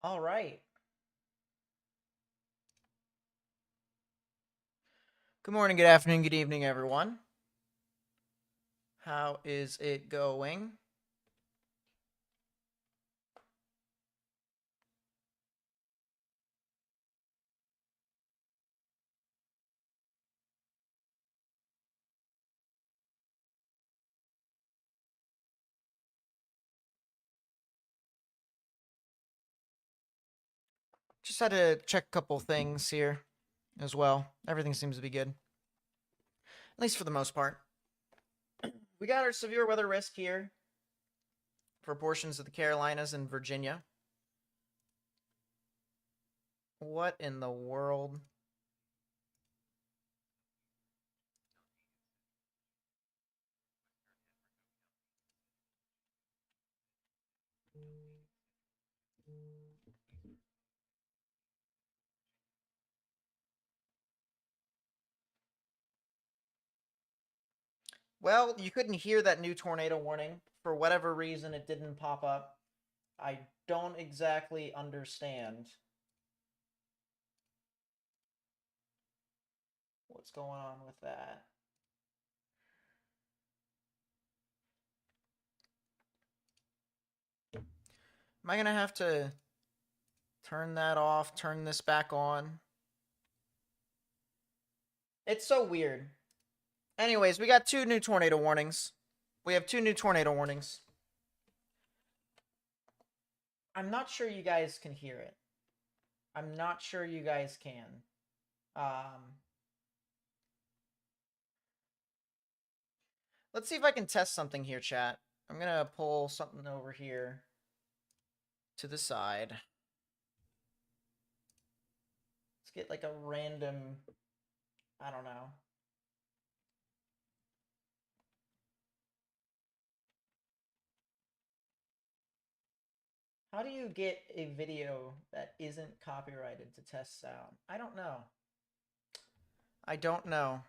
All right. Good morning, good afternoon, good evening, everyone. How is it going? Just had to check a couple things here as well. Everything seems to be good, at least for the most part. We got our severe weather risk here for portions of the Carolinas and Virginia. What in the world? Well, you couldn't hear that new tornado warning. For whatever reason, it didn't pop up. I don't exactly understand what's going on with that. Am I going to have to turn that off, turn this back on? It's so weird. Anyways, we got two new tornado warnings. We have two new tornado warnings. I'm not sure you guys can hear it. I'm not sure you guys can. Let's see if I can test something here, chat. I'm gonna pull something over here to the side. Let's get like a random, I don't know. How do you get a video that isn't copyrighted to test sound? I don't know. I don't know.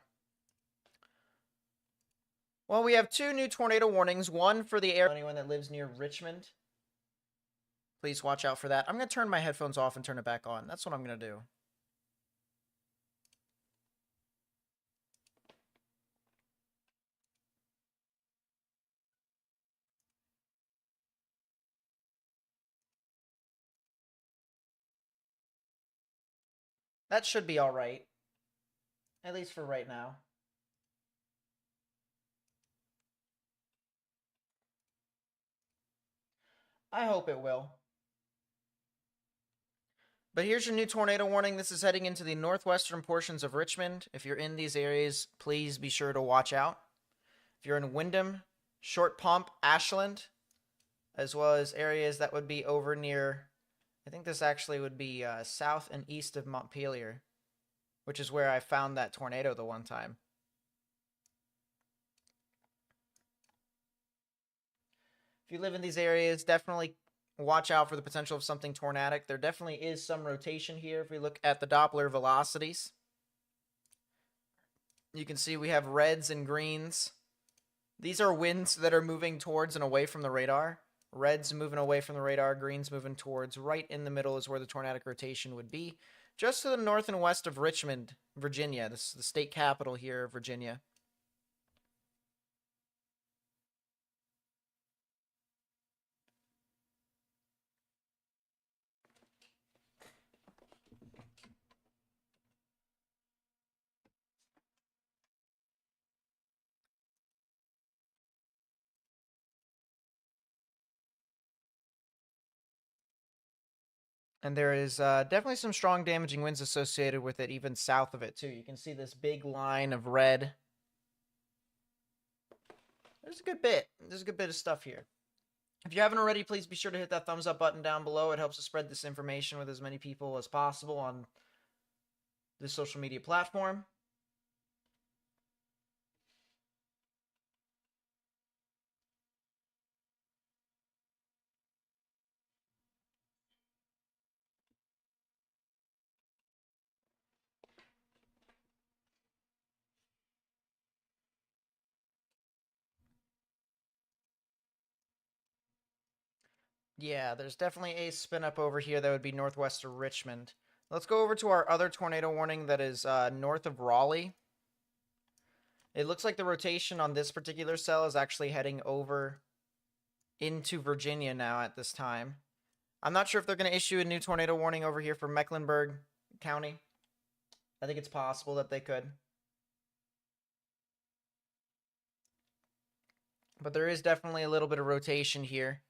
Well, we have two new tornado warnings. One for the area, anyone that lives near Richmond. Please watch out for that. I'm going to turn my headphones off and turn it back on. That's what I'm going to do. That should be all right. At least for right now. I hope it will. But here's your new tornado warning. This is heading into the northwestern portions of Richmond. If you're in these areas, please be sure to watch out. If you're in Windham, Short Pump, Ashland, as well as areas that would be over near, I think this actually would be south and east of Montpelier, which is where I found that tornado the one time. If you live in these areas, definitely watch out for the potential of something tornadic. There definitely is some rotation here. If we look at the Doppler velocities, you can see we have reds and greens. These are winds that are moving towards and away from the radar. Reds moving away from the radar, greens moving towards. Right in the middle is where the tornadic rotation would be. Just to the north and west of Richmond, Virginia. This is the state capital here, Virginia. And there is definitely some strong damaging winds associated with it, even south of it, too. You can see this big line of red. There's a good bit. There's a good bit of stuff here. If you haven't already, please be sure to hit that thumbs up button down below. It helps us spread this information with as many people as possible on this social media platform. Yeah, there's definitely a spin up over here that would be northwest of Richmond. Let's go over to our other tornado warning that is north of Raleigh. It looks like the rotation on this particular cell is actually heading over into Virginia now at this time. I'm not sure if they're going to issue a new tornado warning over here for Mecklenburg County. I think it's possible that they could. But there is definitely a little bit of rotation here.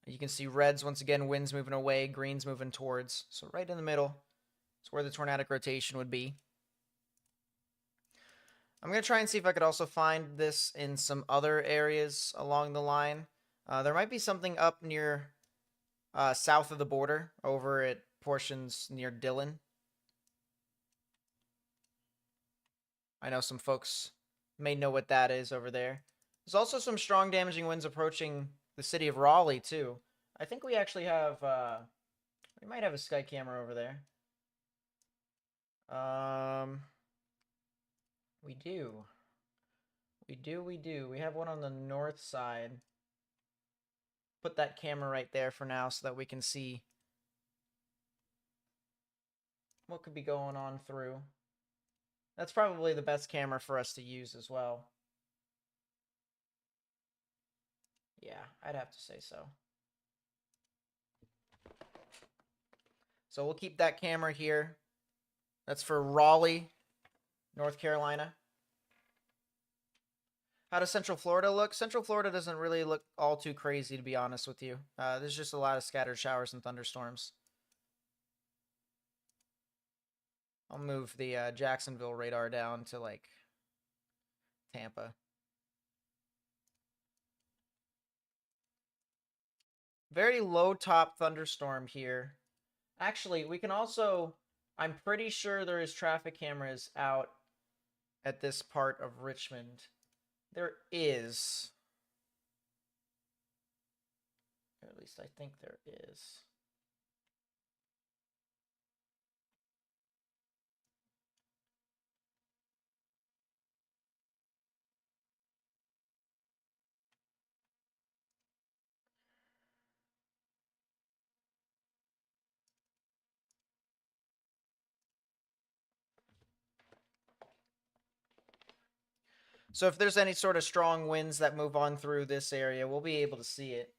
You can see reds, once again, winds moving away, greens moving towards. So right in the middle is where the tornadic rotation would be. I'm going to try and see if I could also find this in some other areas along the line. There might be something up near south of the border over at portions near Dillon. I know some folks may know what that is over there. There's also some strong damaging winds approaching the city of Raleigh, too. I think we actually have, we might have a sky camera over there. We do. We do. We have one on the north side. Put that camera right there for now so that we can see what could be going on through. That's probably the best camera for us to use as well. Yeah, I'd have to say so. So we'll keep that camera here. That's for Raleigh, North Carolina. How does Central Florida look? Central Florida doesn't really look all too crazy, to be honest with you. There's just a lot of scattered showers and thunderstorms. I'll move the Jacksonville radar down to, like, Tampa. Very low top thunderstorm here. Actually, we can also... I'm pretty sure there is traffic cameras out at this part of Richmond. There is. Or at least I think there is. So if there's any sort of strong winds that move on through this area, we'll be able to see it.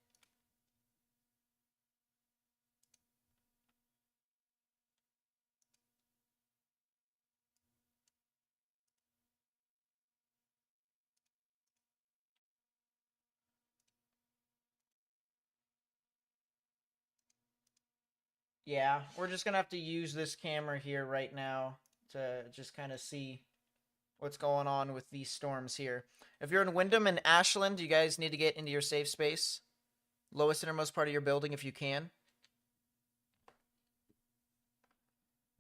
Yeah, we're just going to have to use this camera here right now to just kind of see what's going on with these storms here. If you're in Windham and Ashland, you guys need to get into your safe space. Lowest innermost part of your building if you can.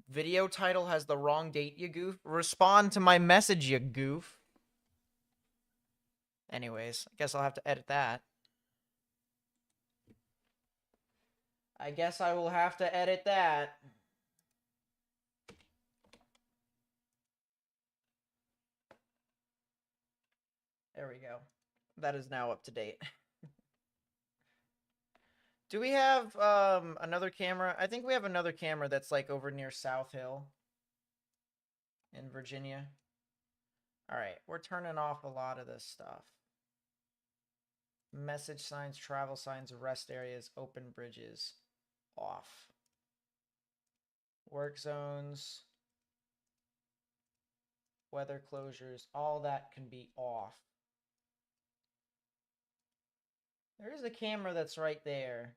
Video title has the wrong date, you goof. Respond to my message, you goof. Anyways, I guess I'll have to edit that. I guess I will have to edit that. There we go. That is now up to date. Do we have another camera? I think we have another camera that's like over near South Hill in Virginia. All right, we're turning off a lot of this stuff. Message signs, travel signs, rest areas, open bridges, off. Work zones, weather closures, all that can be off. There is a camera that's right there.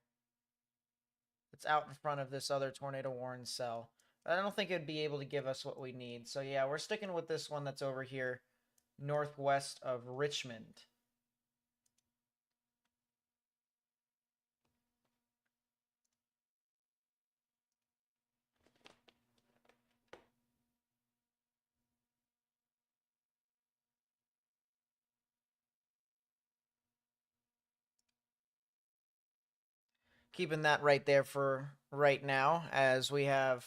It's out in front of this other tornado warning cell. But I don't think it'd be able to give us what we need. So yeah, we're sticking with this one that's over here, northwest of Richmond. Keeping that right there for right now, as we have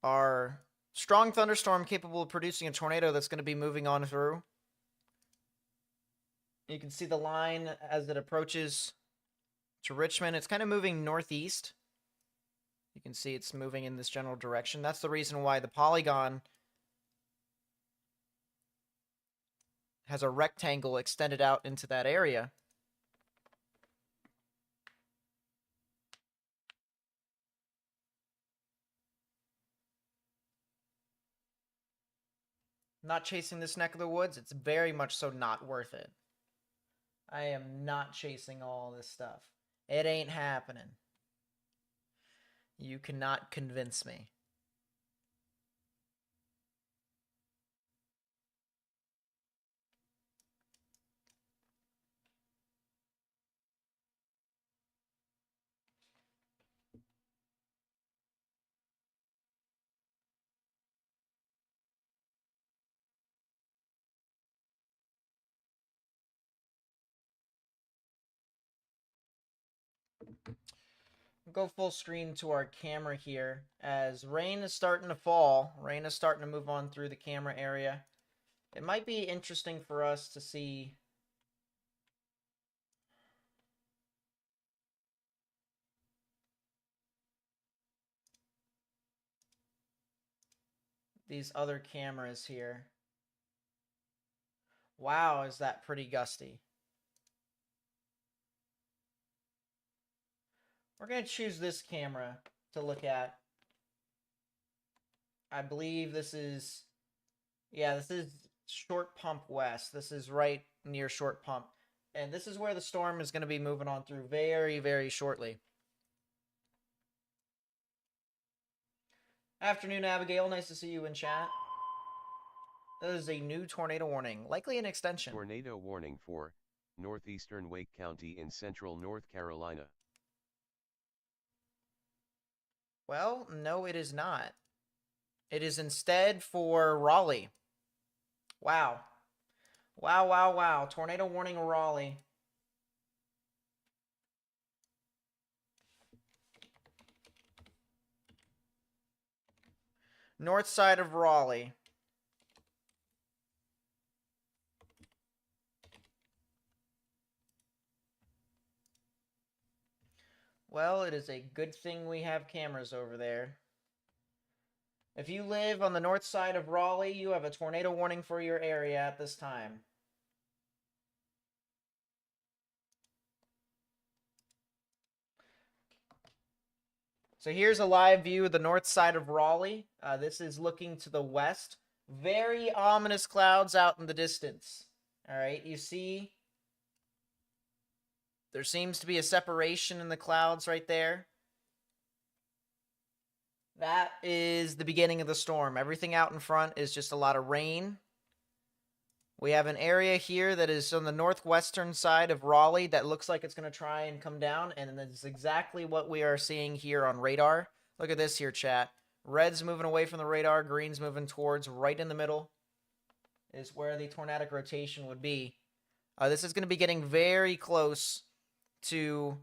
our strong thunderstorm capable of producing a tornado that's going to be moving on through. You can see the line as it approaches to Richmond. It's kind of moving northeast. You can see it's moving in this general direction. That's the reason why the polygon has a rectangle extended out into that area. Not chasing this neck of the woods. It's very much so not worth it. I am not chasing all this stuff. It ain't happening. You cannot convince me. Go full screen to our camera here as rain is starting to fall. Rain is starting to move on through the camera area. It might be interesting for us to see these other cameras here. Wow, is that pretty gusty. We're going to choose this camera to look at. I believe this is, yeah, this is Short Pump West. This is right near Short Pump. And this is where the storm is going to be moving on through very, very shortly. Afternoon, Abigail. Nice to see you in chat. That is a new tornado warning, likely an extension. Tornado warning for northeastern Wake County in central North Carolina. Well, no, it is not. It is instead for Raleigh. Wow. Wow, wow, wow. Tornado warning Raleigh. North side of Raleigh. Well, it is a good thing we have cameras over there. If you live on the north side of Raleigh, you have a tornado warning for your area at this time. So here's a live view of the north side of Raleigh. This is looking to the west. Very ominous clouds out in the distance. All right, you see there seems to be a separation in the clouds right there. That is the beginning of the storm. Everything out in front is just a lot of rain. We have an area here that is on the northwestern side of Raleigh that looks like it's going to try and come down, and that's exactly what we are seeing here on radar. Look at this here, chat. Red's moving away from the radar, green's moving towards. Right in the middle is where the tornadic rotation would be. This is going to be getting very close to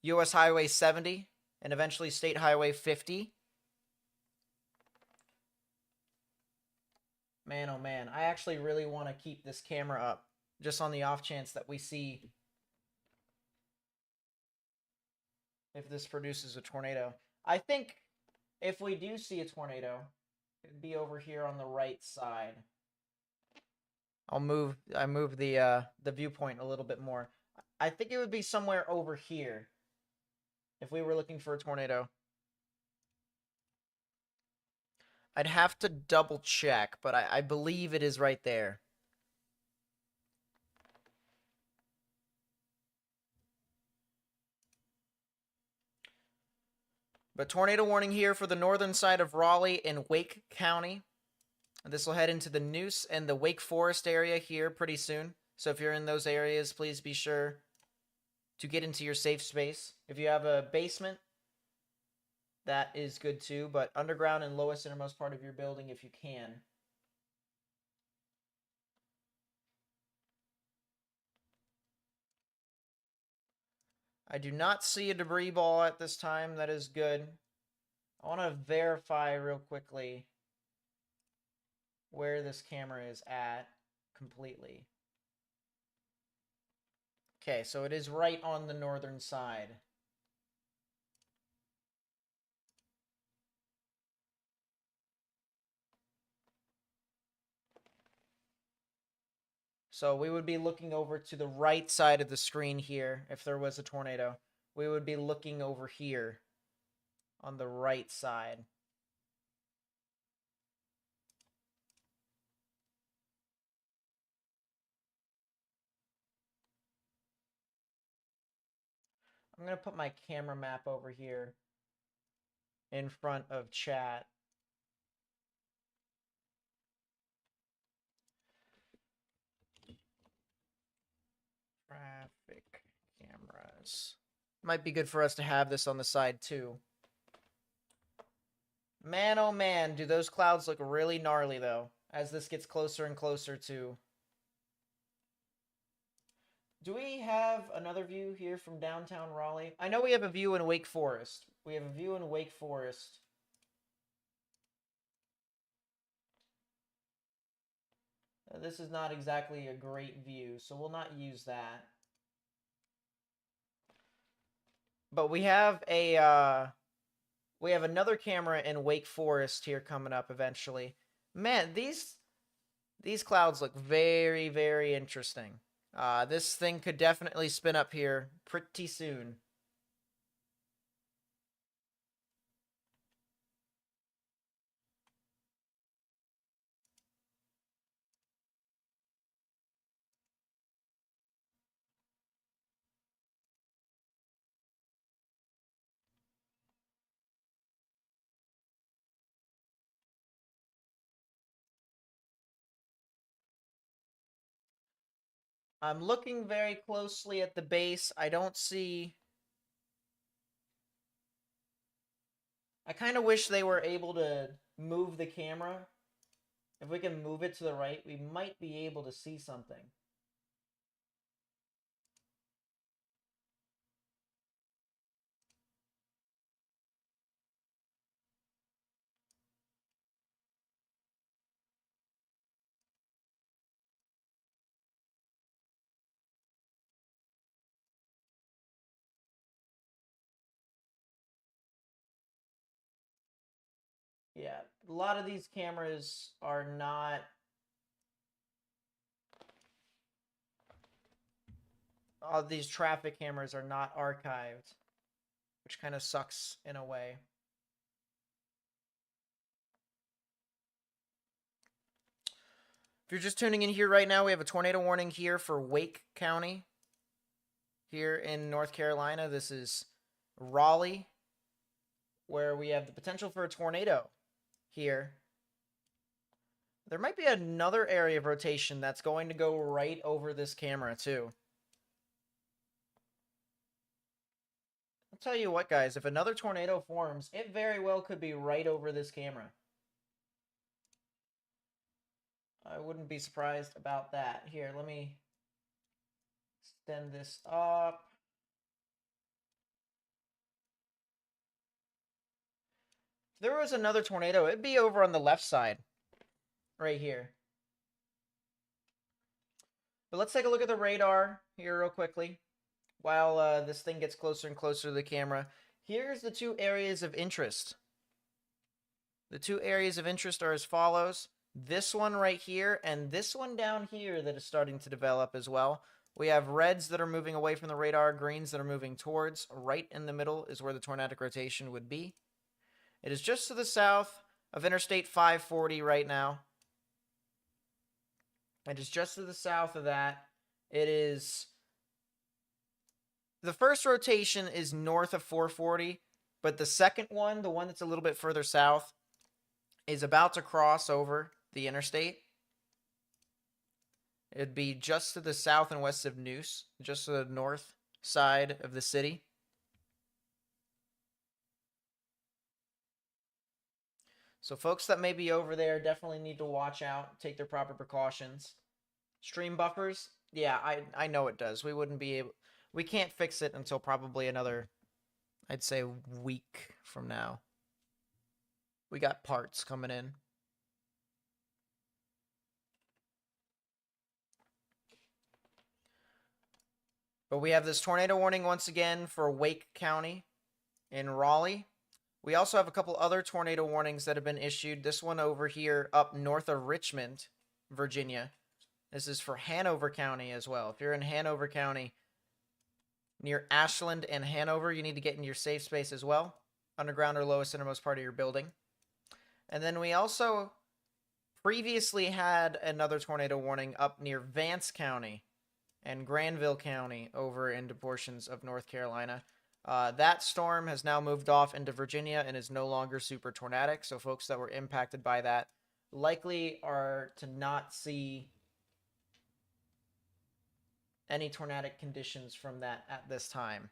U.S. Highway 70 and eventually State Highway 50. Man, oh man, I actually really want to keep this camera up, just on the off chance that we see if this produces a tornado. I think if we do see a tornado, it'd be over here on the right side. I move the viewpoint a little bit more. I think it would be somewhere over here if we were looking for a tornado. I'd have to double check, but I believe it is right there. But tornado warning here for the northern side of Raleigh and Wake County. This will head into the Noose and the Wake Forest area here pretty soon. So if you're in those areas, please be sure to get into your safe space. If you have a basement, that is good too, but underground and lowest innermost part of your building if you can. I do not see a debris ball at this time. That is good. I want to verify real quickly where this camera is at completely. Okay, so it is right on the northern side. So we would be looking over to the right side of the screen here if there was a tornado. We would be looking over here on the right side. I'm going to put my camera map over here in front of chat. Traffic cameras. Might be good for us to have this on the side too. Man, oh man, do those clouds look really gnarly though, as this gets closer and closer to... Do we have another view here from downtown Raleigh? I know we have a view in Wake Forest. We have a view in Wake Forest. This is not exactly a great view, so we'll not use that. But we have another camera in Wake Forest here coming up eventually. Man, these clouds look very, very interesting. This thing could definitely spin up here pretty soon. I'm looking very closely at the base. I don't see... I kind of wish they were able to move the camera. If we can move it to the right, we might be able to see something. Yeah, a lot of these cameras are not... All these traffic cameras are not archived, which kind of sucks in a way. If you're just tuning in here right now, we have a tornado warning here for Wake County here in North Carolina. This is Raleigh, where we have the potential for a tornado here. There might be another area of rotation that's going to go right over this camera too. I'll tell you what, guys, if another tornado forms, it very well could be right over this camera. I wouldn't be surprised about that. Here, let me extend this up. If there was another tornado, it'd be over on the left side, right here. But let's take a look at the radar here real quickly while this thing gets closer and closer to the camera. Here's the two areas of interest. The two areas of interest are as follows. This one right here and this one down here that is starting to develop as well. We have reds that are moving away from the radar, greens that are moving towards. Right in the middle is where the tornadic rotation would be. It is just to the south of Interstate 540 right now. It is just to the south of that. It is... The first rotation is north of 440, but the second one, the one that's a little bit further south, is about to cross over the interstate. It'd be just to the south and west of Noose, just to the north side of the city. So folks that may be over there definitely need to watch out, take their proper precautions. Stream buffers, yeah, I know it does. We wouldn't be able... We can't fix it until probably another, I'd say, week from now. We got parts coming in. But we have this tornado warning once again for Wake County in Raleigh. We also have a couple other tornado warnings that have been issued. This one over here up north of Richmond, Virginia. This is for Hanover County as well. If you're in Hanover County, near Ashland and Hanover, you need to get in your safe space as well. Underground or lowest innermost part of your building. And then we also previously had another tornado warning up near Vance County and Granville County over into portions of North Carolina. That storm has now moved off into Virginia and is no longer super tornadic. So folks that were impacted by that likely are to not see any tornadic conditions from that at this time.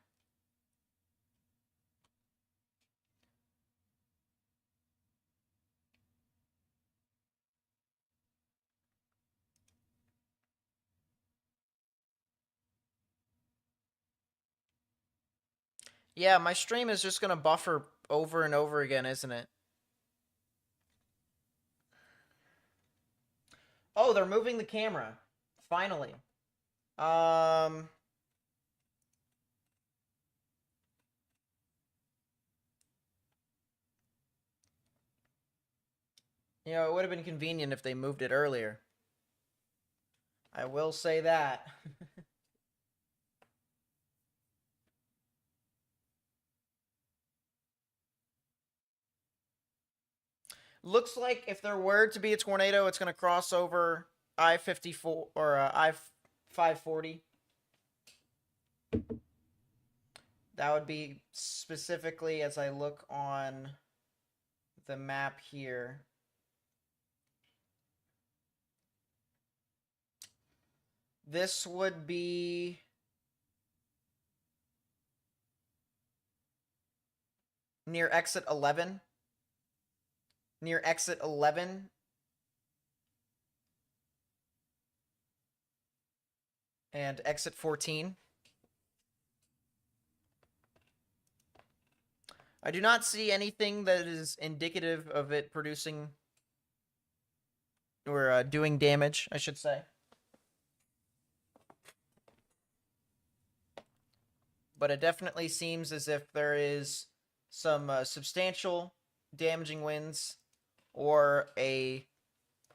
Yeah, my stream is just going to buffer over and over again, isn't it? Oh, they're moving the camera. Finally. You know, it would have been convenient if they moved it earlier. I will say that. Looks like if there were to be a tornado, it's going to cross over I-54 or I-540. That would be specifically as I look on the map here. This would be near exit 11. Near exit 11. And exit 14. I do not see anything that is indicative of it producing or doing damage, I should say. But it definitely seems as if there is some substantial damaging winds or a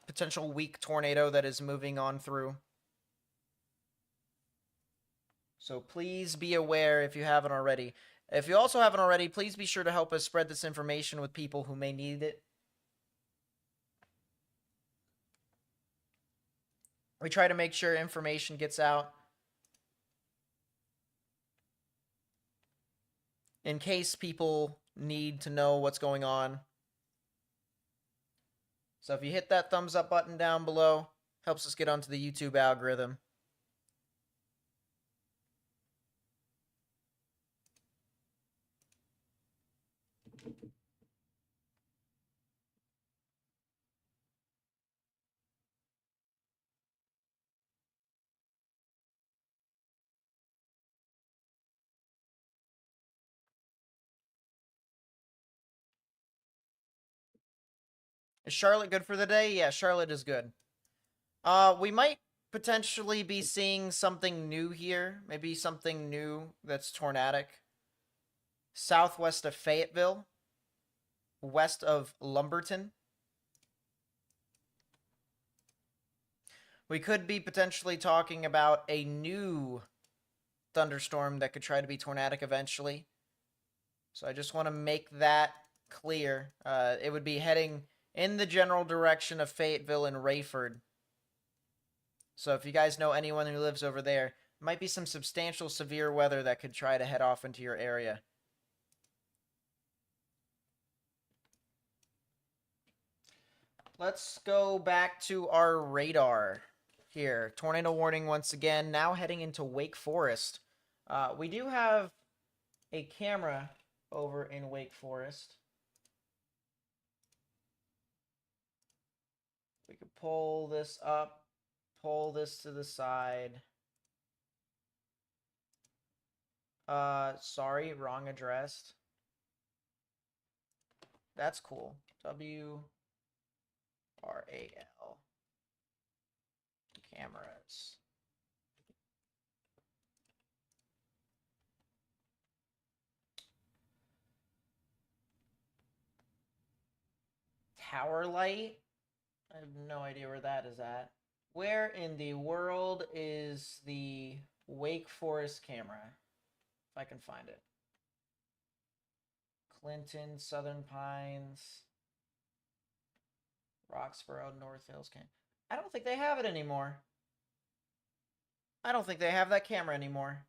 potential weak tornado that is moving on through. So please be aware if you haven't already. If you also haven't already, please be sure to help us spread this information with people who may need it. We try to make sure information gets out in case people need to know what's going on. So if you hit that thumbs up button down below, helps us get onto the YouTube algorithm. Is Charlotte good for the day? Yeah, Charlotte is good. We might potentially be seeing something new here. Maybe something new that's tornadic. Southwest of Fayetteville. West of Lumberton. We could be potentially talking about a new thunderstorm that could try to be tornadic eventually. So I just want to make that clear. It would be heading in the general direction of Fayetteville and Rayford. So if you guys know anyone who lives over there, might be some substantial severe weather that could try to head off into your area. Let's go back to our radar here. Tornado warning once again, now heading into Wake Forest. We do have a camera over in Wake Forest. We could pull this up, pull this to the side. Sorry, wrong address. That's cool. WRAL. Cameras. Tower light? I have no idea where that is at. Where in the world is the Wake Forest camera? If I can find it. Clinton, Southern Pines, Roxborough, North Hills camp. I don't think they have it anymore. I don't think they have that camera anymore.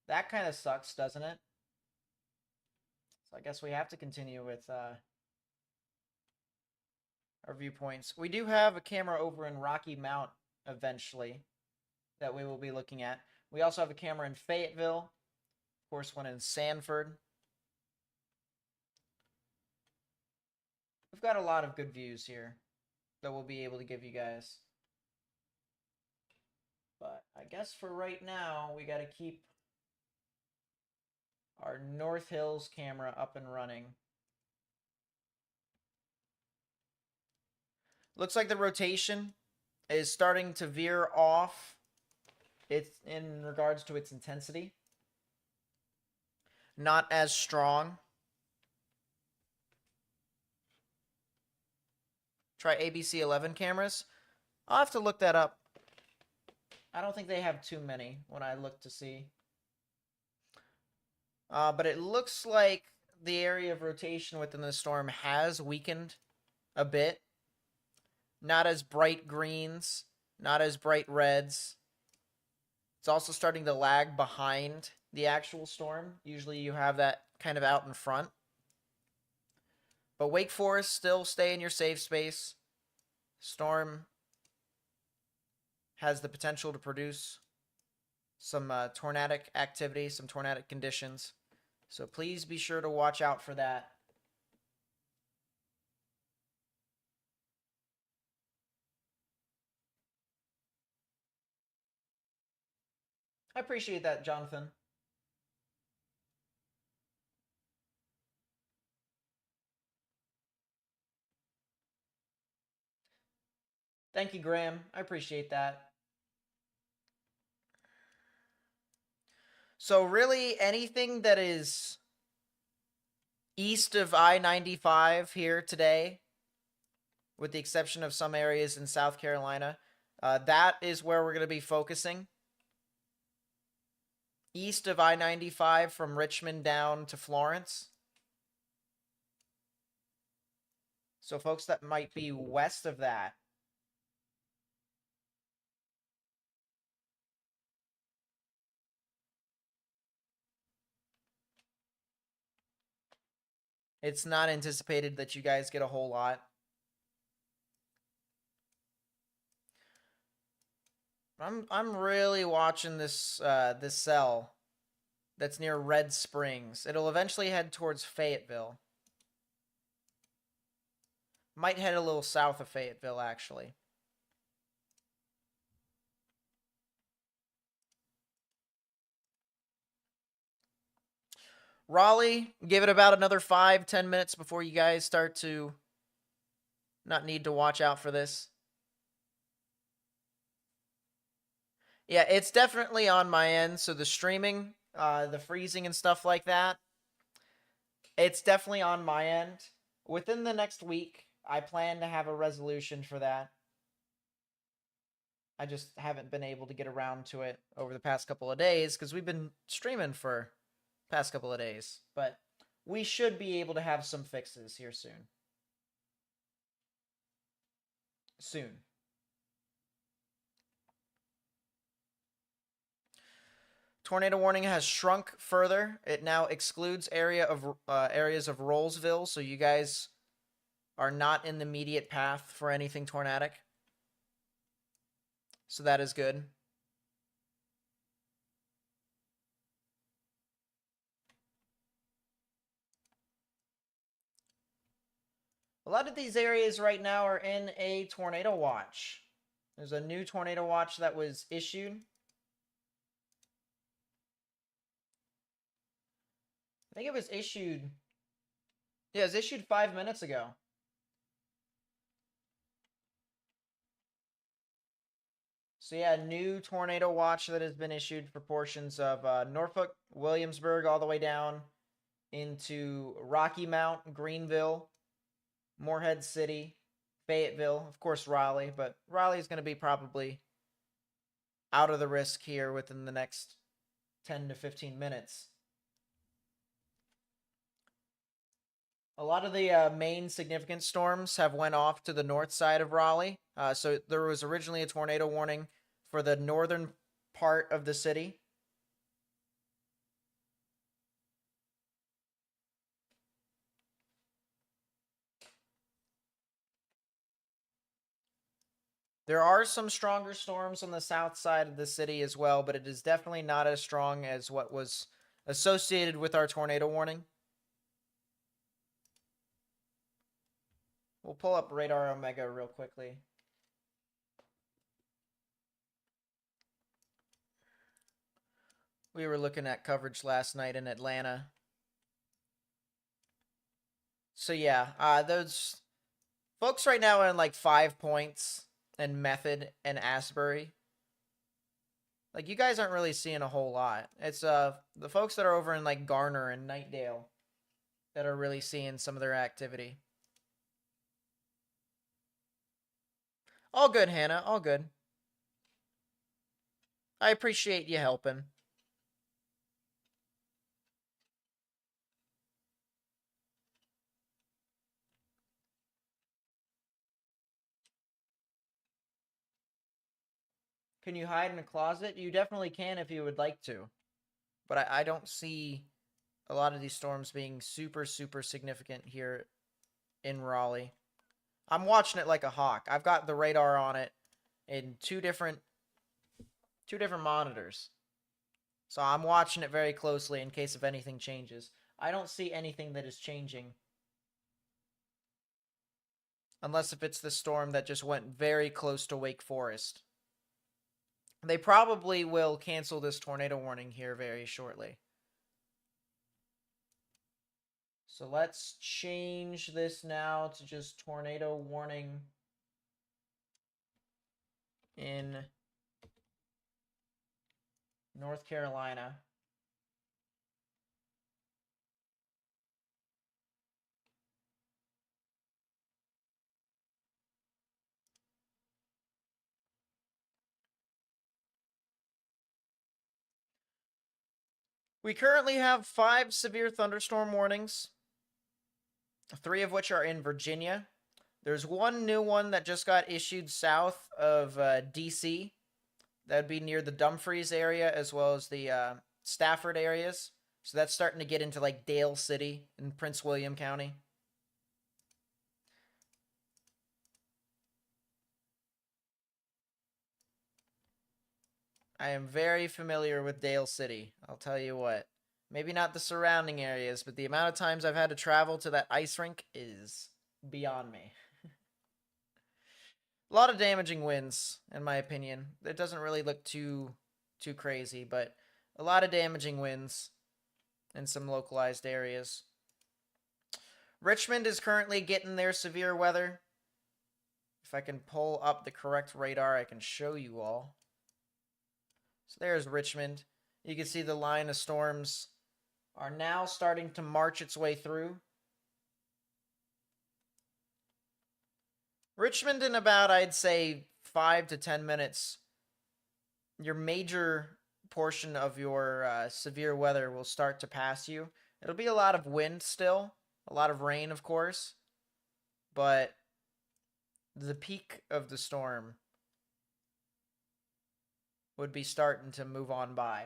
That kind of sucks, doesn't it? So I guess we have to continue with our viewpoints. We do have a camera over in Rocky Mount eventually that we will be looking at. We also have a camera in Fayetteville. Of course, one in Sanford. We've got a lot of good views here that we'll be able to give you guys. But I guess for right now, we got to keep our North Hills camera up and running. Looks like the rotation is starting to veer off. It's in regards to its intensity. Not as strong. Try ABC 11 cameras. I'll have to look that up. I don't think they have too many when I look to see. But it looks like the area of rotation within the storm has weakened a bit. Not as bright greens, not as bright reds. It's also starting to lag behind the actual storm. Usually you have that kind of out in front. But Wake Forest, still stay in your safe space. Storm has the potential to produce some tornadic activity, some tornadic conditions. So please be sure to watch out for that. I appreciate that, Jonathan. Thank you, Graham. I appreciate that. So really, anything that is east of I-95 here today, with the exception of some areas in South Carolina, that is where we're going to be focusing. East of I-95 from Richmond down to Florence. So folks that might be west of that, it's not anticipated that you guys get a whole lot. I'm really watching this this cell that's near Red Springs. It'll eventually head towards Fayetteville. Might head a little south of Fayetteville, actually. Raleigh, give it about another 5-10 minutes before you guys start to not need to watch out for this. Yeah, it's definitely on my end. So the streaming, the freezing and stuff like that, it's definitely on my end. Within the next week, I plan to have a resolution for that. I just haven't been able to get around to it over the past couple of days because we've been streaming for the past couple of days. But we should be able to have some fixes here soon. Tornado warning has shrunk further. It now excludes areas of Rollsville, so you guys are not in the immediate path for anything tornadic. So that is good. A lot of these areas right now are in a tornado watch. There's a new tornado watch that was issued. I think it was issued. Yeah, it was issued 5 minutes ago. So yeah, new tornado watch that has been issued for portions of Norfolk, Williamsburg, all the way down into Rocky Mount, Greenville, Morehead City, Fayetteville, of course, Raleigh, but Raleigh's going to be probably out of the risk here within the next 10 to 15 minutes. A lot of the main significant storms have went off to the north side of Raleigh. So there was originally a tornado warning for the northern part of the city. There are some stronger storms on the south side of the city as well, but it is definitely not as strong as what was associated with our tornado warning. We'll pull up Radar Omega real quickly. We were looking at coverage last night in Atlanta. So yeah, those folks right now are in like 5 points and Method and Asbury. Like, you guys aren't really seeing a whole lot. It's the folks that are over in like Garner and Nightdale that are really seeing some of their activity. All good, Hannah. All good. I appreciate you helping. Can you hide in a closet? You definitely can if you would like to. But I don't see a lot of these storms being super, super significant here in Raleigh. I'm watching it like a hawk. I've got the radar on it in two different monitors. So I'm watching it very closely in case if anything changes. I don't see anything that is changing. Unless if it's the storm that just went very close to Wake Forest. They probably will cancel this tornado warning here very shortly. So let's change this now to just tornado warning in North Carolina. We currently have 5 severe thunderstorm warnings, 3 of which are in Virginia. There's one new one that just got issued south of D.C. That would be near the Dumfries area as well as the Stafford areas. So that's starting to get into like Dale City in Prince William County. I am very familiar with Dale City, I'll tell you what. Maybe not the surrounding areas, but the amount of times I've had to travel to that ice rink is beyond me. A lot of damaging winds, in my opinion. It doesn't really look too crazy, but a lot of damaging winds in some localized areas. Richmond is currently getting their severe weather. If I can pull up the correct radar, I can show you all. So there's Richmond. You can see the line of storms are now starting to march its way through. Richmond in about, I'd say, 5 to 10 minutes, your major portion of your severe weather will start to pass you. It'll be a lot of wind still, a lot of rain, of course, but the peak of the storm would be starting to move on by.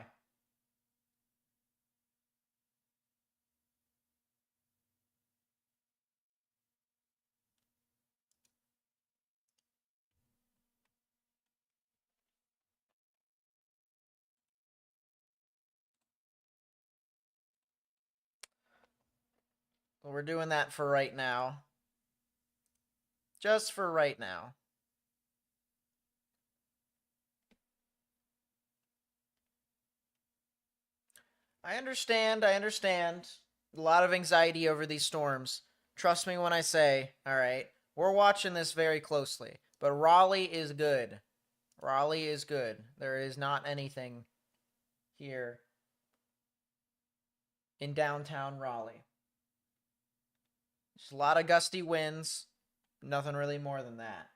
Well, we're doing that for right now. Just for right now. I understand. A lot of anxiety over these storms. Trust me when I say, alright, we're watching this very closely. But Raleigh is good. Raleigh is good. There is not anything here in downtown Raleigh. There's a lot of gusty winds. Nothing really more than that.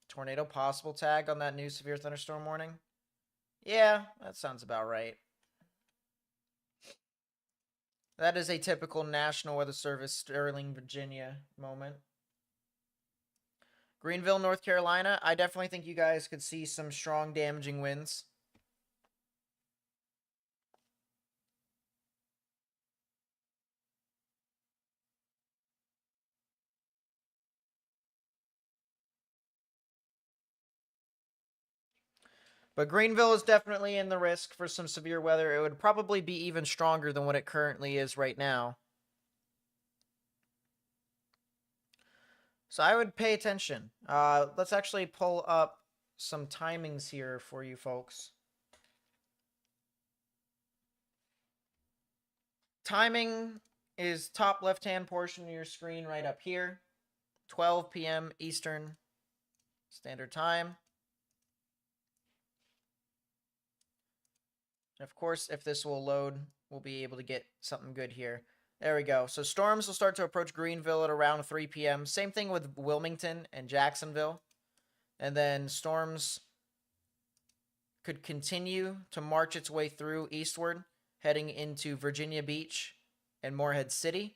Tornado possible tag on that new severe thunderstorm warning? Yeah, that sounds about right. That is a typical National Weather Service Sterling, Virginia moment. Greenville, North Carolina. I definitely think you guys could see some strong damaging winds. But Greenville is definitely in the risk for some severe weather. It would probably be even stronger than what it currently is right now. So I would pay attention. Let's actually pull up some timings here for you folks. Timing is top left-hand portion of your screen right up here. 12 p.m. Eastern Standard Time. And of course, if this will load, we'll be able to get something good here. There we go. So storms will start to approach Greenville at around 3 p.m. Same thing with Wilmington and Jacksonville. And then storms could continue to march its way through eastward, heading into Virginia Beach and Morehead City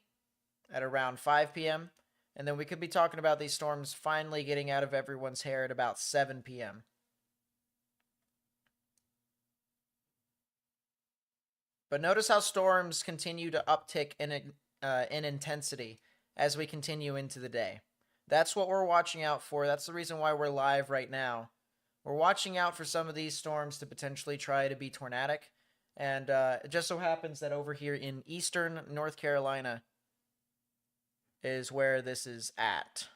at around 5 p.m. And then we could be talking about these storms finally getting out of everyone's hair at about 7 p.m. But notice how storms continue to uptick in intensity as we continue into the day. That's what we're watching out for. That's the reason why we're live right now. We're watching out for some of these storms to potentially try to be tornadic. And it just so happens that over here in eastern North Carolina is where this is at.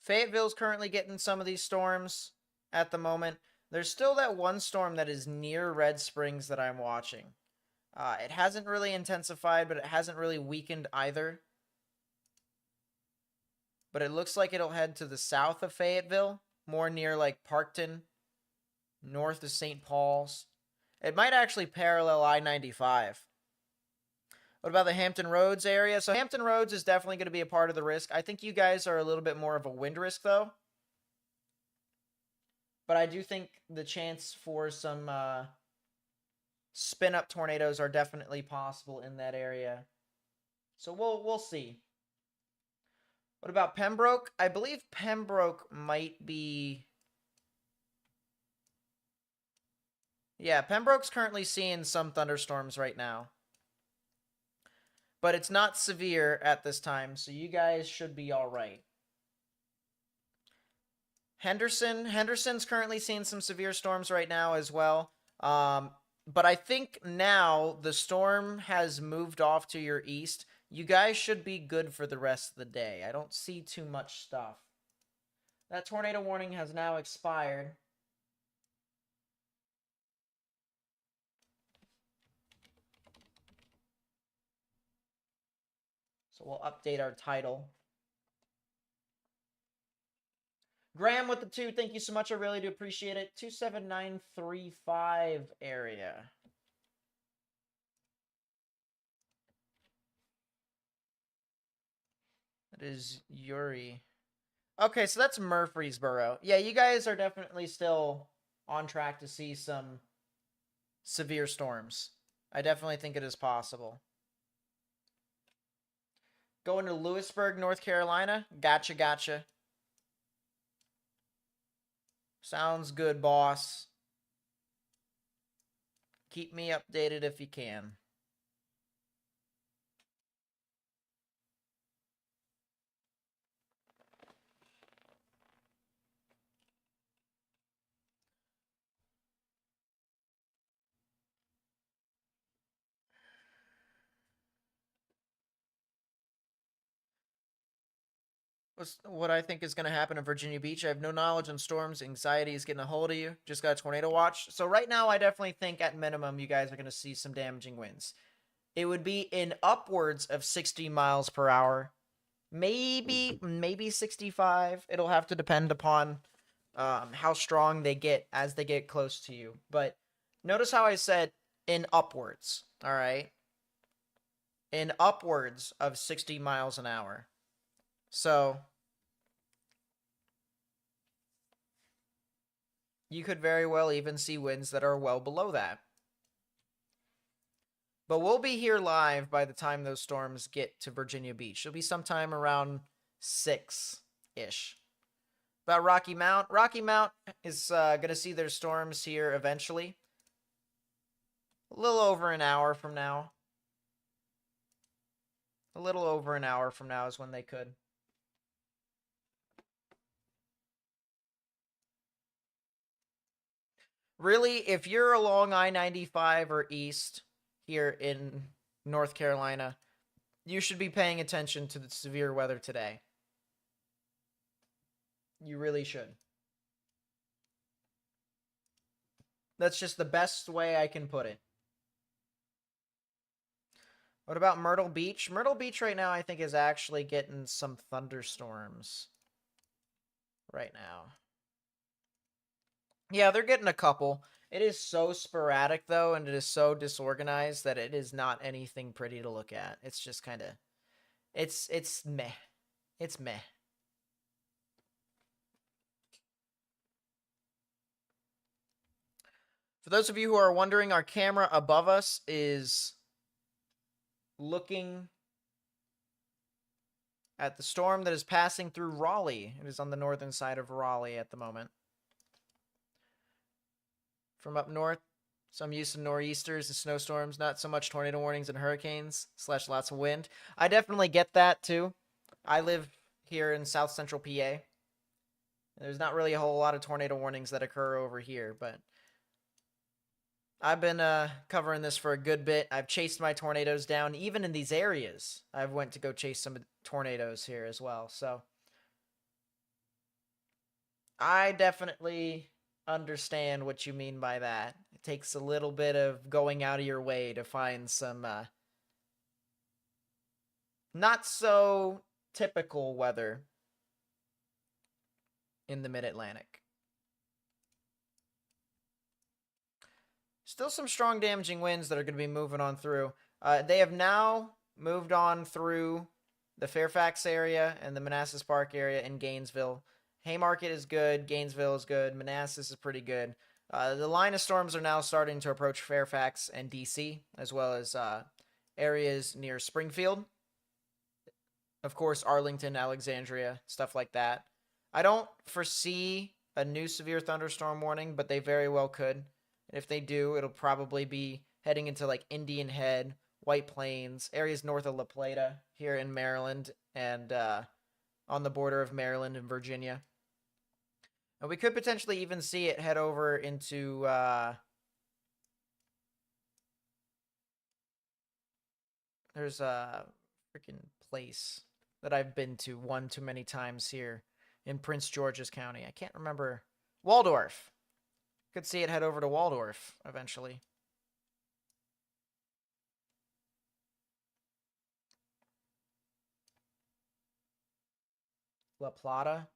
Fayetteville's currently getting some of these storms at the moment. There's still that one storm that is near Red Springs that I'm watching. It hasn't really intensified, but it hasn't really weakened either. But it looks like it'll head to the south of Fayetteville, more near like Parkton, north of St. Paul's. It might actually parallel I-95. What about the Hampton Roads area? So Hampton Roads is definitely going to be a part of the risk. I think you guys are a little bit more of a wind risk, though. But I do think the chance for some spin-up tornadoes are definitely possible in that area. So we'll see. What about Pembroke? I believe Pembroke might be... Yeah, Pembroke's currently seeing some thunderstorms right now. But it's not severe at this time, so you guys should be all right. Henderson's currently seeing some severe storms right now as well. But I think now the storm has moved off to your east. You guys should be good for the rest of the day. I don't see too much stuff. That tornado warning has now expired. So we'll update our title. Graham with the 2, thank you so much. I really do appreciate it. 27935 area. That is Yuri. Okay, so that's Murfreesboro. Yeah, you guys are definitely still on track to see some severe storms. I definitely think it is possible. Going to Lewisburg, North Carolina. Gotcha. Sounds good, boss. Keep me updated if you can. What I think is going to happen in Virginia Beach. I have no knowledge on storms. Anxiety is getting a hold of you. Just got a tornado watch. So right now, I definitely think at minimum, you guys are going to see some damaging winds. It would be in upwards of 60 miles per hour. Maybe 65. It'll have to depend upon how strong they get as they get close to you. But notice how I said in upwards, all right? In upwards of 60 miles an hour. So you could very well even see winds that are well below that. But we'll be here live by the time those storms get to Virginia Beach. It'll be sometime around 6-ish. About Rocky Mount. Rocky Mount is going to see their storms here eventually. A little over an hour from now. A little over an hour from now is when they could. Really, if you're along I-95 or east here in North Carolina, you should be paying attention to the severe weather today. You really should. That's just the best way I can put it. What about Myrtle Beach? Myrtle Beach right now, I think, is actually getting some thunderstorms right now. Yeah, they're getting a couple. It is so sporadic, though, and it is so disorganized that it is not anything pretty to look at. It's just kind of... It's meh. It's meh. For those of you who are wondering, our camera above us is looking at the storm that is passing through Raleigh. It is on the northern side of Raleigh at the moment. From up north, some use of nor'easters and snowstorms, not so much tornado warnings and hurricanes, / lots of wind. I definitely get that, too. I live here in south central PA. There's not really a whole lot of tornado warnings that occur over here, but I've been covering this for a good bit. I've chased my tornadoes down, even in these areas. I've went to go chase some tornadoes here as well, so I definitely understand what you mean by that. It takes a little bit of going out of your way to find some not so typical weather in the mid-Atlantic. Still some strong damaging winds that are going to be moving on through. They have now moved on through the Fairfax area and the Manassas Park area in Gainesville. Haymarket is good. Gainesville is good. Manassas is pretty good. The line of storms are now starting to approach Fairfax and D.C., as well as areas near Springfield. Of course, Arlington, Alexandria, stuff like that. I don't foresee a new severe thunderstorm warning, but they very well could. And if they do, it'll probably be heading into like Indian Head, White Plains, areas north of La Plata here in Maryland, and on the border of Maryland and Virginia. And we could potentially even see it head over into there's a freaking place that I've been to one too many times here in Prince George's County. I can't remember. Waldorf. Could see it head over to Waldorf eventually. La Plata.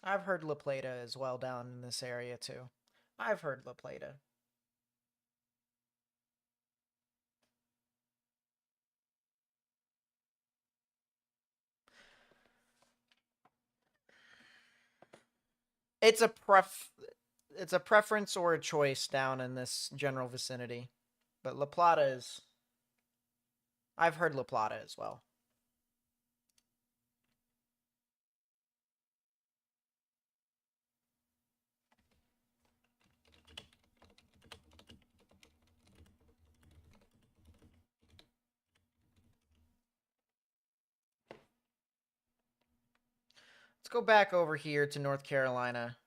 I've heard La Plata as well down in this area too. I've heard La Plata. It's a preference or a choice down in this general vicinity. But La Plata is... I've heard La Plata as well. Let's go back over here to North Carolina.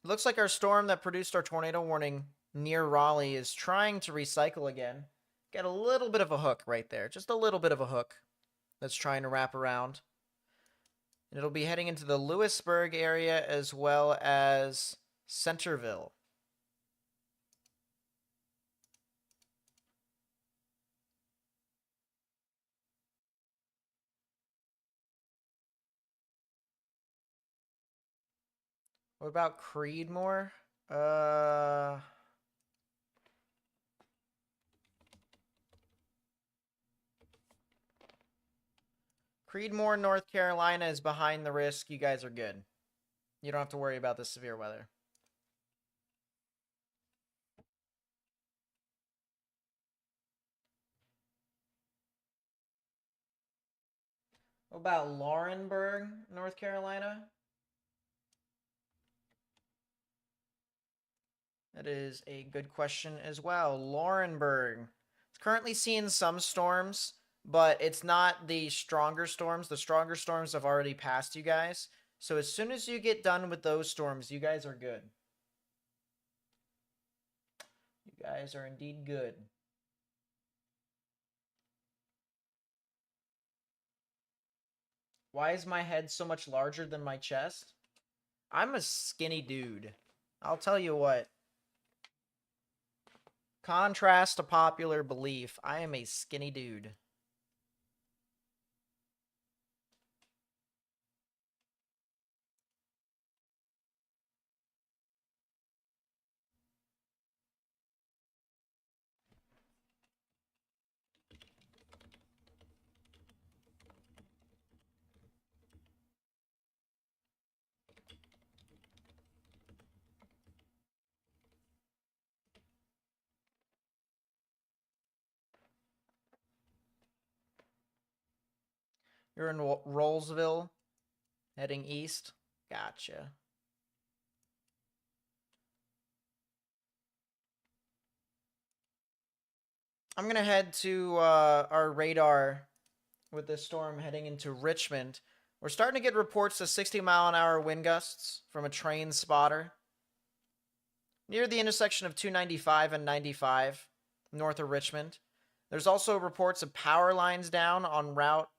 It looks like our storm that produced our tornado warning near Raleigh is trying to recycle again. Got a little bit of a hook right there. Just a little bit of a hook that's trying to wrap around. And it'll be heading into the Lewisburg area as well as Centerville. What about Creedmoor? Creedmoor, North Carolina is behind the risk. You guys are good. You don't have to worry about the severe weather. What about Laurenburg, North Carolina? That is a good question as well. Laurenburg. It's currently seeing some storms, but it's not the stronger storms. The stronger storms have already passed you guys. So as soon as you get done with those storms, you guys are good. You guys are indeed good. Why is my head so much larger than my chest? I'm a skinny dude. I'll tell you what. Contrast to popular belief, I am a skinny dude. You're in Rollsville, heading east. Gotcha. I'm going to head to our radar with this storm heading into Richmond. We're starting to get reports of 60-mile-an-hour wind gusts from a train spotter near the intersection of 295 and 95, north of Richmond. There's also reports of power lines down on Route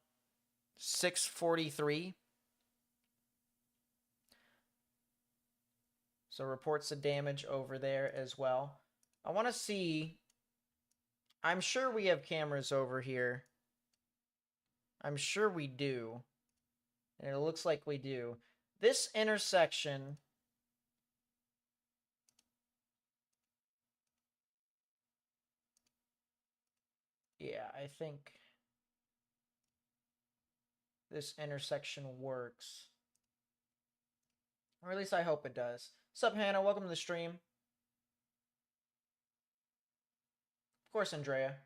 643. So reports of damage over there as well. I want to see. I'm sure we have cameras over here. I'm sure we do. And it looks like we do. This intersection. Yeah, I think this intersection works. Or at least I hope it does. Sup, Hannah? Welcome to the stream. Of course, Andrea.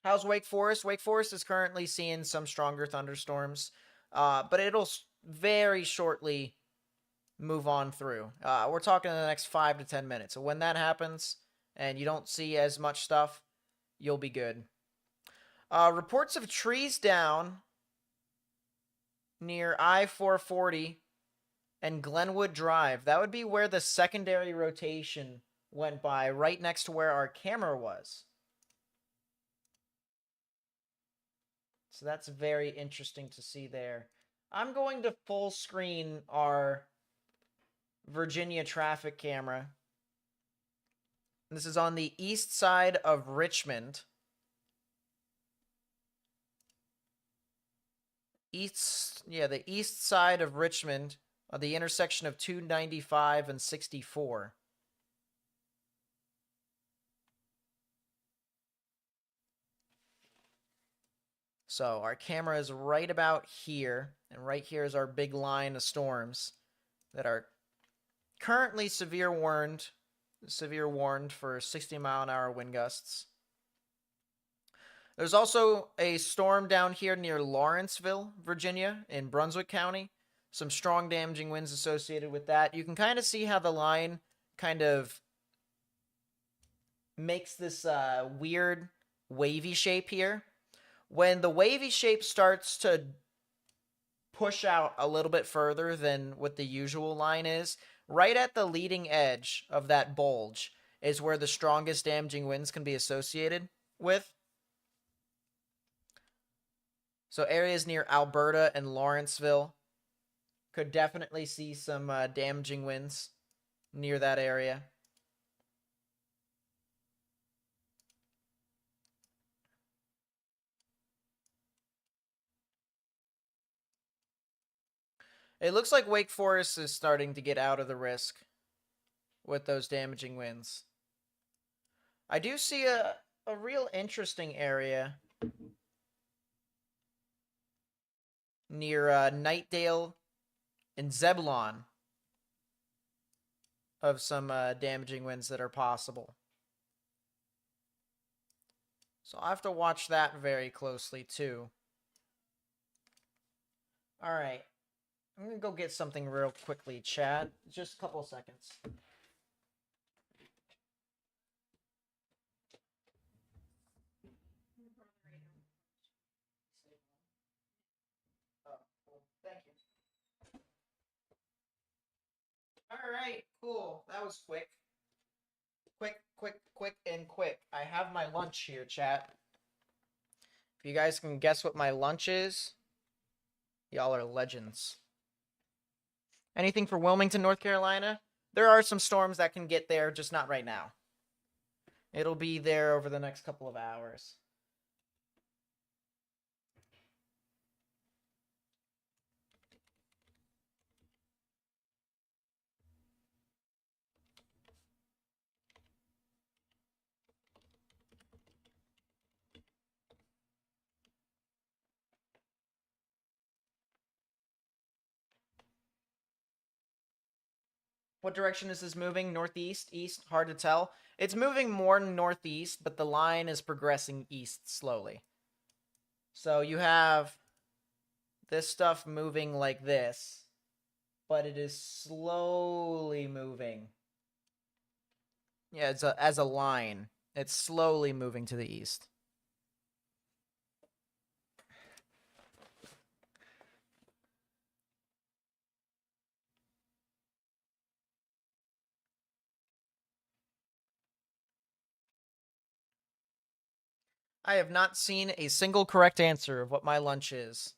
How's Wake Forest? Wake Forest is currently seeing some stronger thunderstorms, but it'll very shortly move on through. We're talking in the next 5 to 10 minutes. So when that happens and you don't see as much stuff, you'll be good. Reports of trees down near I-440 and Glenwood Drive. That would be where the secondary rotation went by, right next to where our camera was. So that's very interesting to see there. I'm going to full screen our Virginia traffic camera. This is on the east side of Richmond. The east side of Richmond, the intersection of 295 and 64. So our camera is right about here, and right here is our big line of storms that are currently severe warned for 60-mile-an-hour wind gusts. There's also a storm down here near Lawrenceville, Virginia, in Brunswick County. Some strong damaging winds associated with that. You can kind of see how the line kind of makes this weird wavy shape here. When the wavy shape starts to push out a little bit further than what the usual line is, right at the leading edge of that bulge is where the strongest damaging winds can be associated with. So areas near Alberta and Lawrenceville could definitely see some damaging winds near that area. It looks like Wake Forest is starting to get out of the risk with those damaging winds. I do see a real interesting area near Nightdale and Zebulon of some damaging winds that are possible. So I'll have to watch that very closely too. All right. I'm going to go get something real quickly, chat. Just a couple of seconds. Oh, cool. Thank you. All right, cool. That was quick. Quick, and quick. I have my lunch here, chat. If you guys can guess what my lunch is, y'all are legends. Anything for Wilmington, North Carolina? There are some storms that can get there, just not right now. It'll be there over the next couple of hours. What direction is this moving? Northeast? East? Hard to tell. It's moving more northeast, but the line is progressing east slowly. So you have this stuff moving like this, but it is slowly moving. Yeah, it's as a line. It's slowly moving to the east. I have not seen a single correct answer of what my lunch is.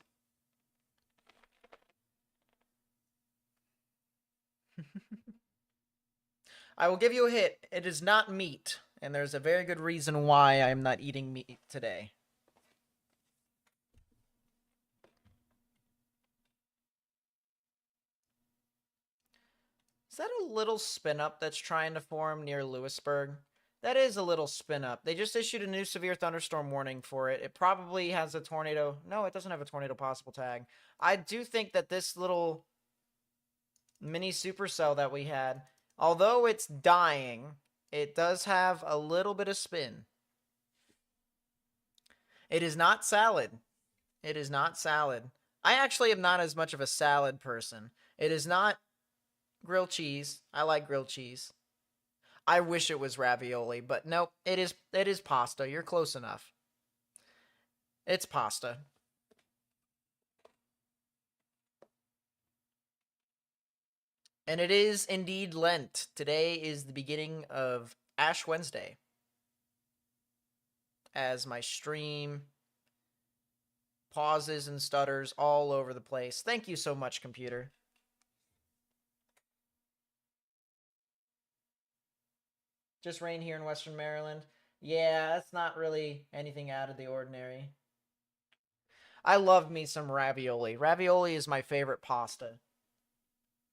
I will give you a hint. It is not meat, and there's a very good reason why I am not eating meat today. Is that a little spin up that's trying to form near Lewisburg? That is a little spin up. They just issued a new severe thunderstorm warning for it. It probably has a tornado. No, it doesn't have a tornado possible tag. I do think that this little mini supercell that we had, although it's dying, it does have a little bit of spin. It is not salad. It is not salad. I actually am not as much of a salad person. It is not grilled cheese. I like grilled cheese. I wish it was ravioli, but nope, it is pasta. You're close enough. It's pasta. And it is indeed Lent. Today is the beginning of Ash Wednesday. As my stream pauses and stutters all over the place. Thank you so much, computer. Just rain here in Western Maryland. Yeah, that's not really anything out of the ordinary. I love me some ravioli. Ravioli is my favorite pasta.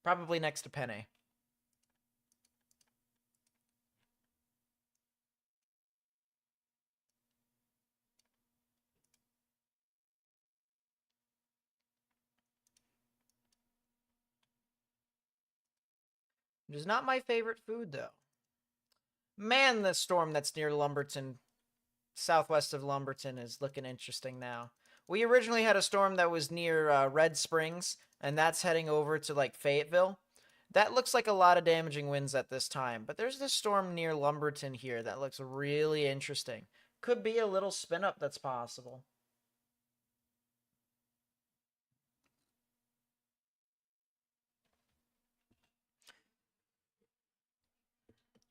Probably next to penne. It is not my favorite food, though. Man, the storm that's near Lumberton, southwest of Lumberton, is looking interesting now. We originally had a storm that was near Red Springs, and that's heading over to, like, Fayetteville. That looks like a lot of damaging winds at this time, but there's this storm near Lumberton here that looks really interesting. Could be a little spin up that's possible.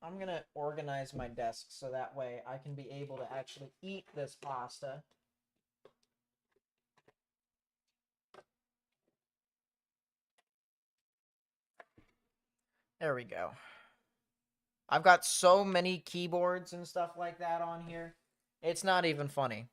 I'm going to organize my desk so that way I can be able to actually eat this pasta. There we go. I've got so many keyboards and stuff like that on here. It's not even funny.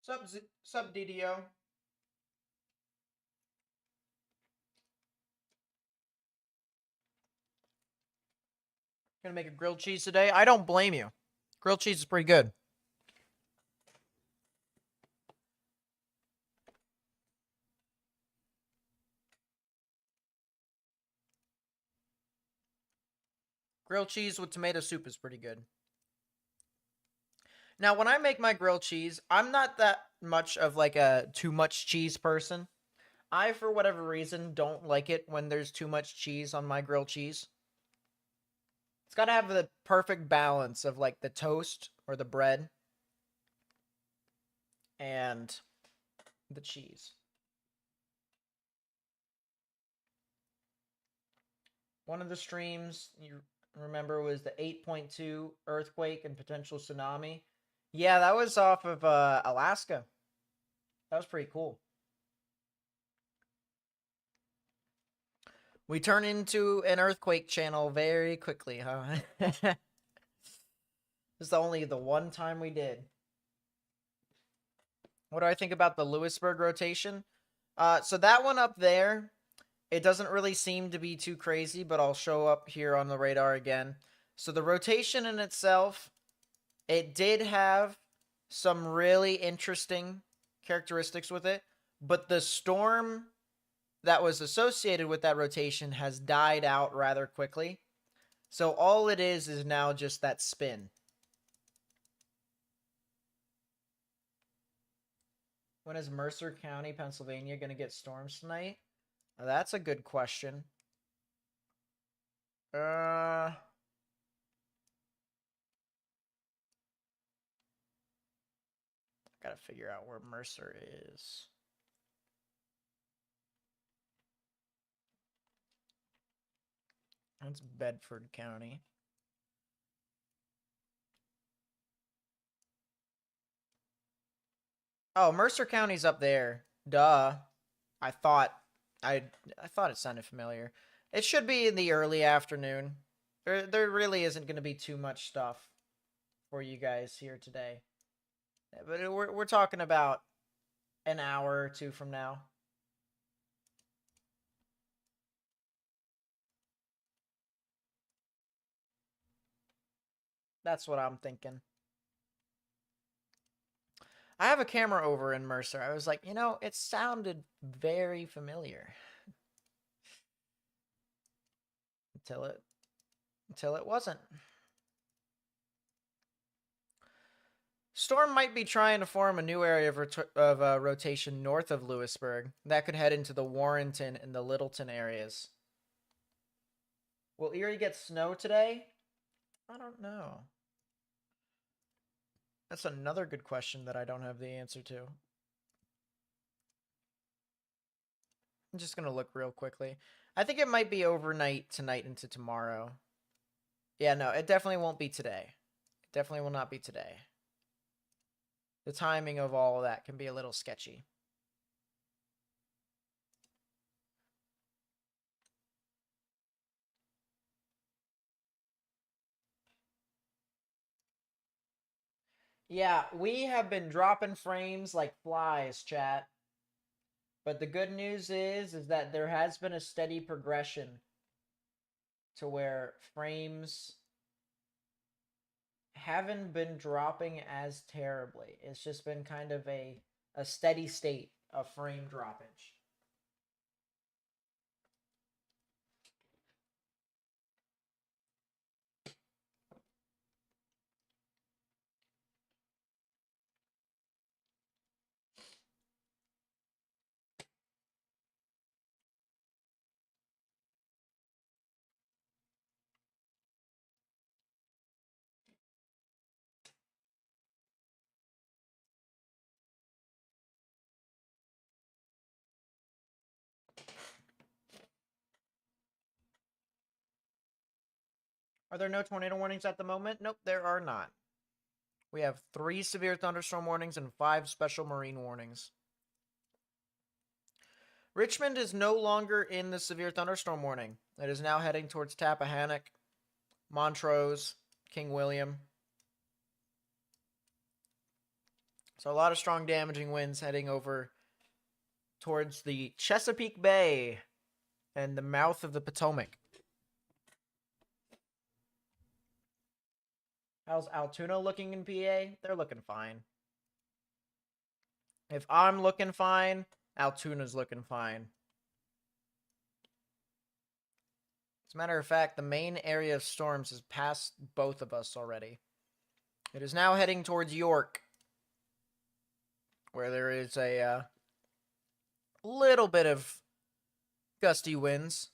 Sup DDO. Gonna make a grilled cheese today. I don't blame you. Grilled cheese is pretty good. Grilled cheese with tomato soup is pretty good. Now, when I make my grilled cheese, I'm not that much of like a too much cheese person. I, for whatever reason, don't like it when there's too much cheese on my grilled cheese. It's got to have the perfect balance of like the toast or the bread and the cheese. One of the streams you remember was the 8.2 earthquake and potential tsunami. Yeah, that was off of Alaska. That was pretty cool. We turn into an earthquake channel very quickly, huh? This is only the one time we did. What do I think about the Lewisburg rotation? So that one up there, it doesn't really seem to be too crazy, but I'll show up here on the radar again. So the rotation in itself, it did have some really interesting characteristics with it, but the storm that was associated with that rotation has died out rather quickly. So all it is now just that spin. When is Mercer County, Pennsylvania going to get storms tonight? Now, that's a good question. Gotta figure out where Mercer is. That's Bedford County. Oh, Mercer County's up there. Duh. I thought it sounded familiar. It should be in the early afternoon. There really isn't going to be too much stuff for you guys here today. But we're talking about an hour or two from now. That's what I'm thinking. I have a camera over in Mercer. I was like, it sounded very familiar. Until it wasn't. Storm might be trying to form a new area of rotation north of Lewisburg. That could head into the Warrenton and the Littleton areas. Will Erie get snow today? I don't know. That's another good question that I don't have the answer to. I'm just going to look real quickly. I think it might be overnight tonight into tomorrow. Yeah, no, it definitely won't be today. It definitely will not be today. The timing of all of that can be a little sketchy. Yeah, we have been dropping frames like flies, chat. But the good news is that there has been a steady progression to where frames haven't been dropping as terribly. It's just been kind of a steady state of frame droppage. Are there no tornado warnings at the moment? Nope, there are not. We have 3 severe thunderstorm warnings and 5 special marine warnings. Richmond is no longer in the severe thunderstorm warning. It is now heading towards Tappahannock, Montrose, King William. So a lot of strong damaging winds heading over towards the Chesapeake Bay and the mouth of the Potomac. How's Altoona looking in PA? They're looking fine. If I'm looking fine, Altoona's looking fine. As a matter of fact, the main area of storms has passed both of us already. It is now heading towards York, where there is a little bit of gusty winds.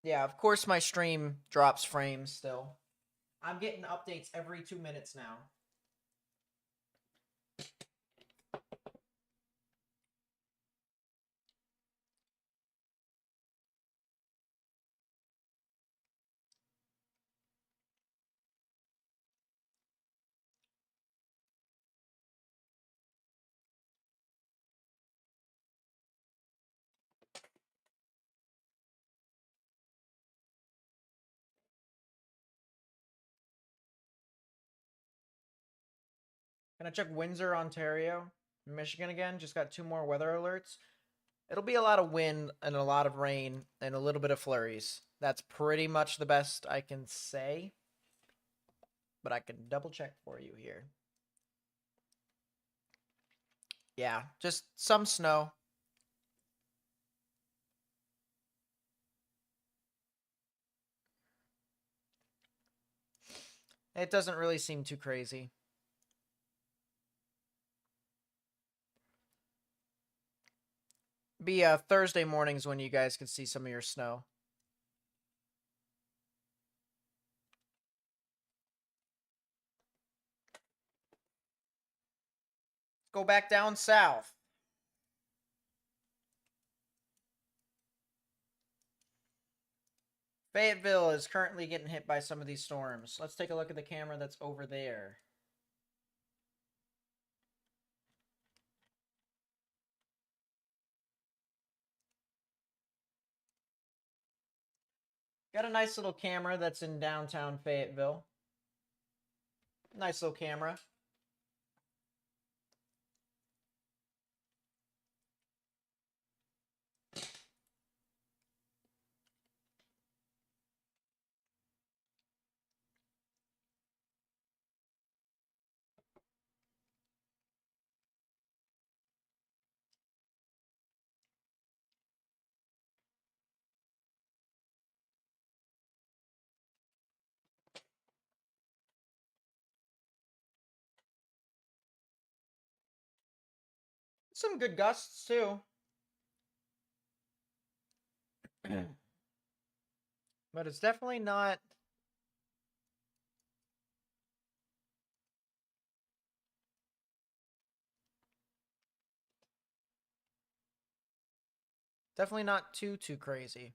Yeah, of course my stream drops frames still. I'm getting updates every 2 minutes now. Gonna check Windsor, Ontario, Michigan again. Just got 2 more weather alerts. It'll be a lot of wind and a lot of rain and a little bit of flurries. That's pretty much the best I can say. But I can double check for you here. Yeah, just some snow. It doesn't really seem too crazy. Be Thursday mornings when you guys can see some of your snow. Go back down south. Fayetteville is currently getting hit by some of these storms. Let's take a look at the camera that's over there. Got a nice little camera that's in downtown Fayetteville. Nice little camera. Some good gusts too. But it's definitely not too crazy.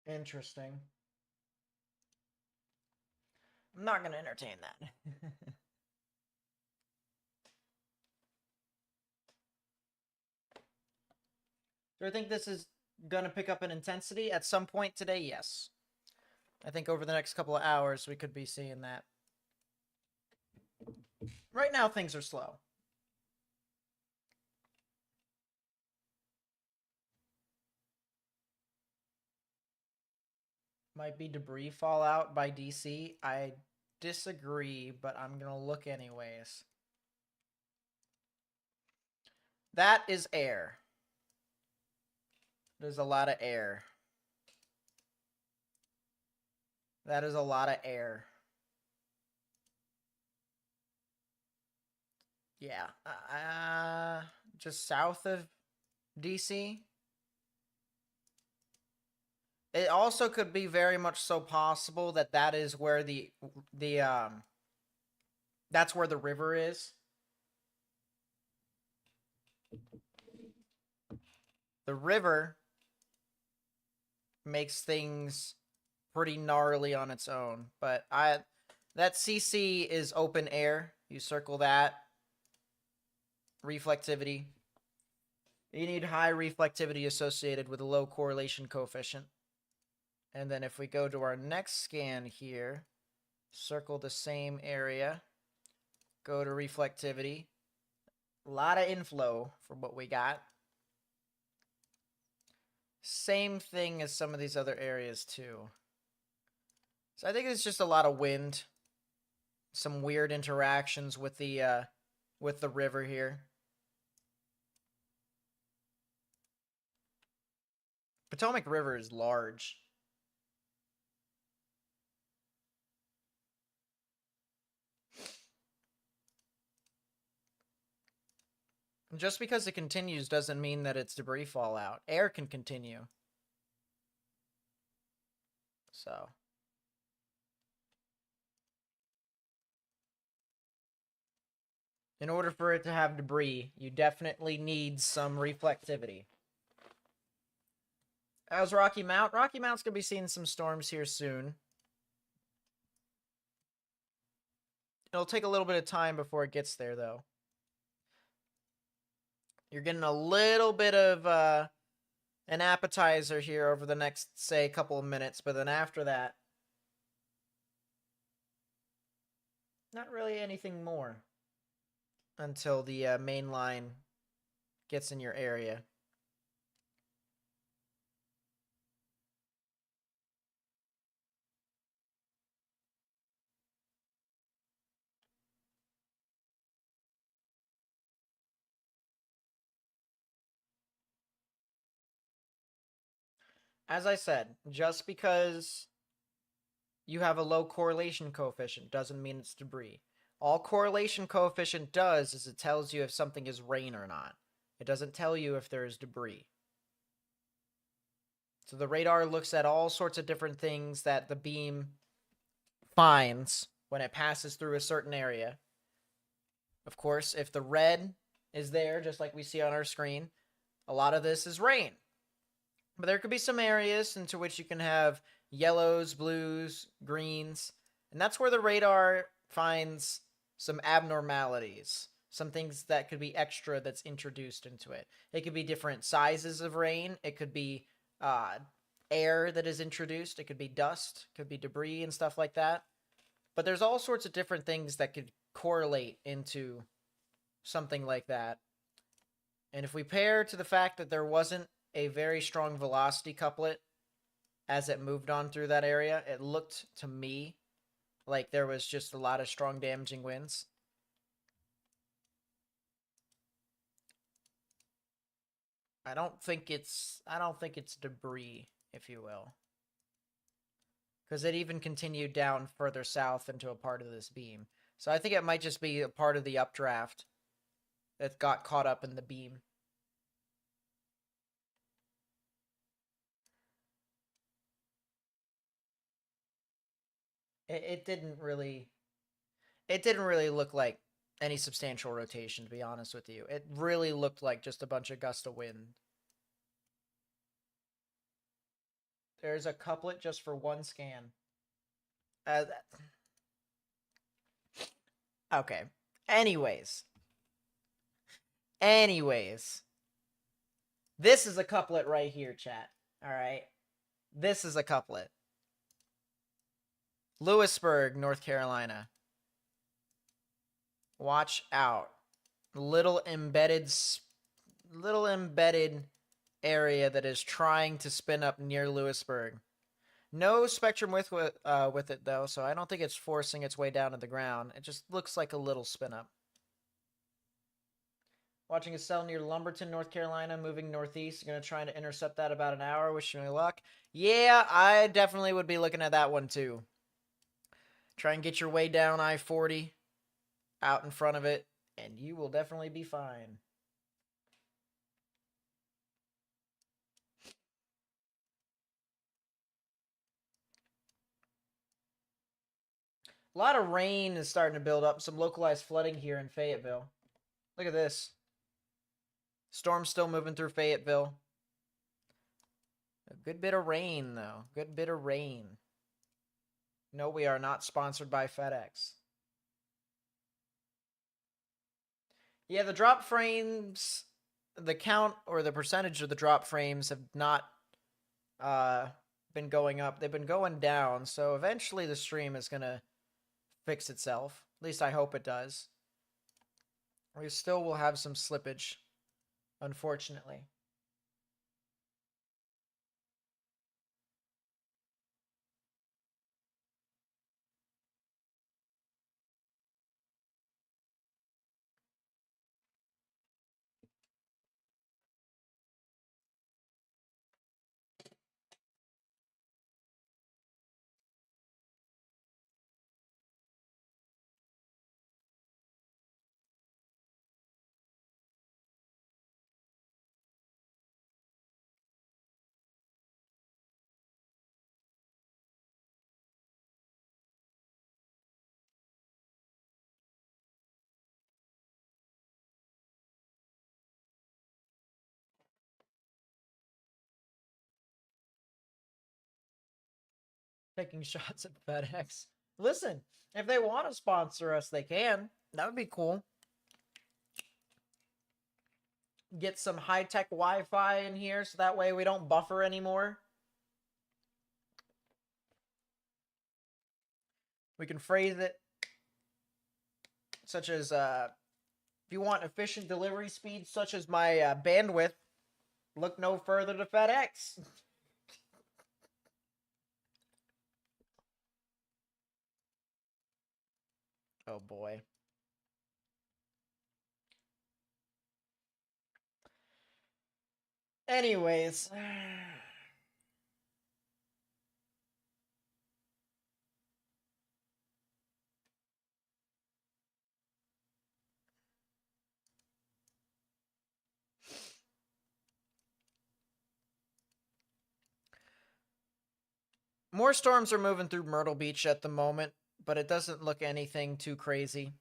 Interesting. I'm not going to entertain that. Do I think this is going to pick up in intensity at some point today? Yes. I think over the next couple of hours we could be seeing that. Right now things are slow. Might be debris fallout by DC. I disagree, but I'm going to look anyways. That is air. There's a lot of air. That is a lot of air. Yeah. Just south of DC. It also could be very much so possible that that is where the that's where the river is. The river makes things pretty gnarly on its own, but that CC is open air. You circle that. Reflectivity. You need high reflectivity associated with a low correlation coefficient. And then if we go to our next scan here, circle the same area, go to reflectivity. A lot of inflow from what we got. Same thing as some of these other areas too. So I think it's just a lot of wind. Some weird interactions with the river here. Potomac River is large. Just because it continues doesn't mean that it's debris fallout. Air can continue. So. In order for it to have debris, you definitely need some reflectivity. How's Rocky Mount? Rocky Mount's going to be seeing some storms here soon. It'll take a little bit of time before it gets there, though. You're getting a little bit of an appetizer here over the next, say, couple of minutes, but then after that, not really anything more until the main line gets in your area. As I said, just because you have a low correlation coefficient doesn't mean it's debris. All correlation coefficient does is it tells you if something is rain or not. It doesn't tell you if there is debris. So the radar looks at all sorts of different things that the beam finds when it passes through a certain area. Of course, if the red is there, just like we see on our screen, a lot of this is rain. But there could be some areas into which you can have yellows, blues, greens, and that's where the radar finds some abnormalities, some things that could be extra that's introduced into it. It could be different sizes of rain. It could be air that is introduced. It could be dust, could be debris and stuff like that. But there's all sorts of different things that could correlate into something like that. And if we pair to the fact that there wasn't a very strong velocity couplet as it moved on through that area, it looked to me like there was just a lot of strong damaging winds. I don't think it's debris, if you will. Because it even continued down further south into a part of this beam. So I think it might just be a part of the updraft that got caught up in the beam. It didn't really look like any substantial rotation, to be honest with you. It really looked like just a bunch of gust of wind. There's a couplet just for one scan. Okay. Anyways. This is a couplet right here, chat. Alright? This is a couplet. Lewisburg, North Carolina. Watch out. Little embedded area that is trying to spin up near Lewisburg. No spectrum with it, though, so I don't think it's forcing its way down to the ground. It just looks like a little spin up. Watching a cell near Lumberton, North Carolina, moving northeast. Going to try to intercept that about an hour. Wish me luck. Yeah, I definitely would be looking at that one, too. Try and get your way down I-40 out in front of it, and you will definitely be fine. A lot of rain is starting to build up. Some localized flooding here in Fayetteville. Look at this. Storm's still moving through Fayetteville. A good bit of rain, though. Good bit of rain. No, we are not sponsored by FedEx. Yeah, the drop frames, the count or the percentage of the drop frames have not been going up. They've been going down, so eventually the stream is going to fix itself. At least I hope it does. We still will have some slippage, unfortunately. Taking shots at FedEx. Listen, if they want to sponsor us, they can. That would be cool. Get some high-tech Wi-Fi in here so that way we don't buffer anymore. We can phrase it such as, if you want efficient delivery speeds such as my bandwidth, look no further to FedEx. Oh boy. Anyways. More storms are moving through Myrtle Beach at the moment, but it doesn't look anything too crazy.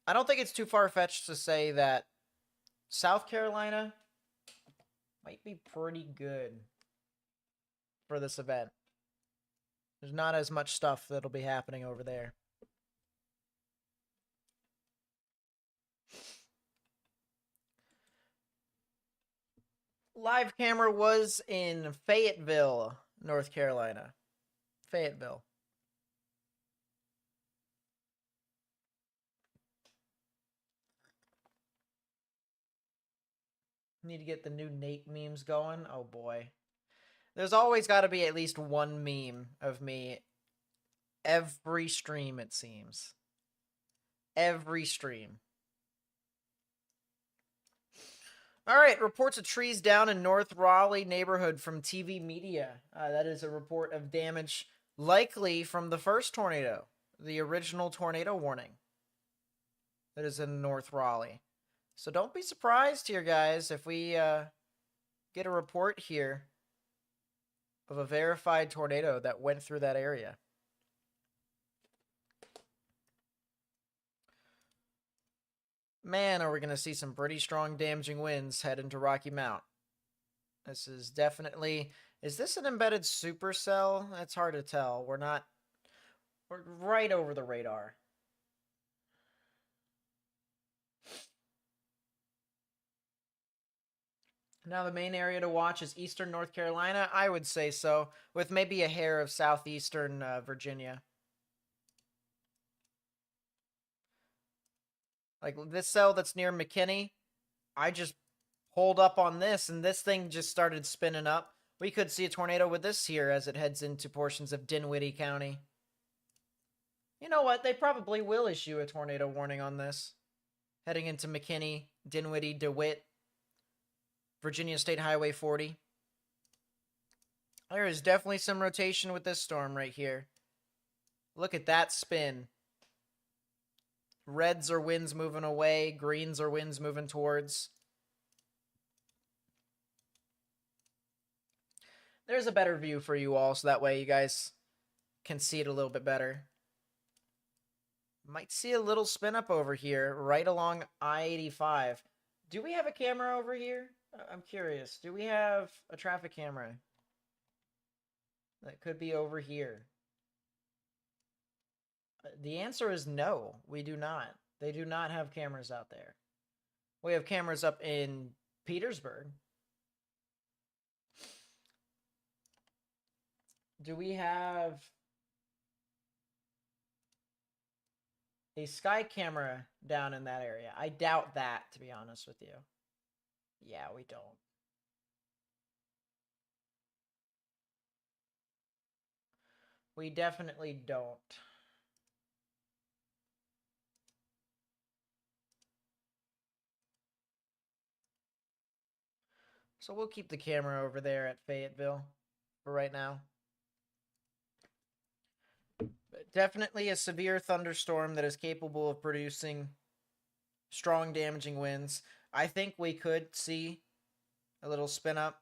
I don't think it's too far-fetched to say that South Carolina might be pretty good for this event. There's not as much stuff that'll be happening over there. Live camera was in Fayetteville, North Carolina. Fayetteville. Need to get the new Nate memes going. Oh boy. There's always got to be at least one meme of me every stream, it seems. Every stream. All right, reports of trees down in North Raleigh neighborhood from TV Media. That is a report of damage likely from the first tornado, the original tornado warning that is in North Raleigh. So don't be surprised here, guys, if we get a report here of a verified tornado that went through that area. Man, are we going to see some pretty strong damaging winds head into Rocky Mount. This is definitely... Is this an embedded supercell? It's hard to tell. We're right over the radar. Now the main area to watch is eastern North Carolina. I would say so, with maybe a hair of southeastern Virginia. Like this cell that's near McKinney, I just pulled up on this and this thing just started spinning up. We could see a tornado with this here as it heads into portions of Dinwiddie County. You know what? They probably will issue a tornado warning on this. Heading into McKinney, Dinwiddie, DeWitt, Virginia State Highway 40. There is definitely some rotation with this storm right here. Look at that spin. Reds are winds moving away. Greens are winds moving towards. There's a better view for you all, so that way you guys can see it a little bit better. Might see a little spin up over here, right along I-85. Do we have a camera over here? I'm curious. Do we have a traffic camera that could be over here? The answer is no, we do not. They do not have cameras out there. We have cameras up in Petersburg. Do we have a sky camera down in that area? I doubt that, to be honest with you. Yeah, we don't. We definitely don't. So we'll keep the camera over there at Fayetteville for right now. But definitely a severe thunderstorm that is capable of producing strong damaging winds. I think we could see a little spin up.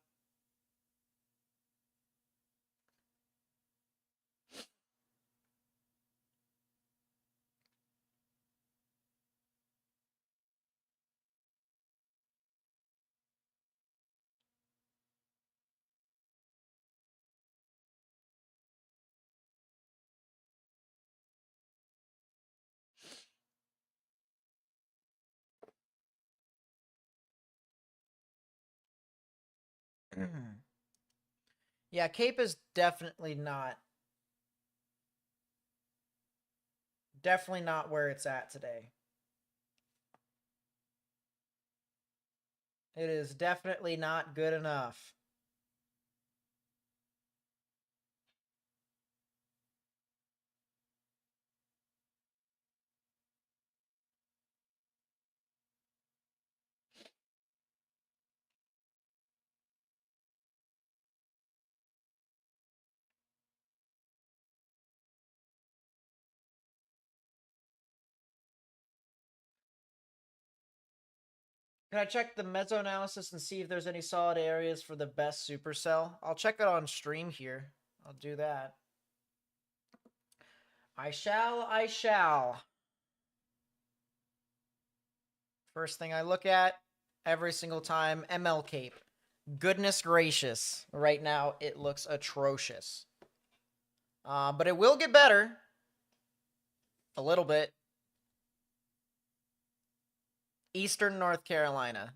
Yeah, Cape is definitely not where it's at today. It is definitely not good enough. Can I check the meso analysis and see if there's any solid areas for the best supercell? I'll check it on stream here. I'll do that. I shall. First thing I look at every single time, ML Cape. Goodness gracious. Right now, it looks atrocious. But it will get better. A little bit. Eastern North Carolina.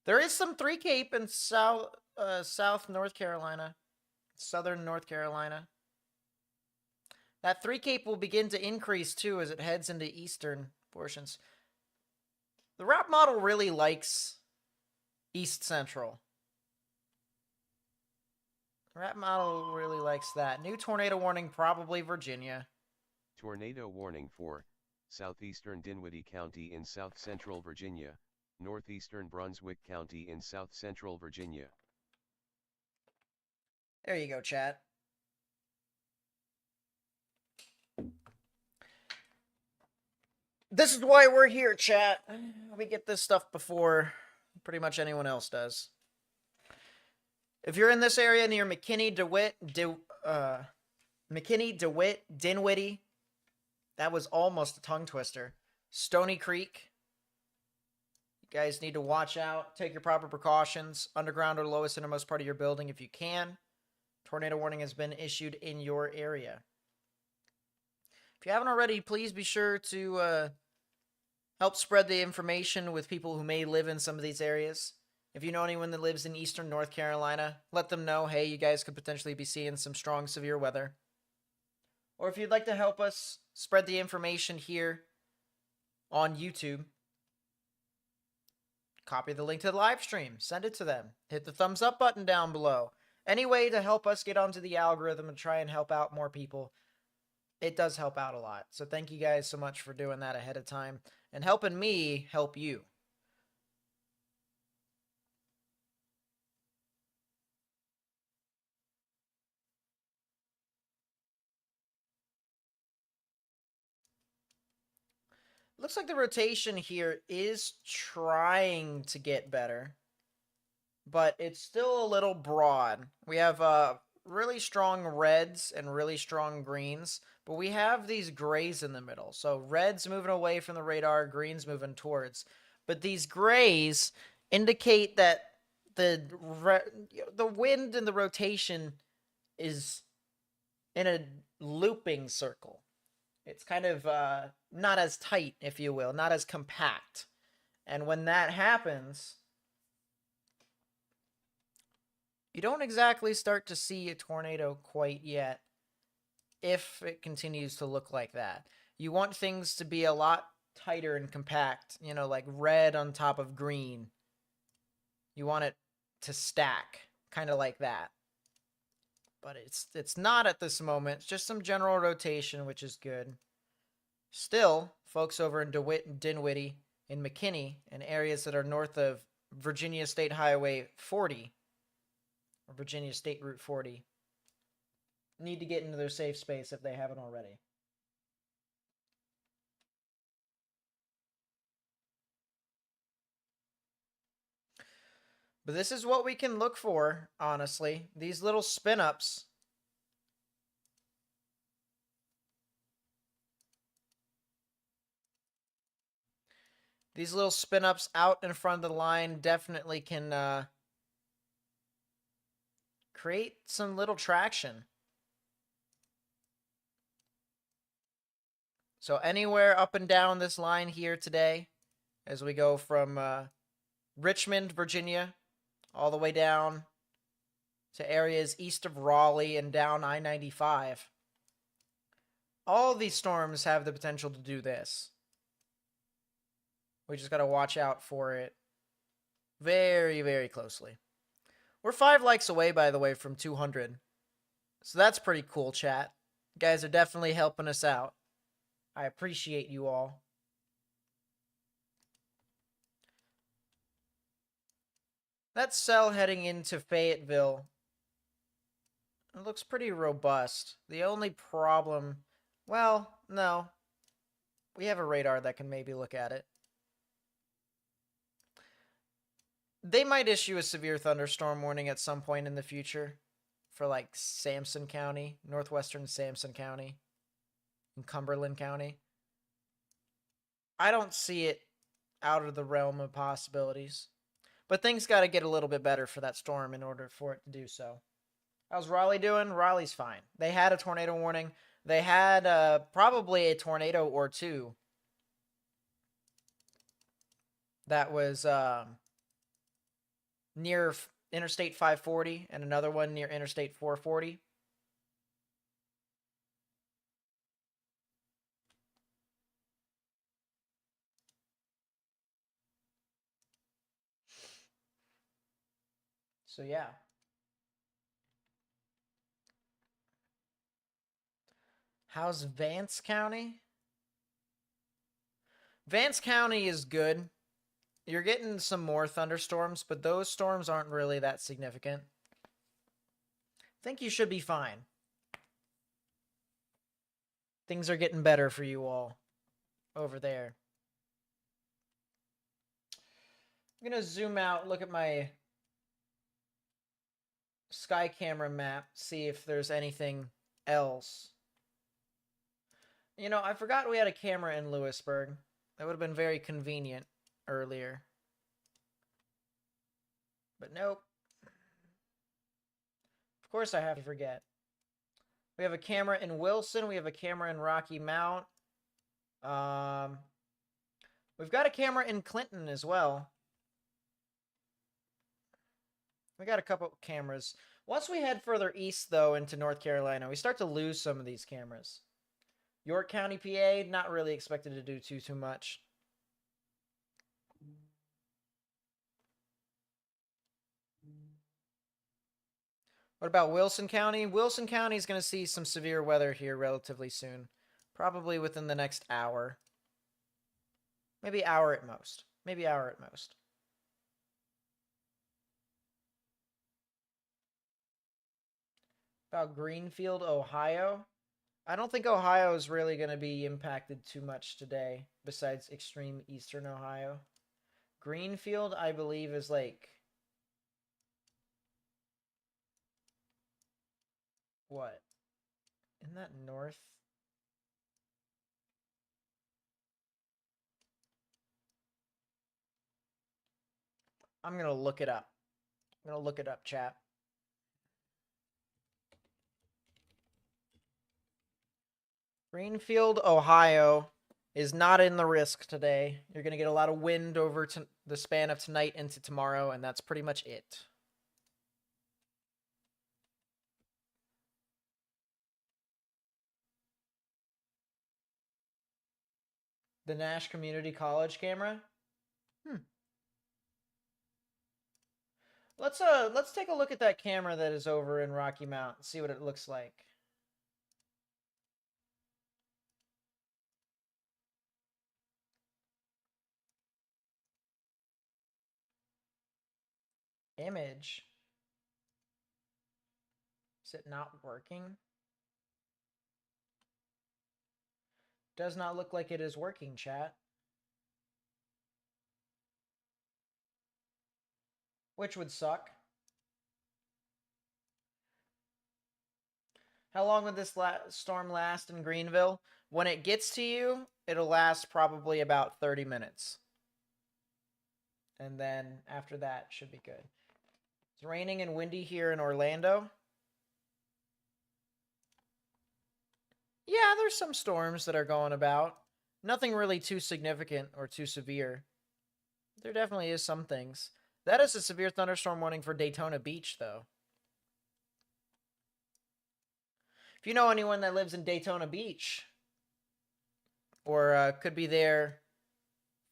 There is some 3 Cape in South North Carolina. Southern North Carolina. That 3 Cape will begin to increase too as it heads into eastern portions. The route model really likes East Central. The route model really likes that. New tornado warning, probably Virginia. Tornado warning for southeastern Dinwiddie County in south central Virginia, northeastern Brunswick County in south central Virginia. There you go, chat. This is why we're here, chat. We get this stuff before pretty much anyone else does. If you're in this area near McKinney, DeWitt, Dinwiddie, that was almost a tongue twister. Stony Creek. You guys need to watch out. Take your proper precautions. Underground or lowest innermost part of your building if you can. Tornado warning has been issued in your area. If you haven't already, please be sure to help spread the information with people who may live in some of these areas. If you know anyone that lives in eastern North Carolina, let them know, hey, you guys could potentially be seeing some strong, severe weather. Or if you'd like to help us spread the information here on YouTube, copy the link to the live stream, send it to them, hit the thumbs up button down below. Any way to help us get onto the algorithm and try and help out more people, it does help out a lot. So thank you guys so much for doing that ahead of time and helping me help you. Looks like the rotation here is trying to get better, but it's still a little broad. We have really strong reds and really strong greens, but we have these grays in the middle. So reds moving away from the radar, greens moving towards. But these grays indicate that the wind and the rotation is in a looping circle. It's kind of not as tight, if you will, not as compact. And when that happens, you don't exactly start to see a tornado quite yet if it continues to look like that. You want things to be a lot tighter and compact, you know, like red on top of green. You want it to stack, kind of like that. But it's not at this moment. It's just some general rotation, which is good. Still, folks over in DeWitt and Dinwiddie, in McKinney, and areas that are north of Virginia State Highway 40, or Virginia State Route 40, need to get into their safe space if they haven't already. But this is what we can look for, honestly. These little spin-ups. These little spin-ups out in front of the line definitely can create some little traction. So anywhere up and down this line here today, as we go from Richmond, Virginia, all the way down to areas east of Raleigh and down I-95. All these storms have the potential to do this. We just got to watch out for it very, very closely. We're 5 likes away, by the way, from 200. So that's pretty cool, chat. You guys are definitely helping us out. I appreciate you all. That cell heading into Fayetteville, it looks pretty robust. The only problem, well, no. We have a radar that can maybe look at it. They might issue a severe thunderstorm warning at some point in the future for like Sampson County, northwestern Sampson County, and Cumberland County. I don't see it out of the realm of possibilities. But things got to get a little bit better for that storm in order for it to do so. How's Raleigh doing? Raleigh's fine. They had a tornado warning. They had probably a tornado or two that was near Interstate 540 and another one near Interstate 440. So yeah. How's Vance County? Vance County is good. You're getting some more thunderstorms, but those storms aren't really that significant. I think you should be fine. Things are getting better for you all over there. I'm going to zoom out, look at my sky camera map, see if there's anything else. You know, I forgot we had a camera in Lewisburg. That would have been very convenient earlier. But nope. Of course I have to forget. We have a camera in Wilson. We have a camera in Rocky Mount. We've got a camera in Clinton as well. We got a couple cameras. Once we head further east, though, into North Carolina, we start to lose some of these cameras. York County, PA, not really expected to do too much. What about Wilson County? Wilson County is going to see some severe weather here relatively soon. Probably within the next hour. Maybe hour at most. Maybe hour at most. About Greenfield, Ohio. I don't think Ohio is really going to be impacted too much today, besides extreme eastern Ohio. Greenfield, I believe, is like what? Isn't that north? I'm gonna look it up. I'm gonna look it up, chat. Greenfield, Ohio is not in the risk today. You're gonna get a lot of wind over to the span of tonight into tomorrow, and that's pretty much it. The Nash Community College camera. Let's take a look at that camera that is over in Rocky Mount and see what it looks like. Image. Is it not working? Does not look like it is working, chat. Which would suck. How long would this storm last in Greenville? When it gets to you, it'll last probably about 30 minutes. And then after that, should be good. It's raining and windy here in Orlando. Yeah, there's some storms that are going about. Nothing really too significant or too severe. There definitely is some things. That is a severe thunderstorm warning for Daytona Beach, though. If you know anyone that lives in Daytona Beach, or could be there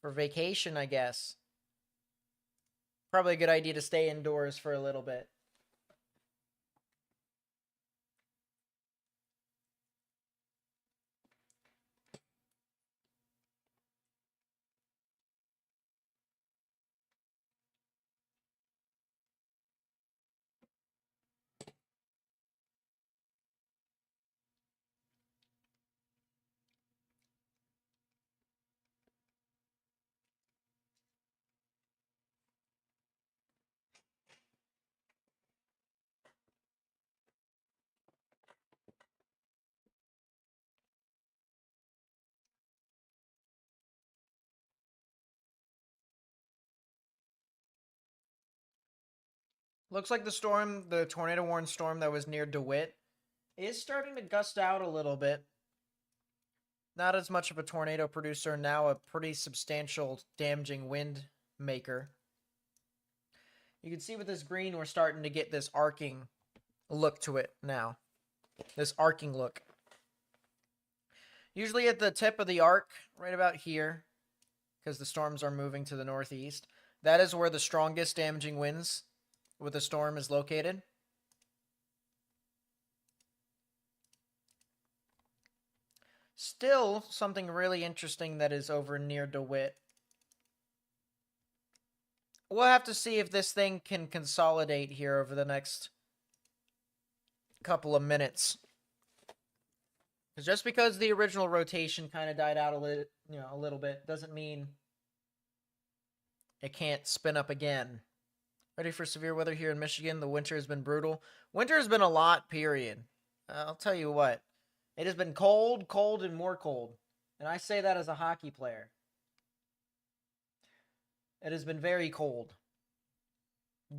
for vacation, I guess, probably a good idea to stay indoors for a little bit. Looks like the tornado warned storm that was near DeWitt, is starting to gust out a little bit. Not as much of a tornado producer, now a pretty substantial damaging wind maker. You can see with this green, we're starting to get this arcing look to it now. This arcing look. Usually at the tip of the arc, right about here, because the storms are moving to the northeast, that is where the strongest damaging winds with the storm is located. Still, something really interesting that is over near DeWitt. We'll have to see if this thing can consolidate here over the next couple of minutes. Because just because the original rotation kind of died out a little bit, doesn't mean it can't spin up again. Ready for severe weather here in Michigan. The winter has been brutal. Winter has been a lot, period. I'll tell you what. It has been cold, cold, and more cold. And I say that as a hockey player. It has been very cold.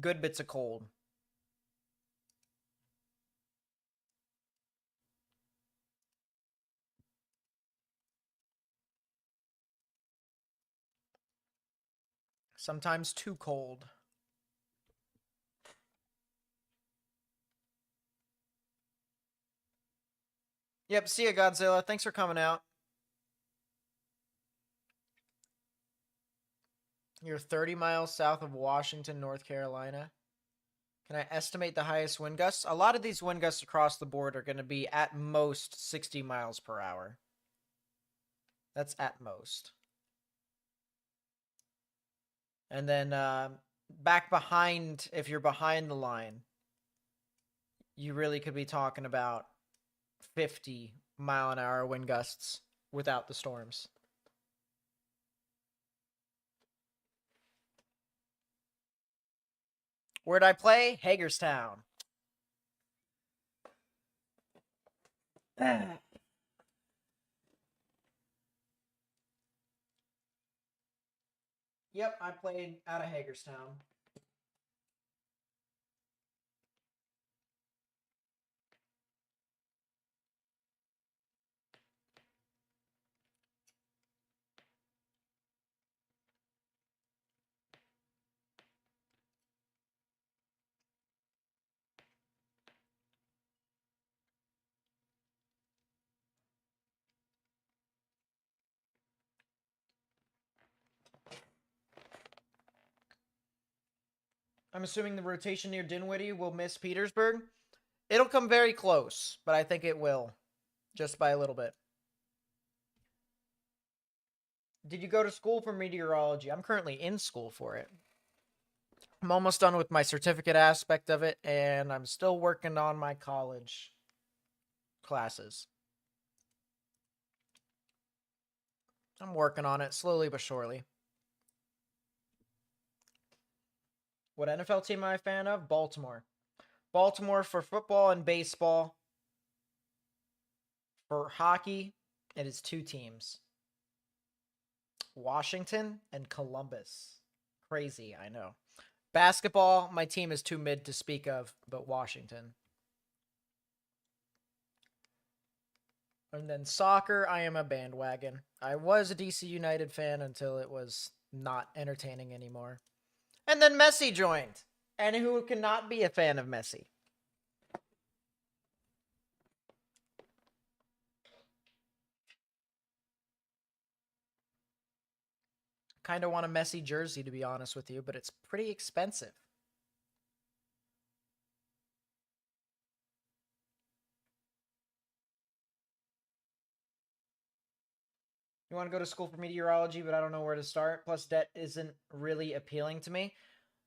Good bits of cold. Sometimes too cold. Yep, see ya, Godzilla. Thanks for coming out. You're 30 miles south of Washington, North Carolina. Can I estimate the highest wind gusts? A lot of these wind gusts across the board are going to be at most 60 miles per hour. That's at most. And then back behind, if you're behind the line, you really could be talking about 50-mile-an-hour wind gusts without the storms. Where'd I play? Hagerstown. Yep, I played out of Hagerstown. I'm assuming the rotation near Dinwiddie will miss Petersburg. It'll come very close, but I think it will, just by a little bit. Did you go to school for meteorology? I'm currently in school for it. I'm almost done with my certificate aspect of it, and I'm still working on my college classes. I'm working on it slowly but surely. What NFL team am I a fan of? Baltimore. Baltimore for football and baseball. For hockey, it is 2 teams. Washington and Columbus. Crazy, I know. Basketball, my team is too mid to speak of, but Washington. And then soccer, I am a bandwagon. I was a DC United fan until it was not entertaining anymore. And then Messi joined. And who cannot be a fan of Messi? Kind of want a Messi jersey, to be honest with you, but it's pretty expensive. You want to go to school for meteorology, but I don't know where to start. Plus, debt isn't really appealing to me.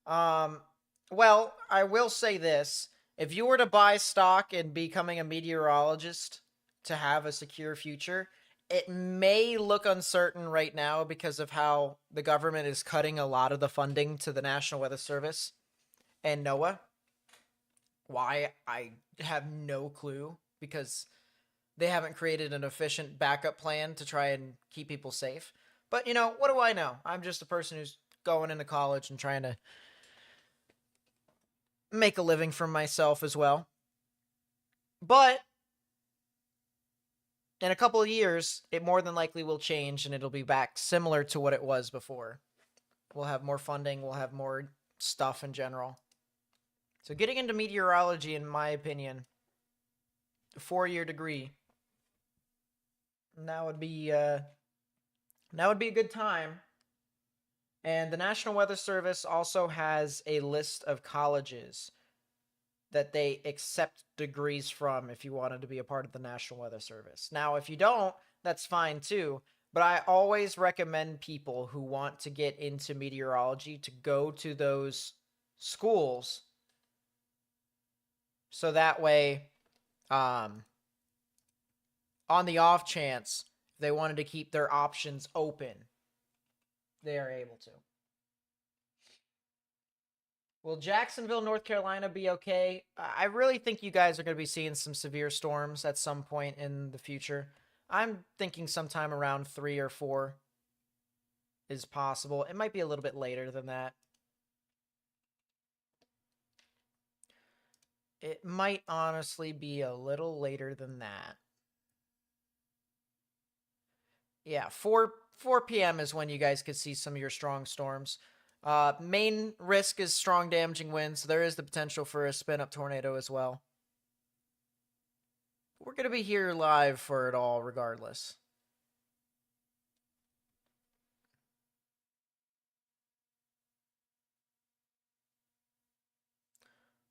Well, I will say this. If you were to buy stock in becoming a meteorologist to have a secure future, it may look uncertain right now because of how the government is cutting a lot of the funding to the National Weather Service and NOAA. Why? I have no clue, because they haven't created an efficient backup plan to try and keep people safe. But, what do I know? I'm just a person who's going into college and trying to make a living for myself as well. But in a couple of years, it more than likely will change and it'll be back similar to what it was before. We'll have more funding, we'll have more stuff in general. So getting into meteorology, in my opinion, a 4-year degree, that would be a good time. And the National Weather Service also has a list of colleges that they accept degrees from if you wanted to be a part of the National Weather Service. Now, if you don't, that's fine too. But I always recommend people who want to get into meteorology to go to those schools. So that way, on the off chance they wanted to keep their options open, they are able to. Will Jacksonville, North Carolina be okay? I really think you guys are going to be seeing some severe storms at some point in the future. I'm thinking sometime around 3 or 4 is possible. It might be a little bit later than that. It might honestly be a little later than that. Yeah, 4 p.m. is when you guys could see some of your strong storms. Main risk is strong damaging winds. There is the potential for a spin-up tornado as well. We're going to be here live for it all regardless.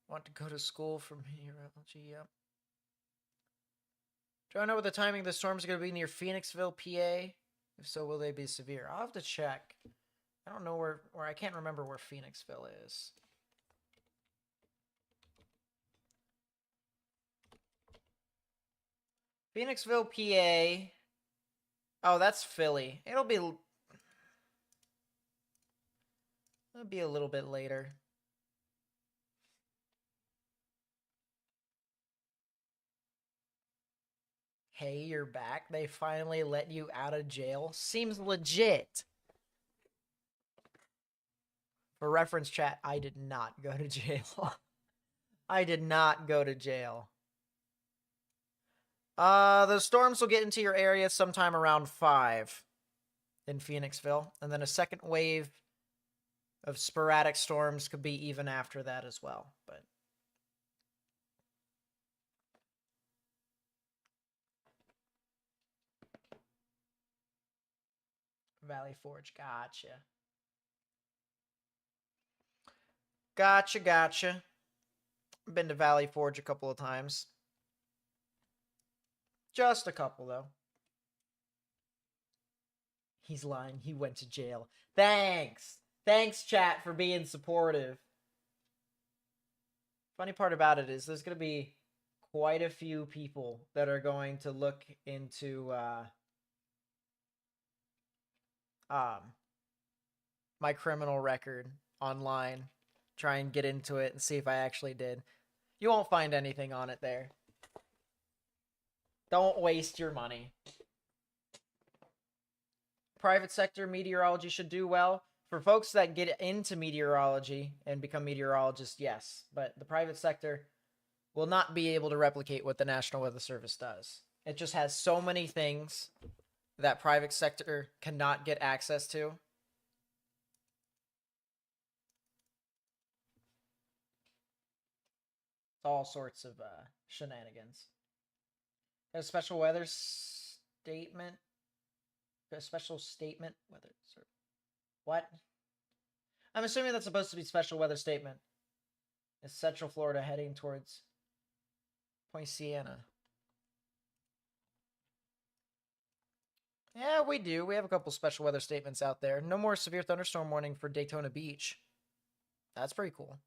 Want to go to school for meteorology? Yep. Do I know what the timing of the storms are going to be near Phoenixville, PA? If so, will they be severe? I'll have to check. I don't know where I can't remember where Phoenixville is. Phoenixville, PA. Oh, that's Philly. It'll be a little bit later. Hey, you're back. They finally let you out of jail. Seems legit. For reference, chat, I did not go to jail. I did not go to jail. The storms will get into your area sometime around 5 in Phoenixville. And then a second wave of sporadic storms could be even after that as well. But Valley Forge, gotcha. Gotcha. Been to Valley Forge a couple of times. Just a couple, though. He's lying. He went to jail. Thanks. Thanks, chat, for being supportive. Funny part about it is there's going to be quite a few people that are going to look into my criminal record online, try and get into it and see if I actually did. You won't find anything on it there. Don't waste your money. Private sector meteorology should do well. For folks that get into meteorology and become meteorologists, yes. But the private sector will not be able to replicate what the National Weather Service does. It just has so many things that private sector cannot get access to. It's all sorts of shenanigans. A special weather statement. A special statement. Weather. What? I'm assuming that's supposed to be special weather statement. It's Central Florida heading towards Poinciana. Yeah, we do. We have a couple special weather statements out there. No more severe thunderstorm warning for Daytona Beach. That's pretty cool.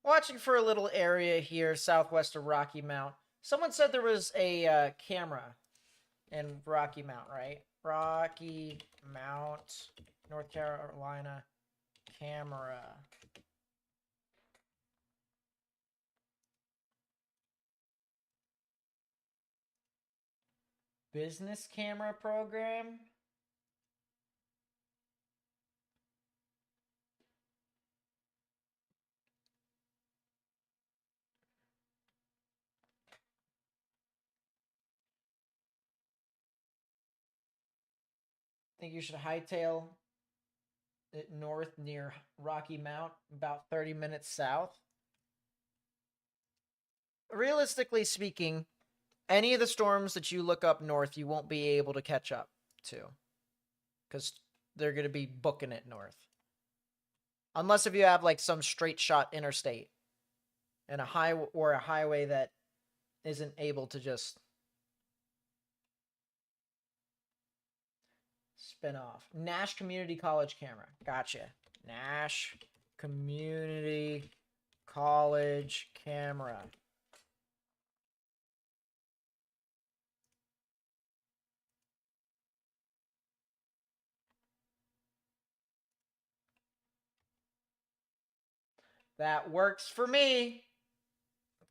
Watching for a little area here southwest of Rocky Mount. Someone said there was a camera in Rocky Mount, right? Rocky Mount, North Carolina camera. Business camera program? Think you should hightail it north near Rocky Mount, about 30 minutes south. Realistically speaking, any of the storms that you look up north, you won't be able to catch up to. Because they're going to be booking it north. Unless if you have like some straight shot interstate. And a highway that isn't able to just spin off. Nash Community College camera. Gotcha. Nash Community College camera. That works for me.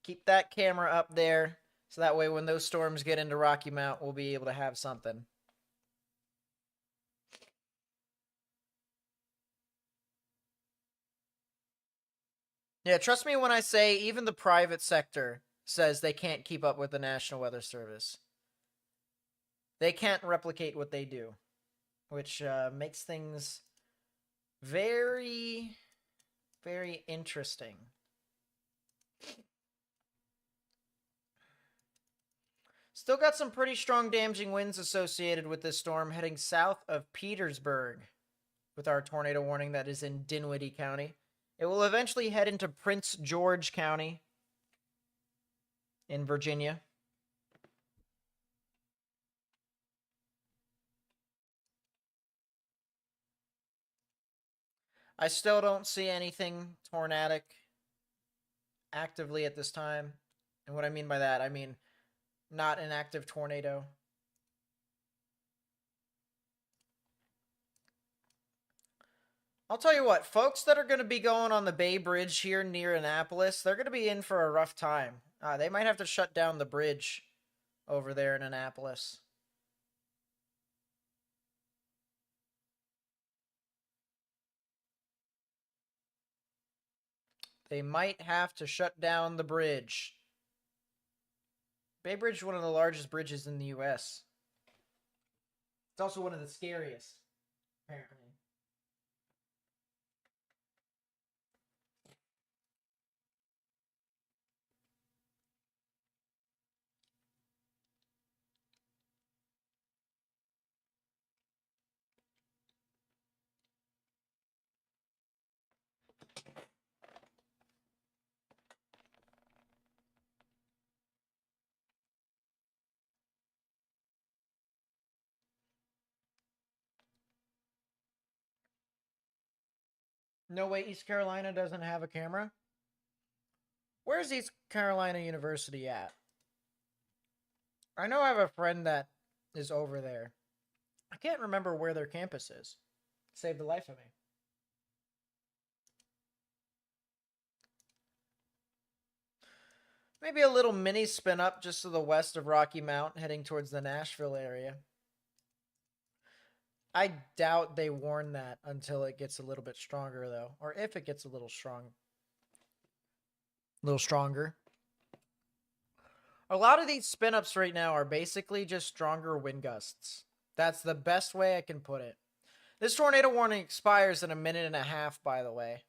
Keep that camera up there. So that way when those storms get into Rocky Mount, we'll be able to have something. Yeah, trust me when I say even the private sector says they can't keep up with the National Weather Service. They can't replicate what they do, which makes things very, very interesting. Still got some pretty strong damaging winds associated with this storm heading south of Petersburg with our tornado warning that is in Dinwiddie County. It will eventually head into Prince George County in Virginia. I still don't see anything tornadic actively at this time. And what I mean by that, I mean not an active tornado. I'll tell you what, folks that are going to be going on the Bay Bridge here near Annapolis, they're going to be in for a rough time. They might have to shut down the bridge over there in Annapolis. They might have to shut down the bridge. Bay Bridge is one of the largest bridges in the U.S. It's also one of the scariest, apparently. No way East Carolina doesn't have a camera? Where's East Carolina University at? I know I have a friend that is over there. I can't remember where their campus is. Saved the life of me. Maybe a little mini spin up just to the west of Rocky Mount, heading towards the Nashville area. I doubt they warn that until it gets a little bit stronger, though. Or if it gets a little stronger. A lot of these spin ups right now are basically just stronger wind gusts. That's the best way I can put it. This tornado warning expires in a minute and a half, by the way.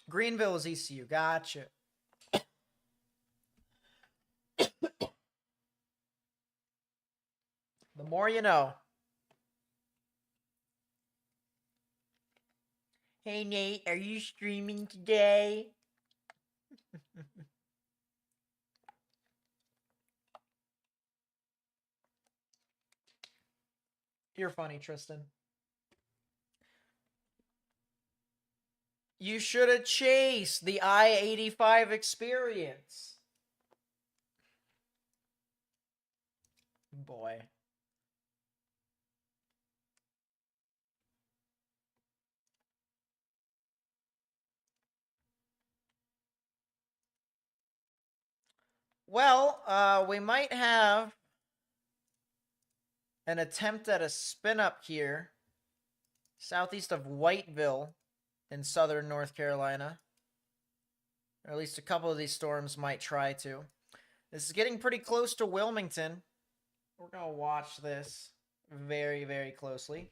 Greenville is ECU. Gotcha. The more you know. Hey, Nate, are you streaming today? You're funny, Tristan. You should have chased the I-85 experience. Boy. Well, we might have an attempt at a spin up here, southeast of Whiteville in southern North Carolina. Or at least a couple of these storms might try to. This is getting pretty close to Wilmington. We're going to watch this very, very closely.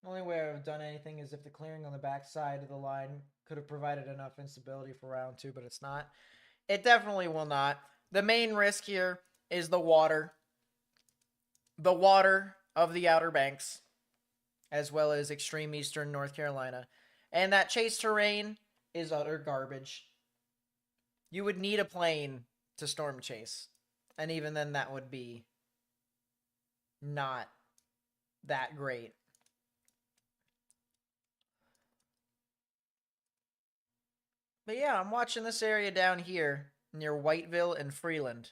The only way I've done anything is if the clearing on the back side of the line could have provided enough instability for round 2, but it's not. It definitely will not. The main risk here is the water. The water of the Outer Banks, as well as extreme eastern North Carolina. And that chase terrain is utter garbage. You would need a plane to storm chase. And even then, that would be not that great. But yeah, I'm watching this area down here near Whiteville and Freeland.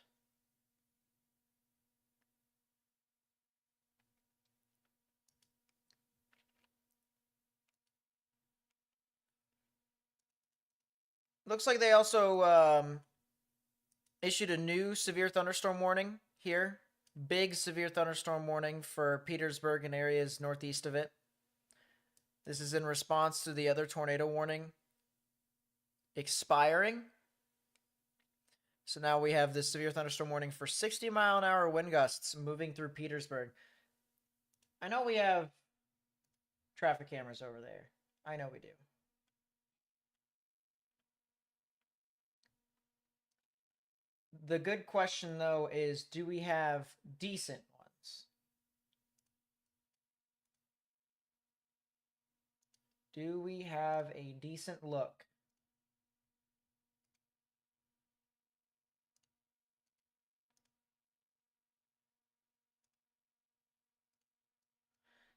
Looks like they also issued a new severe thunderstorm warning here. Big severe thunderstorm warning for Petersburg and areas northeast of it. This is in response to the other tornado warning expiring. So now we have this severe thunderstorm warning for 60-mile-an-hour wind gusts moving through Petersburg. I know we have traffic cameras over there. I know we do. The good question, though, is do we have decent ones? Do we have a decent look?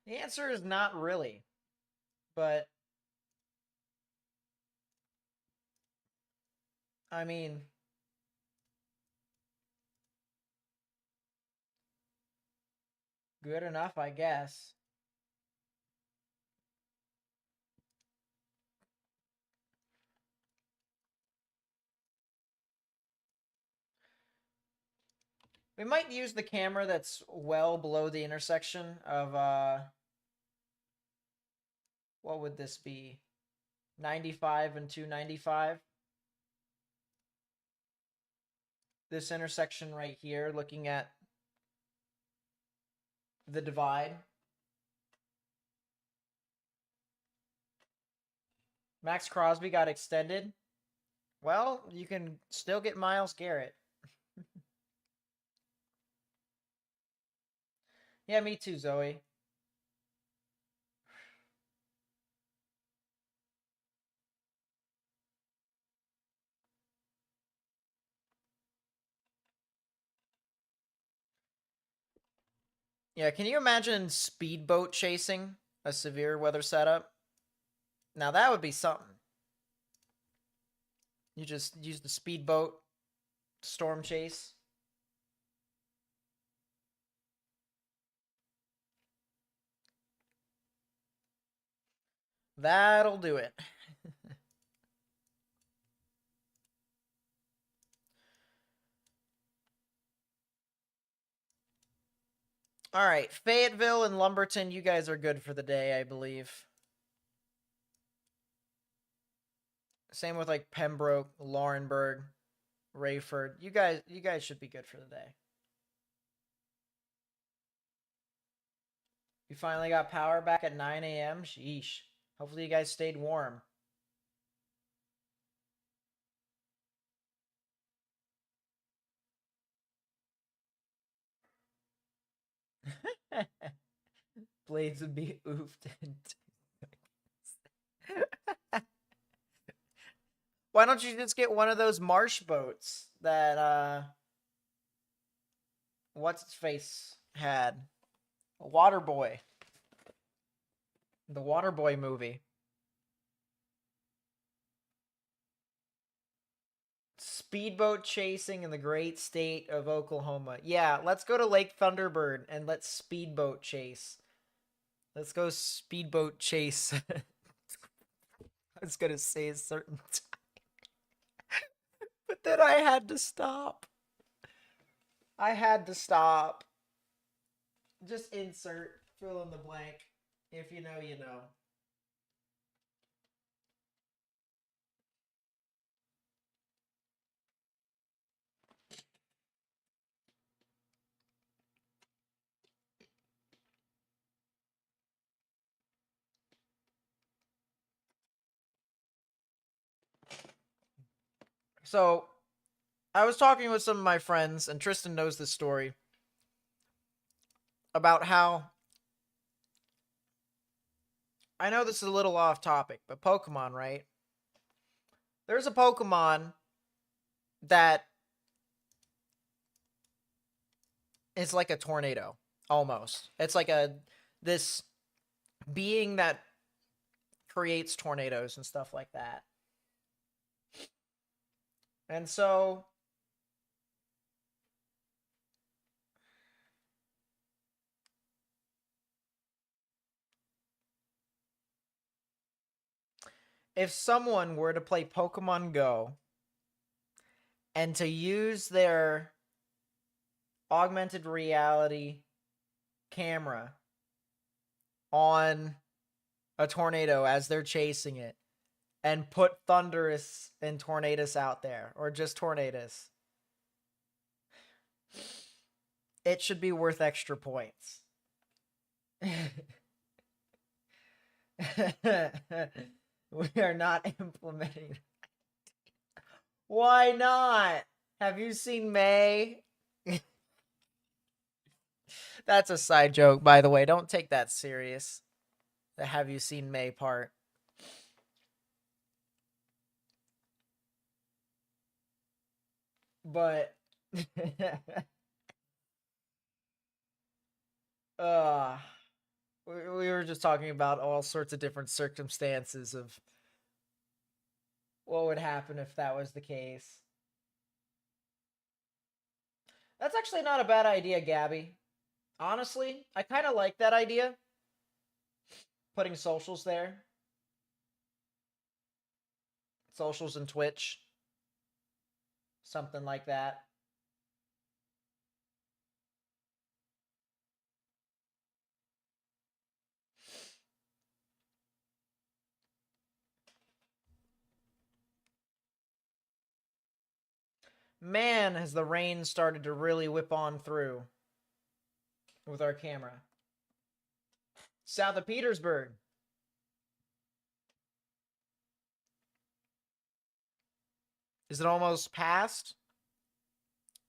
The answer is not really, but I mean, good enough, I guess. We might use the camera that's well below the intersection of, what would this be? 95 and 295. This intersection right here, looking at the divide. Max Crosby got extended. Well, you can still get Myles Garrett. Yeah, me too, Zoe. Yeah, can you imagine speedboat chasing a severe weather setup? Now that would be something. You just use the speedboat storm chase. That'll do it. All right, Fayetteville and Lumberton, you guys are good for the day, I believe. Same with like Pembroke, Laurenburg, Rayford. You guys should be good for the day. You finally got power back at 9 a.m. Sheesh. Hopefully you guys stayed warm. Blades would be oofed. Why don't you just get one of those marsh boats that what's its face had? A Waterboy. The Waterboy movie. Speedboat chasing in the great state of Oklahoma. Yeah, let's go to Lake Thunderbird and let's speedboat chase. Let's go speedboat chase. I was gonna say a certain time, but then I had to stop. I had to stop. Just insert, fill in the blank. If you know, you know. So, I was talking with some of my friends, and Tristan knows this story, about how I know this is a little off topic, but Pokemon, right? There's a Pokemon that is like a tornado, almost. It's like this being that creates tornadoes and stuff like that. And so if someone were to play Pokemon Go and to use their augmented reality camera on a tornado as they're chasing it and put Thunderous and Tornadus out there, or just Tornadus. It should be worth extra points. We are not implementing. Why not? Have you seen May? That's a side joke, by the way. Don't take that serious. The have you seen May part. But uh we were just talking about all sorts of different circumstances of what would happen if that was the case. That's actually not a bad idea, Gabby. Honestly, I kind of like that idea. Putting socials there. Socials and Twitch. Something like that. Man, has the rain started to really whip on through with our camera. South of Petersburg. Is it almost past?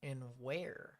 And where?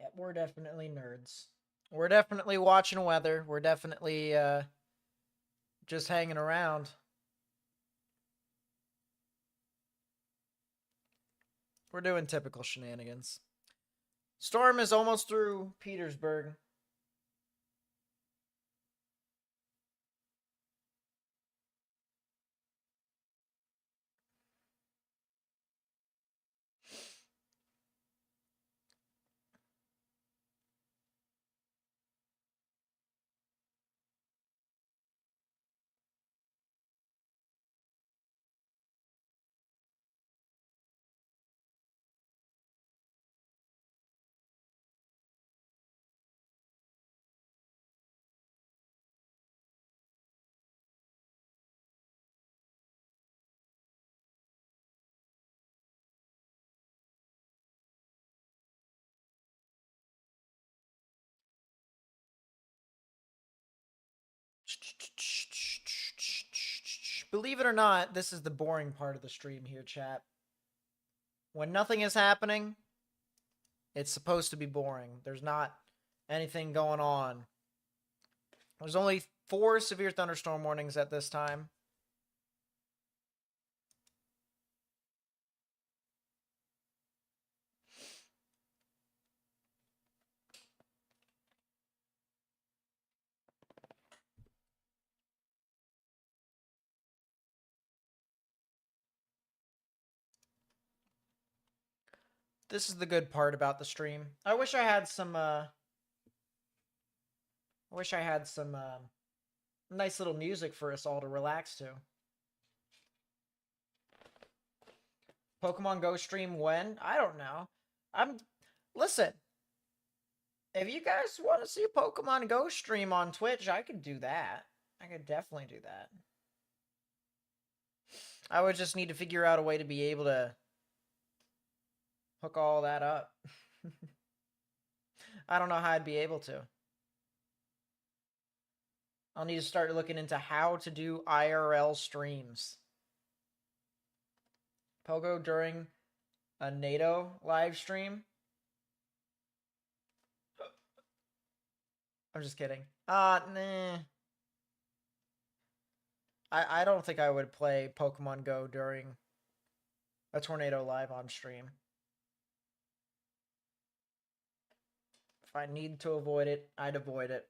Yeah, we're definitely nerds. We're definitely watching weather. We're definitely just hanging around. We're doing typical shenanigans. Storm is almost through Petersburg. Believe it or not, this is the boring part of the stream here, chat. When nothing is happening, it's supposed to be boring. There's not anything going on. There's only 4 severe thunderstorm warnings at this time. This is the good part about the stream. I wish I had some nice little music for us all to relax to. Pokemon Go stream when? I don't know. Listen. If you guys want to see Pokemon Go stream on Twitch, I could do that. I could definitely do that. I would just need to figure out a way to be able to hook all that up. I don't know how I'd be able to. I'll need to start looking into how to do IRL streams. Pogo during a NATO live stream? I'm just kidding. Nah. I don't think I would play Pokemon Go during a tornado live on stream. If I need to avoid it, I'd avoid it.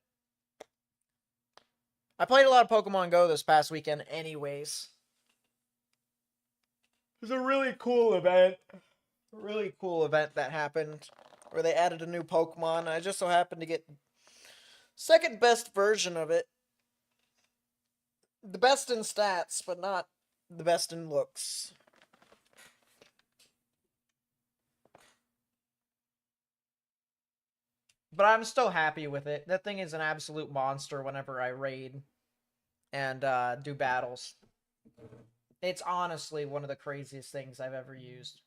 I played a lot of Pokemon Go this past weekend anyways. It was a really cool event. A really cool event that happened where they added a new Pokemon. I just so happened to get second best version of it. The best in stats, but not the best in looks. But I'm still happy with it. That thing is an absolute monster whenever I raid and do battles. It's honestly one of the craziest things I've ever used.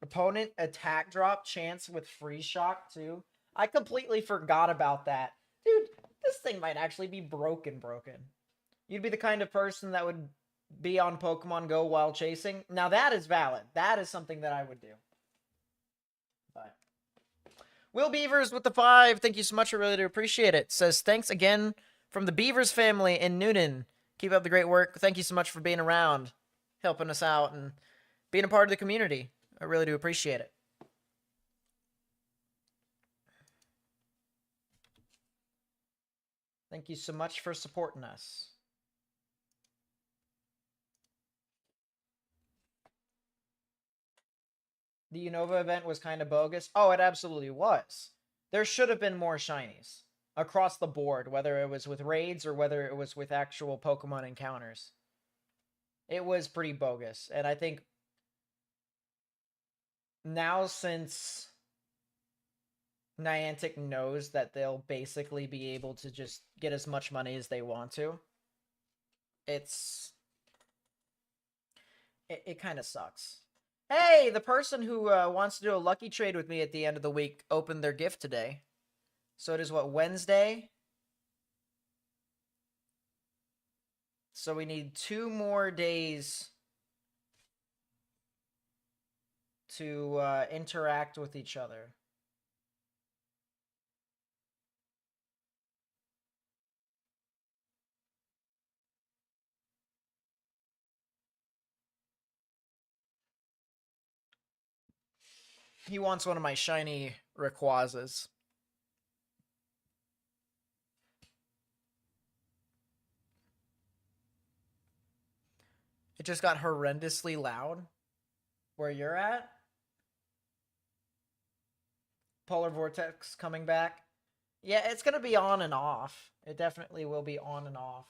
Opponent attack drop chance with free shock too. I completely forgot about that. Dude, this thing might actually be broken. You'd be the kind of person that would be on Pokemon Go while chasing. Now that is valid. That is something that I would do. But Will Beavers with the 5. Thank you so much. I really do appreciate it. Says, thanks again from the Beavers family in Noonan. Keep up the great work. Thank you so much for being around, helping us out, and being a part of the community. I really do appreciate it. Thank you so much for supporting us. The Unova event was kind of bogus. Oh, it absolutely was. There should have been more shinies across the board, whether it was with raids or whether it was with actual Pokemon encounters. It was pretty bogus. And I think now, since Niantic knows that they'll basically be able to just get as much money as they want to, it kind of sucks. Hey, the person who wants to do a lucky trade with me at the end of the week opened their gift today. So it is what, Wednesday? So we need 2 more days to interact with each other. He wants one of my shiny Rayquazas. It just got horrendously loud where you're at. Polar Vortex coming back. Yeah, it's going to be on and off. It definitely will be on and off.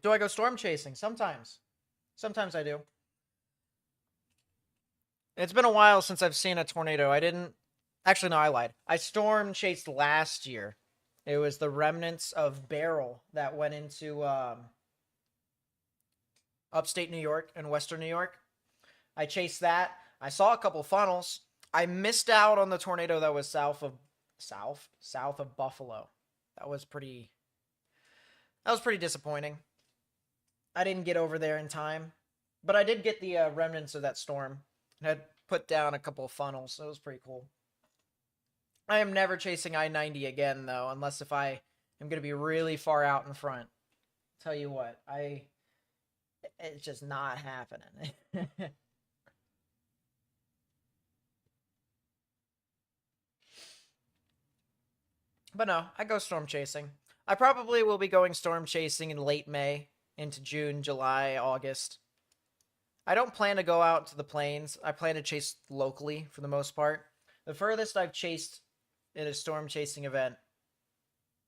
Do I go storm chasing? Sometimes. Sometimes I do. It's been a while since I've seen a tornado. I didn't... Actually, no, I lied. I storm chased last year. It was the remnants of Beryl that went into upstate New York and western New York. I chased that. I saw a couple funnels. I missed out on the tornado that was south of Buffalo. That was pretty disappointing. I didn't get over there in time, but I did get the remnants of that storm. I had put down a couple of funnels, so it was pretty cool. I am never chasing I-90 again, though, unless if I am going to be really far out in front. Tell you what, it's just not happening. But no, I go storm chasing. I probably will be going storm chasing in late May into June, July, August. I don't plan to go out to the plains. I plan to chase locally for the most part. The furthest I've chased in a storm chasing event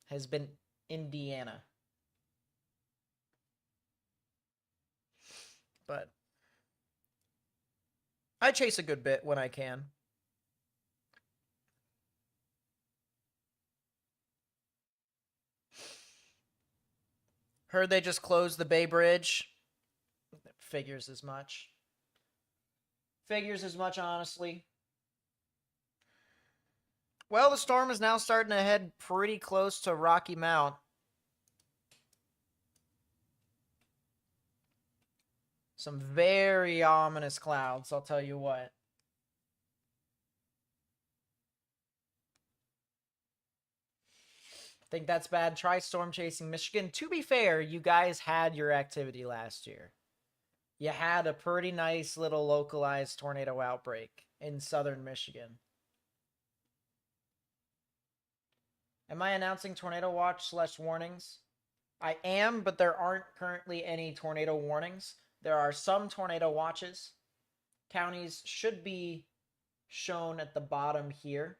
has been Indiana. but I chase a good bit when I can. Heard they just closed the Bay Bridge. Figures as much. Figures as much, honestly. Well, the storm is now starting to head pretty close to Rocky Mount. Some very ominous clouds, I'll tell you what. Think that's bad. Try storm chasing Michigan. To be fair, you guys had your activity last year. You had a pretty nice little localized tornado outbreak in southern Michigan. Am I announcing tornado watch / warnings? I am, but there aren't currently any tornado warnings. There are some tornado watches. Counties should be shown at the bottom here.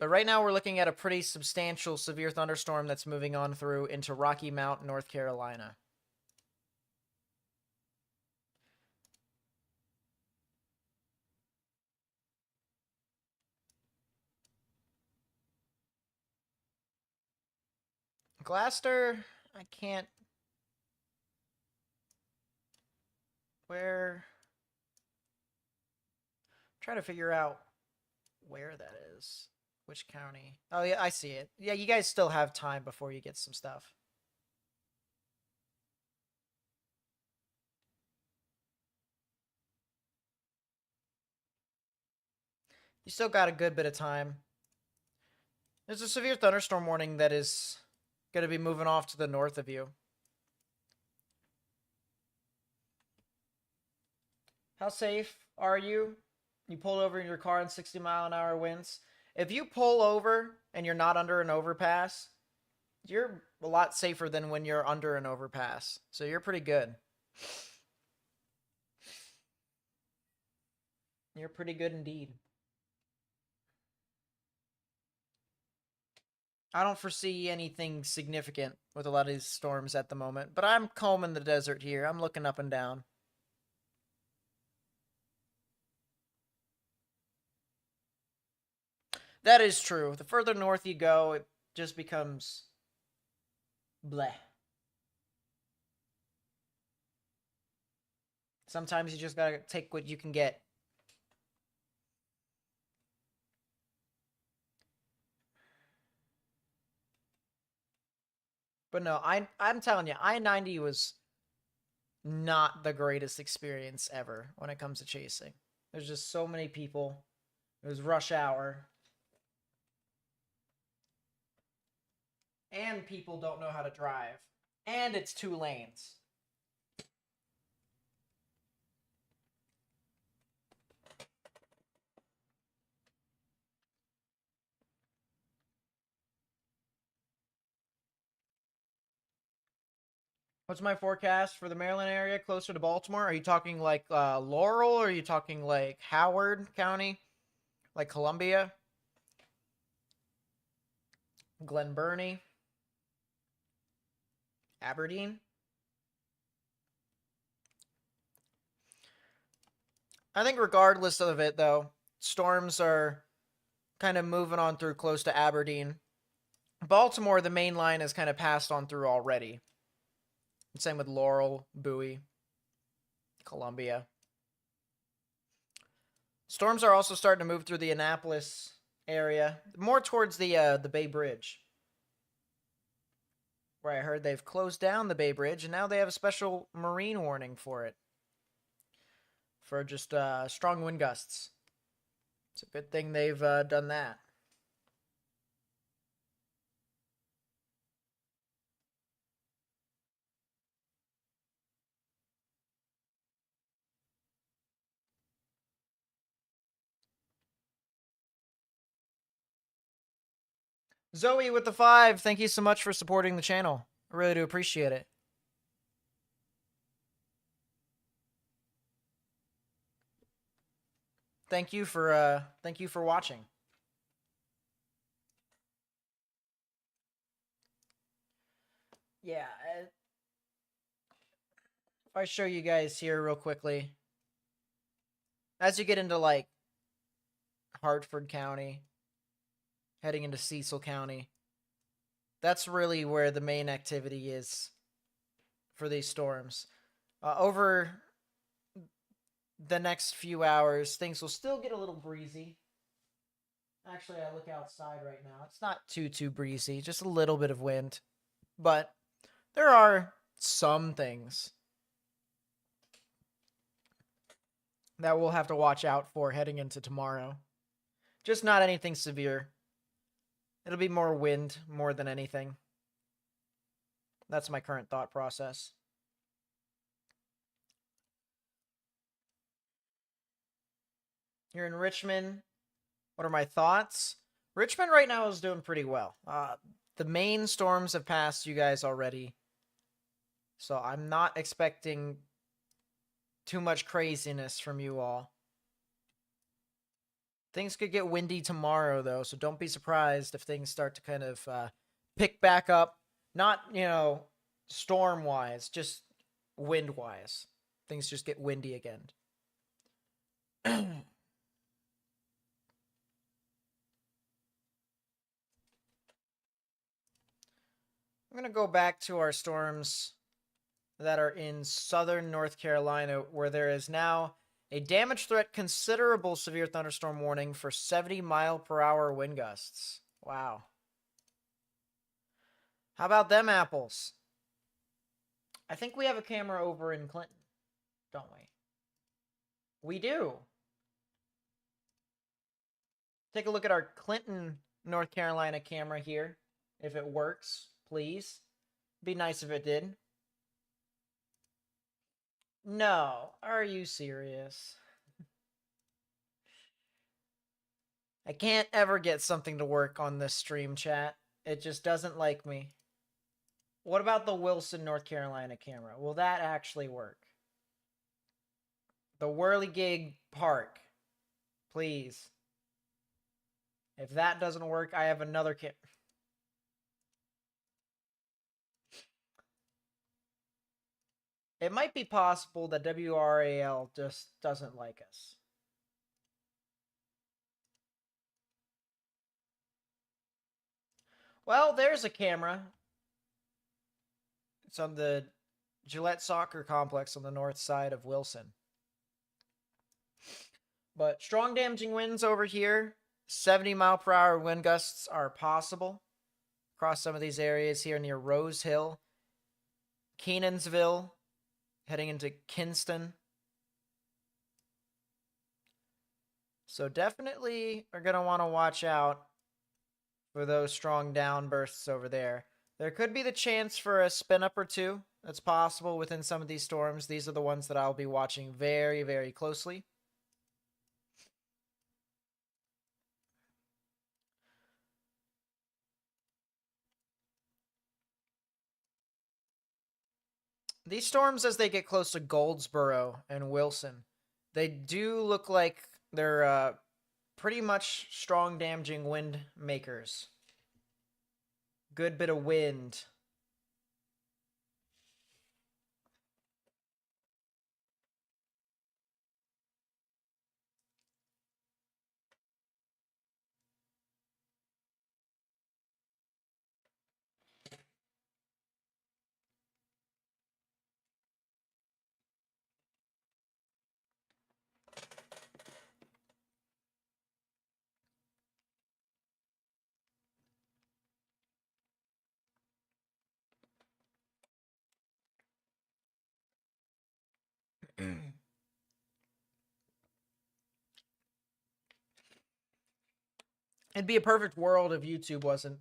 But right now we're looking at a pretty substantial severe thunderstorm that's moving on through into Rocky Mount, North Carolina. Gloucester, I can't... Where... Try to figure out where that is. Which county? Oh, yeah, I see it. Yeah, you guys still have time before you get some stuff. You still got a good bit of time. There's a severe thunderstorm warning that is going to be moving off to the north of you. How safe are you? You pulled over in your car in 60-mile-an-hour winds. If you pull over and you're not under an overpass, you're a lot safer than when you're under an overpass. So you're pretty good. You're pretty good indeed. I don't foresee anything significant with a lot of these storms at the moment, but I'm combing the desert here. I'm looking up and down. That is true. The further north you go, it just becomes bleh. Sometimes you just gotta take what you can get. But no, I'm telling you, I-90 was not the greatest experience ever when it comes to chasing. There's just so many people. It was rush hour. And people don't know how to drive. And it's 2 lanes. What's my forecast for the Maryland area closer to Baltimore? Are you talking like Laurel, or are you talking like Howard County? Like Columbia? Glen Burnie? Aberdeen? I think regardless of it, though, storms are kind of moving on through close to Aberdeen. Baltimore, the main line has kind of passed on through already. Same with Laurel, Bowie, Columbia. Storms are also starting to move through the Annapolis area, more towards the Bay Bridge, where I heard they've closed down the Bay Bridge, and now they have a special marine warning for it, for just strong wind gusts. It's a good thing they've done that. Zoe with the 5, thank you so much for supporting the channel. I really do appreciate it. Thank you for watching. Yeah, if I show you guys here real quickly, as you get into like Hartford County, heading into Cecil County, that's really where the main activity is for these storms. Over the next few hours, things will still get a little breezy. Actually, I look outside right now. It's not too breezy, just a little bit of wind. But there are some things that we'll have to watch out for heading into tomorrow. Just not anything severe. It'll be more wind more than anything. That's my current thought process. Here in Richmond, what are my thoughts? Richmond right now is doing pretty well. The main storms have passed you guys already. So I'm not expecting too much craziness from you all. Things could get windy tomorrow, though, so don't be surprised if things start to kind of pick back up. Not, storm-wise, just wind-wise. Things just get windy again. I'm going to go back to our storms that are in southern North Carolina, where there is now a damage threat considerable severe thunderstorm warning for 70-mile-per-hour wind gusts. Wow. How about them apples? I think we have a camera over in Clinton, don't we? We do. Take a look at our Clinton, North Carolina camera here. If it works, please. Be nice if it did. No. Are you serious? I can't ever get something to work on this stream chat. It just doesn't like me. What about the Wilson, North Carolina camera? Will that actually work? The Whirligig Park. Please. If that doesn't work, I have another camera. It might be possible that WRAL just doesn't like us. Well, there's a camera. It's on the Gillette Soccer Complex on the north side of Wilson. But strong damaging winds over here. 70-mile-per-hour wind gusts are possible across some of these areas here near Rose Hill, Kenansville, heading into Kinston. So definitely are going to want to watch out for those strong downbursts over there. There could be the chance for a spin up or two. That's possible within some of these storms. These are the ones that I'll be watching very, very closely. These storms, as they get close to Goldsboro and Wilson, they do look like they're pretty much strong damaging wind makers. Good bit of wind. It'd be a perfect world if YouTube wasn't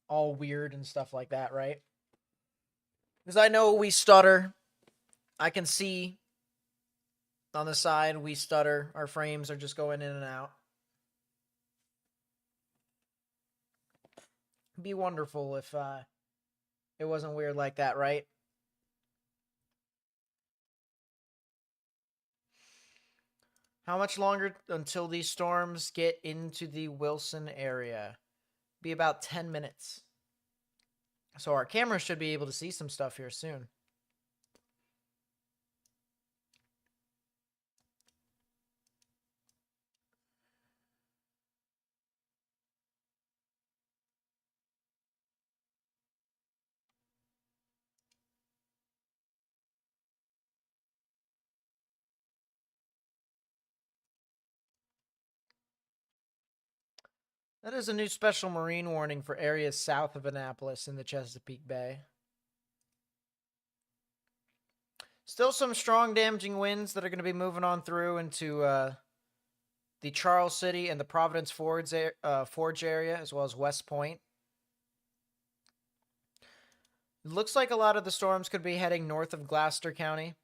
all weird and stuff like that, right? Because I know we stutter. I can see on the side we stutter. Our frames are just going in and out. It'd be wonderful if it wasn't weird like that, right? How much longer until these storms get into the Wilson area? Be about 10 minutes. So our camera should be able to see some stuff here soon. That is a new special marine warning for areas south of Annapolis in the Chesapeake Bay. Still some strong damaging winds that are going to be moving on through into the Charles City and the Providence Forge area, as well as West Point. It looks like a lot of the storms could be heading north of Gloucester County.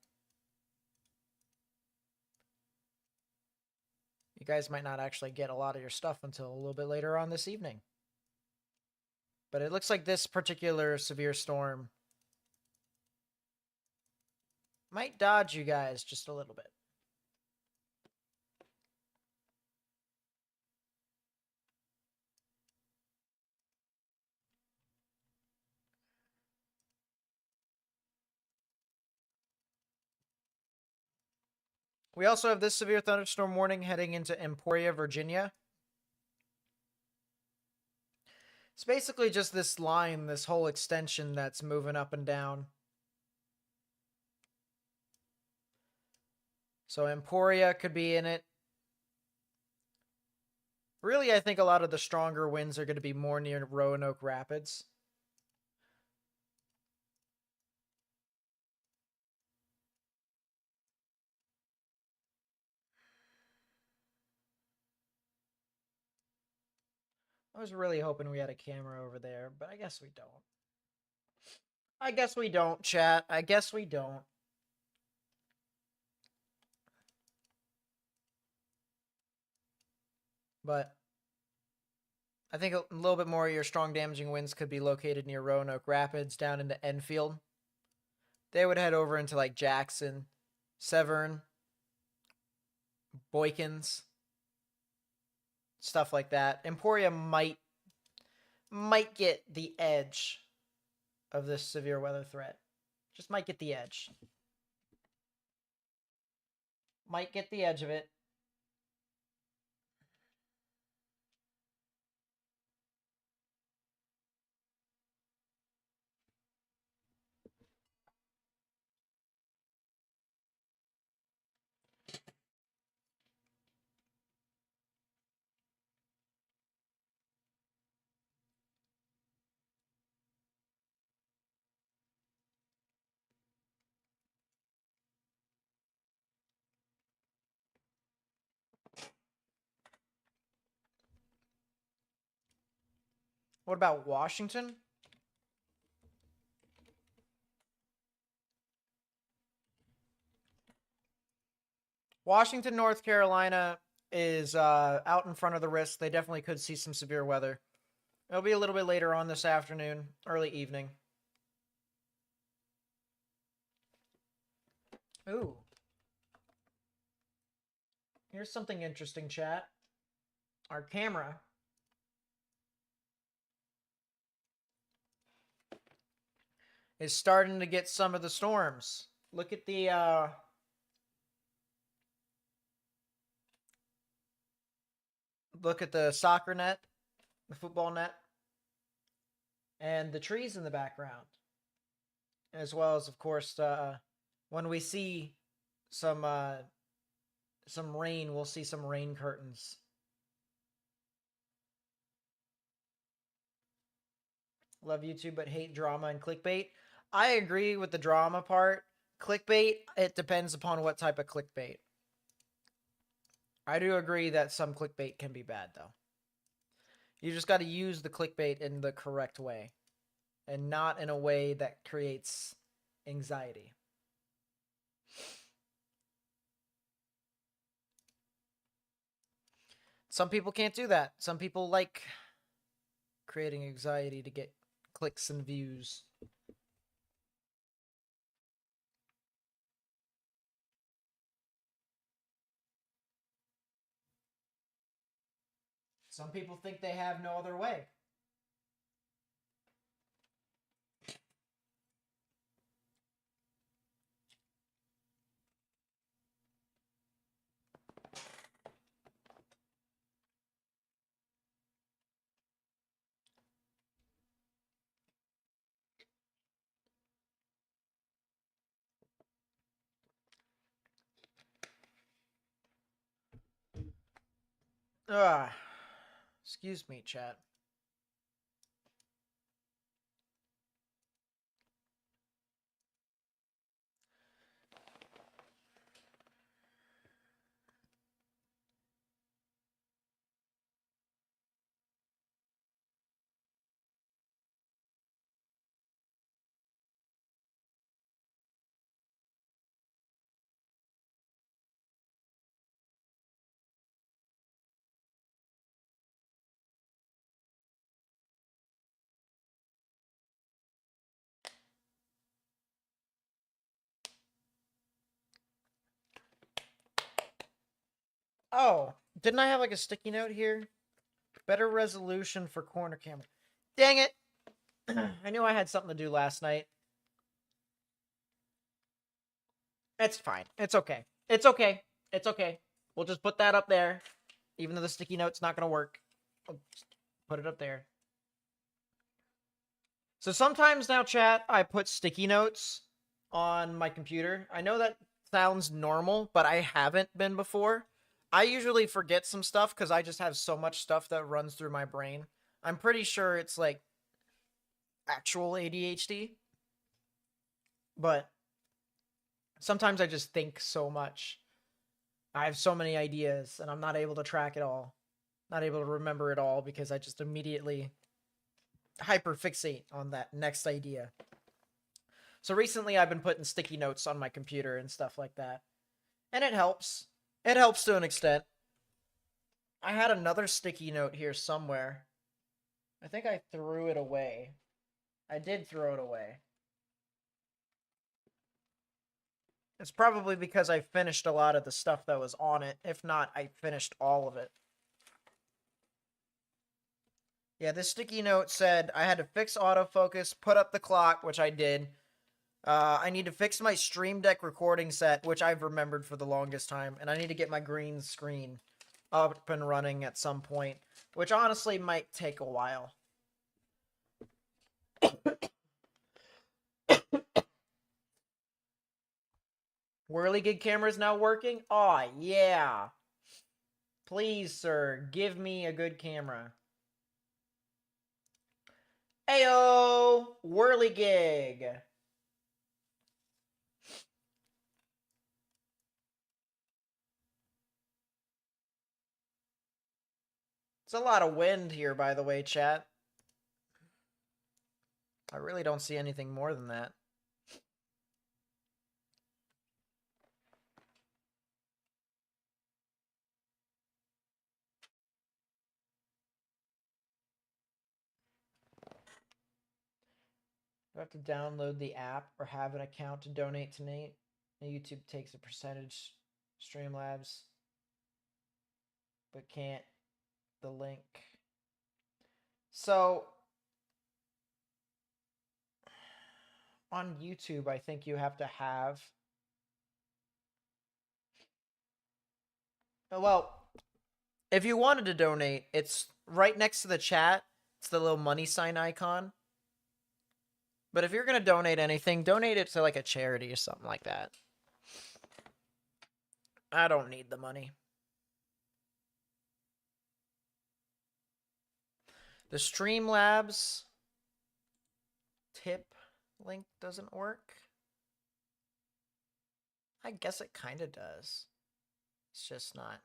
You guys might not actually get a lot of your stuff until a little bit later on this evening. But it looks like this particular severe storm might dodge you guys just a little bit. We also have this severe thunderstorm warning heading into Emporia, Virginia. It's basically just this line, this whole extension that's moving up and down. So Emporia could be in it. Really, I think a lot of the stronger winds are going to be more near Roanoke Rapids. I was really hoping we had a camera over there, but I guess we don't. I guess we don't, chat. I guess we don't. But I think a little bit more of your strong damaging winds could be located near Roanoke Rapids down into Enfield. They would head over into like Jackson, Severn, Boykins, stuff like that. Emporia might get the edge of this severe weather threat. Just might get the edge. Might get the edge of it. What about Washington? Washington, North Carolina is out in front of the risk. They definitely could see some severe weather. It'll be a little bit later on this afternoon, early evening. Ooh. Here's something interesting, chat. Our camera is starting to get some of the storms. Look at the soccer net, the football net, and the trees in the background. As well as, of course, when we see some rain, we'll see some rain curtains. Love YouTube, but hate drama and clickbait. I agree with the drama part. Clickbait, it depends upon what type of clickbait. I do agree that some clickbait can be bad, though. You just got to use the clickbait in the correct way, and not in a way that creates anxiety. Some people can't do that. Some people like creating anxiety to get clicks and views. Some people think they have no other way. Excuse me, chat. Oh, didn't I have like a sticky note here? Better resolution for corner camera. Dang it! I knew I had something to do last night. It's fine. It's okay. It's okay. It's okay. We'll just put that up there. Even though the sticky note's not going to work. I'll just put it up there. So sometimes now, chat, I put sticky notes on my computer. I know that sounds normal, but I haven't been before. I usually forget some stuff because I just have so much stuff that runs through my brain. I'm pretty sure it's like actual ADHD. But sometimes I just think so much. I have so many ideas and I'm not able to track it all. Not able to remember it all because I just immediately hyperfixate on that next idea. So recently I've been putting sticky notes on my computer and stuff like that. And it helps. It helps to an extent. I had another sticky note here somewhere. I think I threw it away. I did throw it away. It's probably because I finished a lot of the stuff that was on it. If not, I finished all of it. Yeah, this sticky note said I had to fix autofocus, put up the clock, which I did. I need to fix my Stream Deck recording set, which I've remembered for the longest time. And I need to get my green screen up and running at some point, which honestly might take a while. Whirligig camera is now working? Aw, yeah. Please, sir, give me a good camera. Ayo! Whirligig! It's a lot of wind here, by the way, chat. I really don't see anything more than that. Do I have to download the app or have an account to donate to Nate? YouTube takes a percentage. Streamlabs, but can't the link. So on YouTube, I think you have to have. Well, if you wanted to donate, it's right next to the chat. It's the little money sign icon. But if you're going to donate anything, donate it to like a charity or something like that. I don't need the money. The Streamlabs tip link doesn't work. I guess it kind of does. It's just not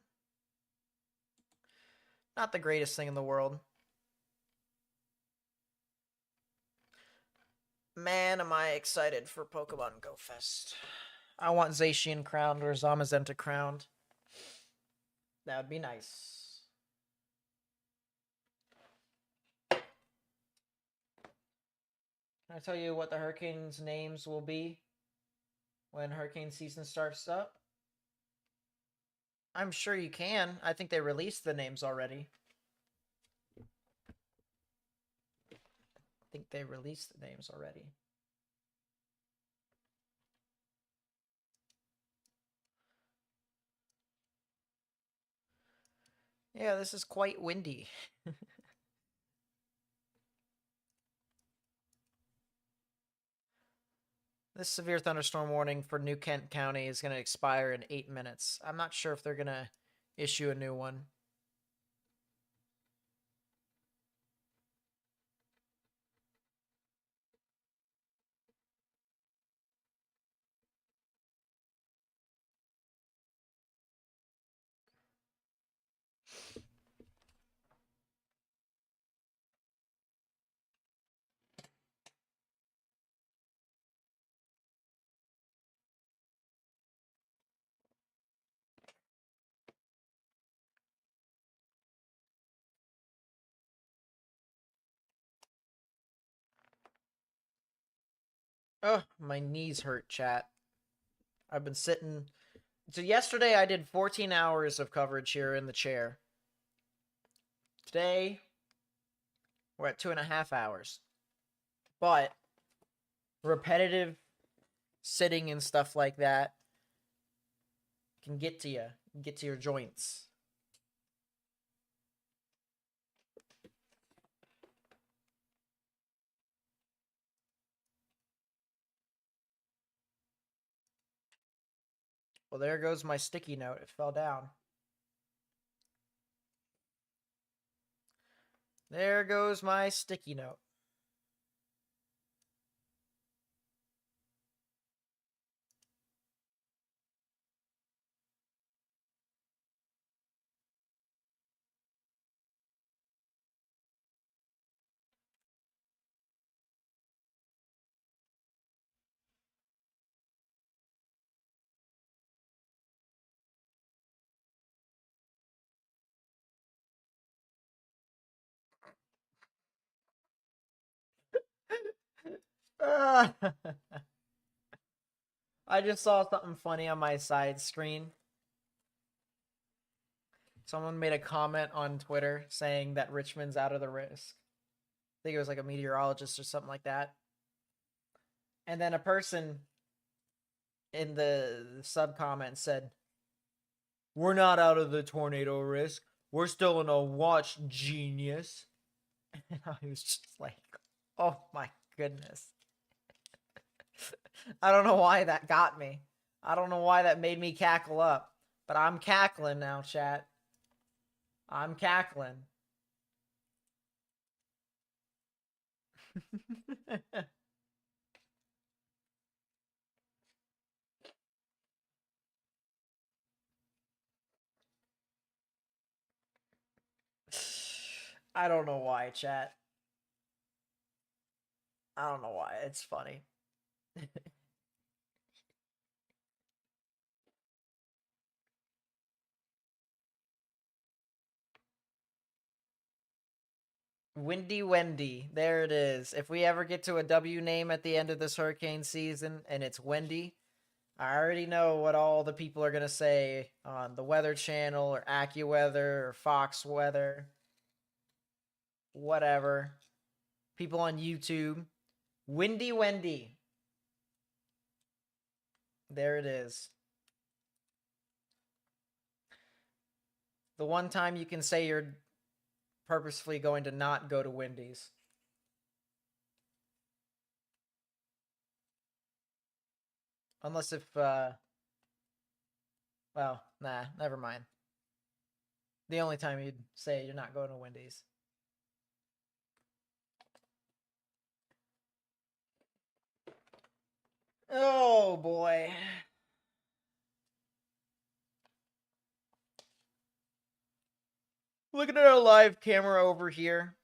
the greatest thing in the world. Man, am I excited for Pokemon Go Fest. I want Zacian crowned or Zamazenta crowned. That would be nice. Can I tell you what the Hurricanes' names will be when hurricane season starts up? I'm sure you can. I think they released the names already. I think they released the names already. Yeah, this is quite windy. This severe thunderstorm warning for New Kent County is going to expire in 8 minutes. I'm not sure if they're going to issue a new one. Oh, my knees hurt, chat. I've been sitting. So yesterday I did 14 hours of coverage here in the chair. Today we're at 2.5 hours. But repetitive sitting and stuff like that can get to you, get to your joints. Well, there goes my sticky note. It fell down. There goes my sticky note. I just saw something funny on my side screen. Someone made a comment on Twitter saying that Richmond's out of the risk. I think it was like a meteorologist or something like that. And then a person in the sub comment said, "We're not out of the tornado risk. We're still in a watch, genius." And I was just like, oh my goodness. I don't know why that got me. I don't know why that made me cackle up. But I'm cackling now, chat. I'm cackling. I don't know why, chat. I don't know why. It's funny. Windy Wendy. There it is. If we ever get to a W name at the end of this hurricane season and it's Wendy, I already know what all the people are going to say on the Weather Channel or AccuWeather or Fox Weather. Whatever. People on YouTube. Windy Wendy. There it is. The one time you can say you're purposefully going to not go to Wendy's. Unless if, well, nah, never mind. The only time you'd say you're not going to Wendy's. Oh, boy. Looking at our live camera over here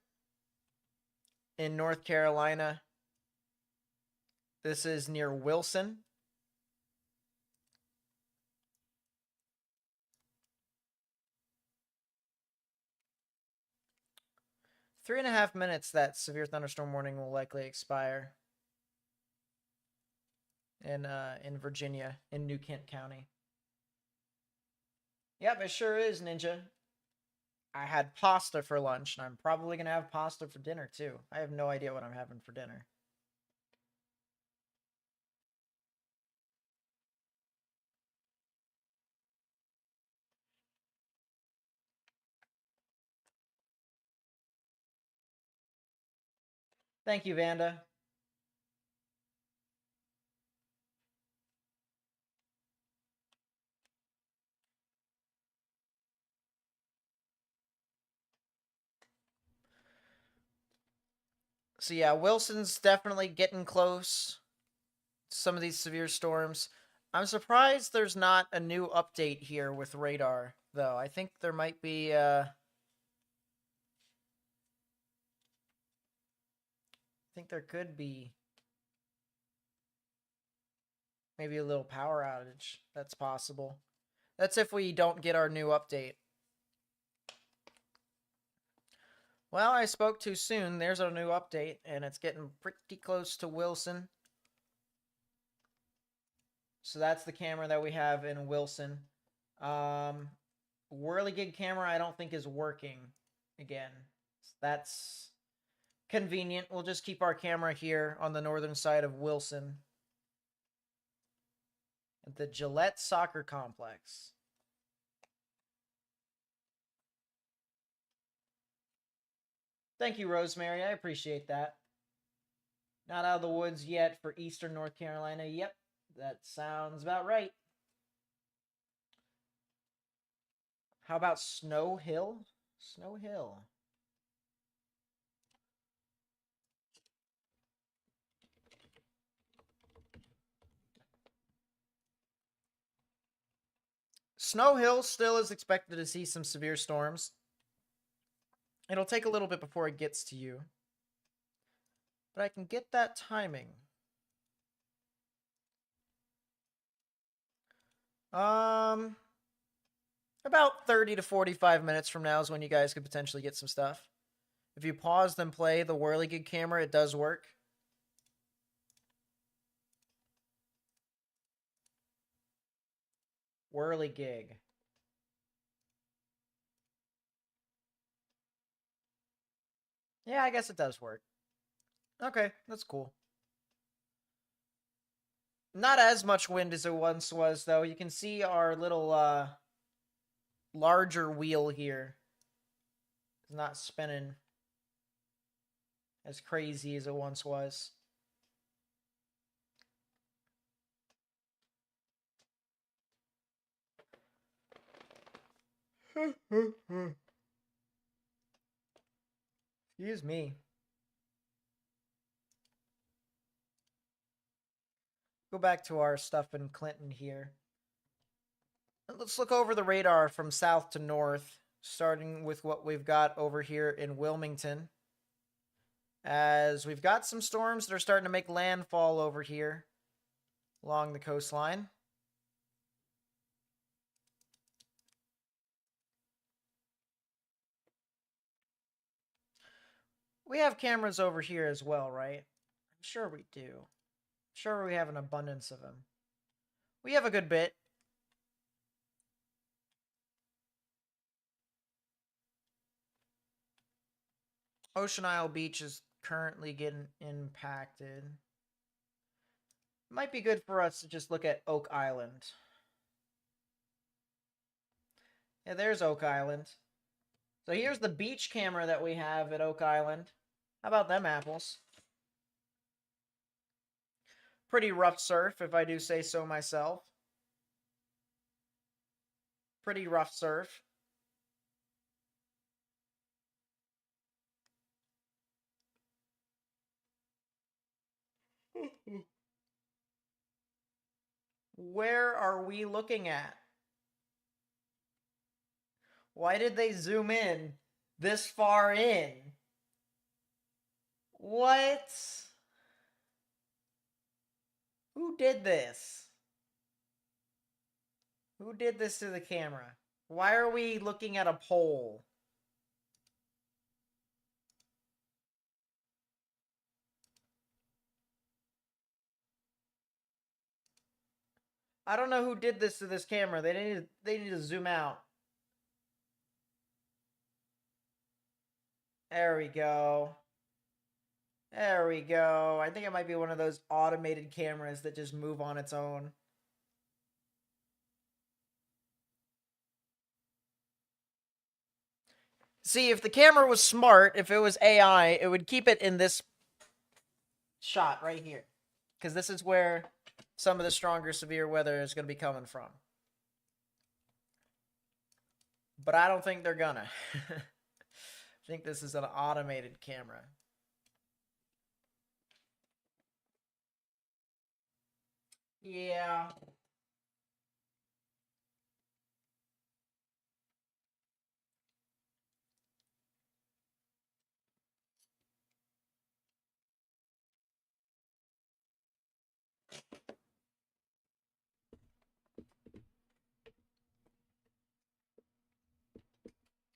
in North Carolina. This is near Wilson. Three and a half minutes that severe thunderstorm warning will likely expire in Virginia, in New Kent County. Yep, it sure is, Ninja. I had pasta for lunch, and I'm probably going to have pasta for dinner, too. I have no idea what I'm having for dinner. Thank you, Vanda. So yeah, Wilson's definitely getting close to some of these severe storms. I'm surprised there's not a new update here with radar, though. I think there might be, I think there could be maybe a little power outage. That's possible. That's if we don't get our new update. Well, I spoke too soon. There's our new update, and it's getting pretty close to Wilson. So that's the camera that we have in Wilson. Whirligig camera I don't think is working again. That's convenient. We'll just keep our camera here on the northern side of Wilson at the Gillette Soccer Complex. Thank you, Rosemary. I appreciate that. Not out of the woods yet for Eastern North Carolina. Yep, that sounds about right. How about Snow Hill? Snow Hill. Snow Hill still is expected to see some severe storms. It'll take a little bit before it gets to you. But I can get that timing. About 30 to 45 minutes from now is when you guys could potentially get some stuff. If you pause then play the Whirligig camera, it does work. Whirligig. Yeah, I guess it does work. Okay, that's cool. Not as much wind as it once was, though. You can see our little larger wheel here is not spinning as crazy as it once was. Excuse me. Go back to our stuff in Clinton here. Let's look over the radar from south to north, starting with what we've got over here in Wilmington. As we've got some storms that are starting to make landfall over here along the coastline. We have cameras over here as well, right? I'm sure we do. I'm sure we have an abundance of them. We have a good bit. Ocean Isle Beach is currently getting impacted. Might be good for us to just look at Oak Island. Yeah, there's Oak Island. So here's the beach camera that we have at Oak Island. How about them apples? Pretty rough surf, if I do say so myself. Pretty rough surf. Where are we looking at? Why did they zoom in this far in? What? Who did this? Who did this to the camera? Why are we looking at a pole? I don't know who did this to this camera. They need to zoom out. There we go. There we go. I think it might be one of those automated cameras that just move on its own. See, if the camera was smart, if it was AI, it would keep it in this shot right here. Because this is where some of the stronger severe weather is going to be coming from. But I don't think they're gonna. I think this is an automated camera. Yeah.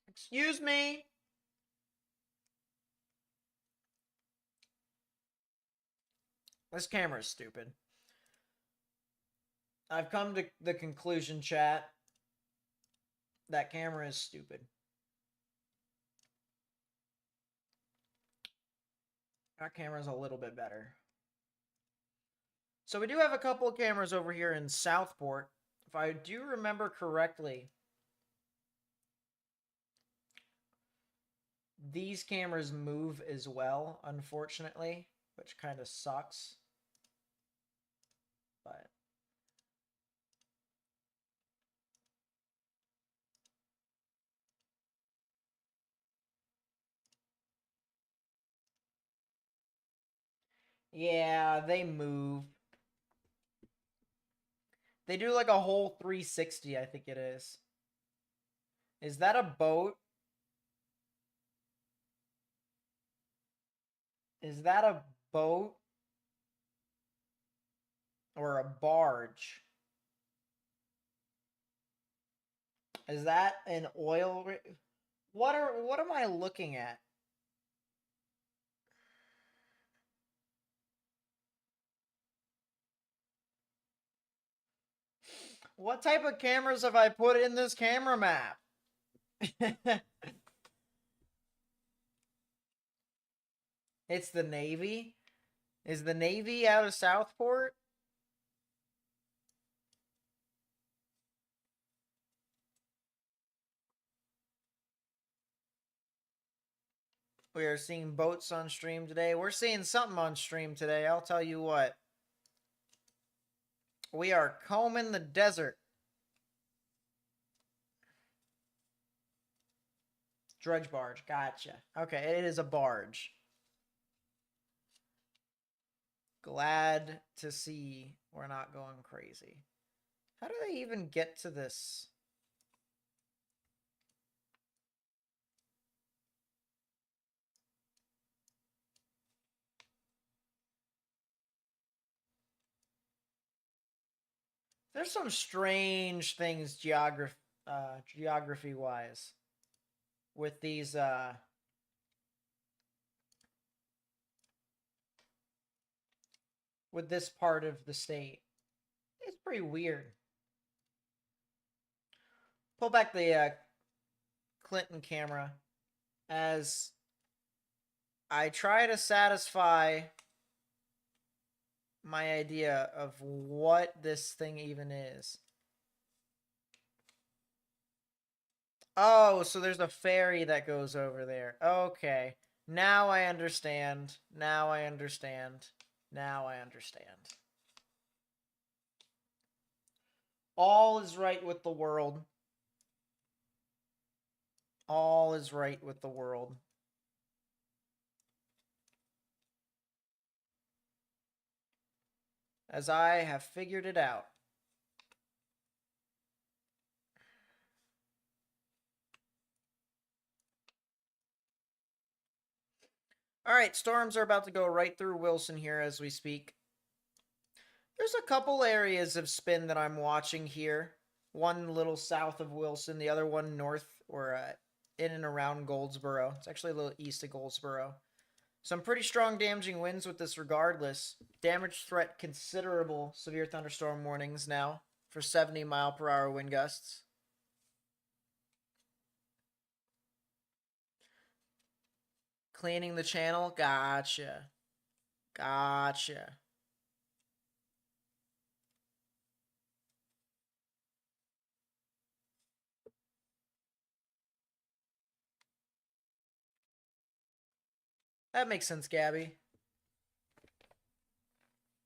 Excuse me. This camera is stupid. I've come to the conclusion, chat, that camera is stupid. That camera's a little bit better. So we do have a couple of cameras over here in Southport. If I do remember correctly, these cameras move as well, unfortunately, which kind of sucks. But yeah, they move. They do like a whole 360, I think it is. Is that a boat? Is that a boat? Or a barge? Is that an oil rig? What am I looking at? What type of cameras have I put in this camera map? It's the Navy. Is the Navy out of Southport? We are seeing boats on stream today. We're seeing something on stream today. I'll tell you what. We are combing the desert. Dredge barge. Gotcha. Okay, it is a barge. Glad to see we're not going crazy. How do they even get to this? There's some strange things geography wise with these with this part of the state. It's pretty weird. Pull back the Clinton camera as I try to satisfy my idea of what this thing even is. Oh, so there's a ferry that goes over there. Okay. Now I understand. Now I understand. Now I understand. All is right with the world. All is right with the world. As I have figured it out. Alright, storms are about to go right through Wilson here as we speak. There's a couple areas of spin that I'm watching here. One a little south of Wilson, the other one north or in and around Goldsboro. It's actually a little east of Goldsboro. Some pretty strong damaging winds with this regardless. Damage threat considerable severe thunderstorm warnings now for 70-mile-per-hour wind gusts. Cleaning the channel? Gotcha. Gotcha. That makes sense, Gabby.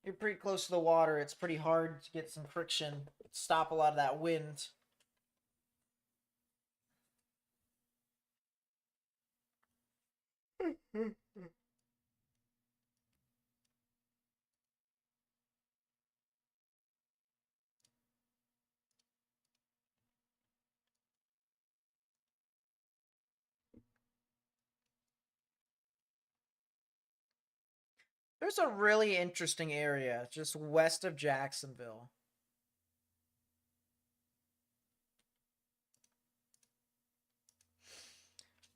You're pretty close to the water. It's pretty hard to get some friction. Stop a lot of that wind. There's a really interesting area just west of Jacksonville.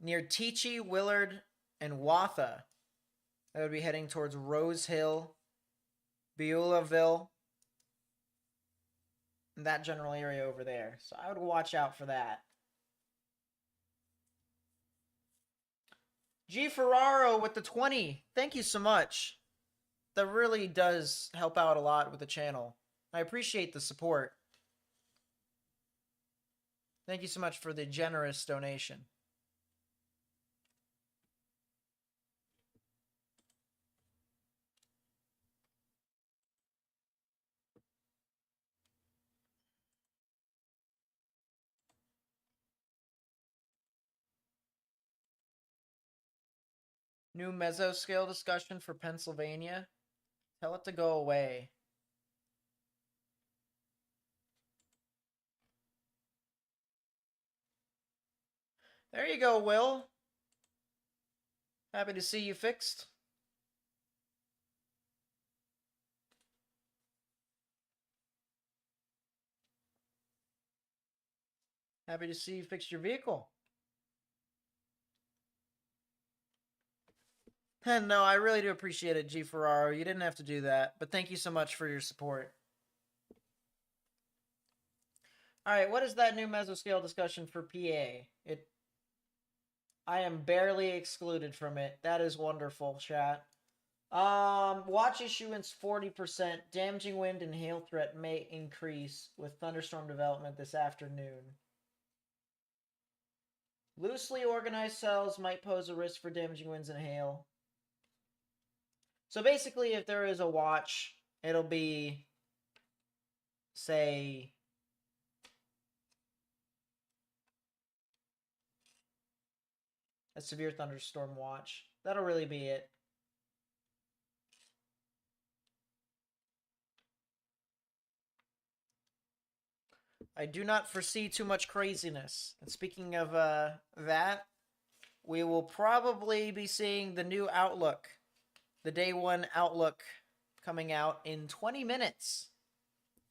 Near Teachee, Willard, and Watha. That would be heading towards Rose Hill, Beulahville. in that general area over there. So I would watch out for that. G Ferraro with the 20. Thank you so much. That really does help out a lot with the channel. I appreciate the support. Thank you so much for the generous donation. New mesoscale discussion for Pennsylvania. Tell it to go away. There you go, Will. Happy to see you fixed. Happy to see you fixed your vehicle. And no, I really do appreciate it, G Ferraro. You didn't have to do that, but thank you so much for your support. All right, what is that new mesoscale discussion for PA? I am barely excluded from it. That is wonderful, chat. Watch issuance 40%. Damaging wind and hail threat may increase with thunderstorm development this afternoon. Loosely organized cells might pose a risk for damaging winds and hail. So basically, if there is a watch, it'll be, say, a severe thunderstorm watch. That'll really be it. I do not foresee too much craziness. And speaking of that, we will probably be seeing the new Outlook, the day one Outlook, coming out in 20 minutes.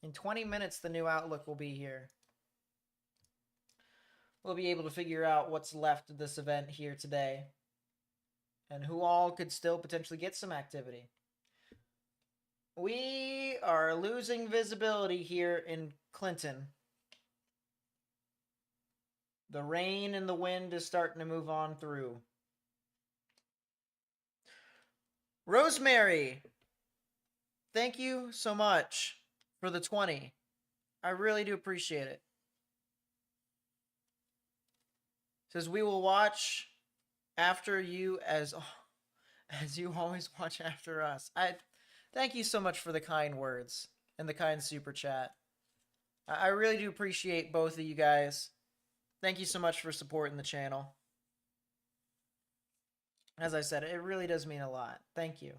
In 20 minutes, the new Outlook will be here. We'll be able to figure out what's left of this event here today and who all could still potentially get some activity. We are losing visibility here in Clinton. The rain and the wind is starting to move on through. Rosemary, thank you so much for the 20. I really do appreciate it. Says we will watch after you as you always watch after us. I thank you so much for the kind words and the kind super chat. I really do appreciate both of you guys. Thank you so much for supporting the channel. As I said, it really does mean a lot. Thank you.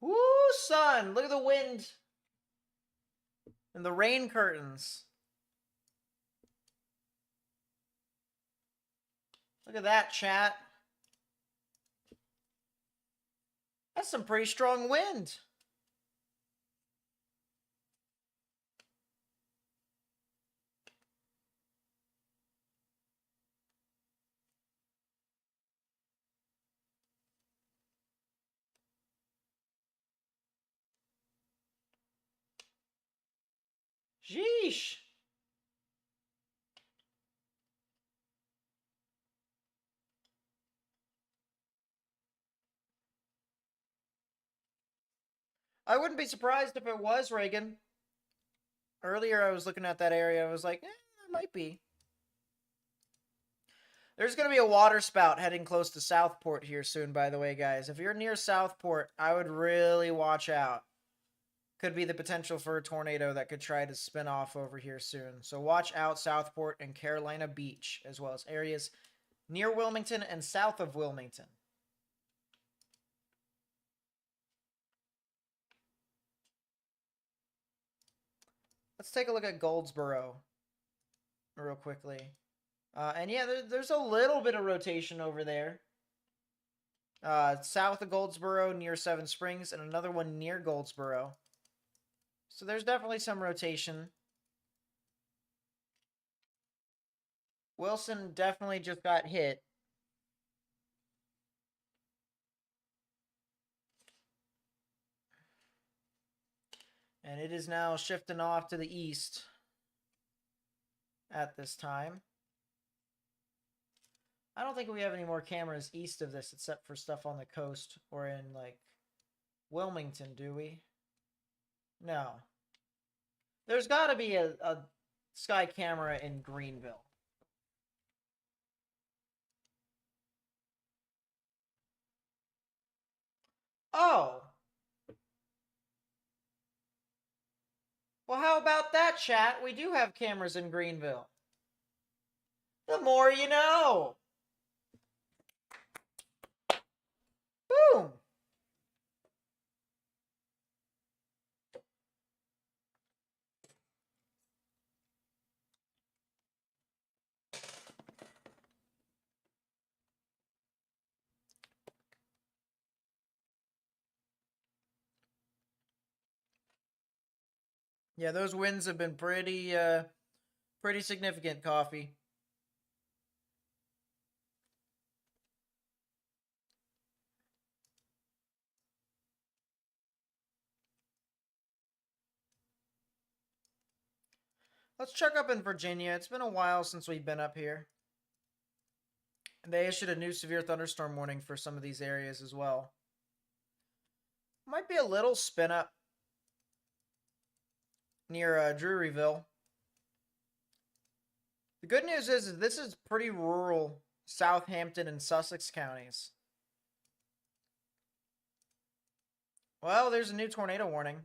Woo, sun! Look at the wind and the rain curtains. Look at that, chat. That's some pretty strong wind. Sheesh. I wouldn't be surprised if it was, Reagan. Earlier I was looking at that area. I was like, it might be. There's going to be a water spout heading close to Southport here soon, by the way, guys. If you're near Southport, I would really watch out. Could be the potential for a tornado that could try to spin off over here soon. So watch out Southport and Carolina Beach, as well as areas near Wilmington and south of Wilmington. Let's take a look at Goldsboro real quickly. And yeah, there's a little bit of rotation over there. South of Goldsboro near Seven Springs and another one near Goldsboro. So there's definitely some rotation. Wilson definitely just got hit. And it is now shifting off to the east at this time. I don't think we have any more cameras east of this except for stuff on the coast or in, like, Wilmington, do we? No. There's got to be a sky camera in Greenville. Oh! Well, how about that, chat? We do have cameras in Greenville. The more you know! Boom! Yeah, those winds have been pretty significant, Coffee. Let's check up in Virginia. It's been a while since we've been up here. And they issued a new severe thunderstorm warning for some of these areas as well. Might be a little spin up near Druryville. The good news is this is pretty rural Southampton and Sussex counties. Well, there's a new tornado warning.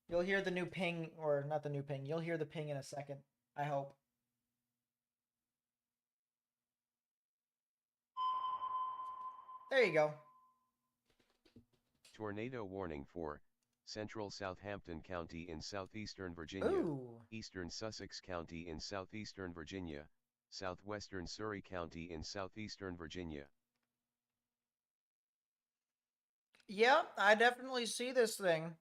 You'll hear the new ping, or not the new ping, you'll hear the ping in a second, I hope. There you go. Tornado warning for Central Southampton County in southeastern Virginia, Ooh. Eastern Sussex County in southeastern Virginia, Southwestern Surrey County in southeastern Virginia. Yeah, I definitely see this thing.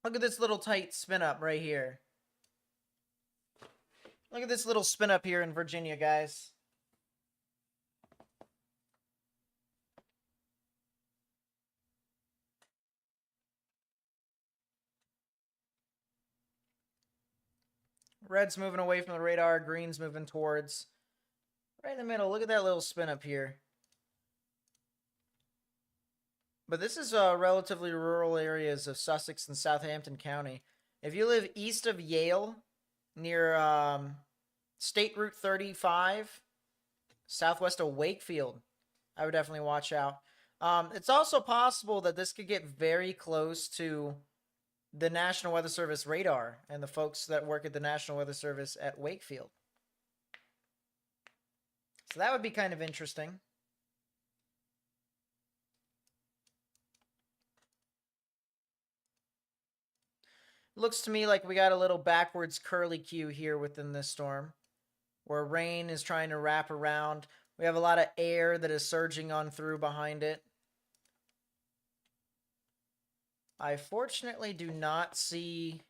Look at this little tight spin up right here. Look at this little spin up here in Virginia, guys. Red's moving away from the radar. Green's moving towards. Right in the middle. Look at that little spin up here. But this is relatively rural areas of Sussex and Southampton County. If you live east of Yale, near State Route 35, southwest of Wakefield, I would definitely watch out. It's also possible that this could get very close to the National Weather Service radar and the folks that work at the National Weather Service at Wakefield. So that would be kind of interesting. Looks to me like we got a little backwards curly Q here within this storm, where rain is trying to wrap around. We have a lot of air that is surging on through behind it. I fortunately do not see...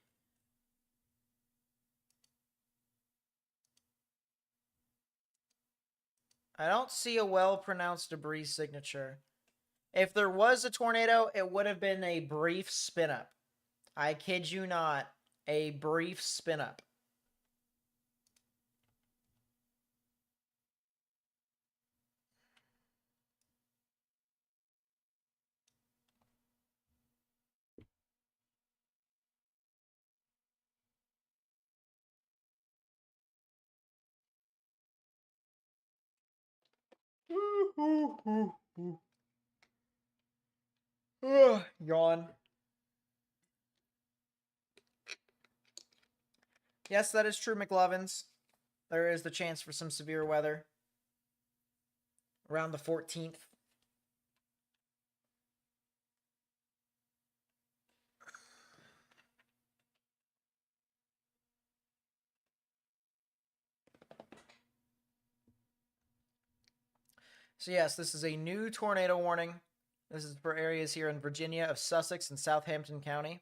I don't see a well-pronounced debris signature. If there was a tornado, it would have been a brief spin-up. I kid you not, a brief spin-up. Yawn. Yes, that is true, McLovins. There is the chance for some severe weather around the 14th. So yes, this is a new tornado warning. This is for areas here in Virginia of Sussex and Southampton County.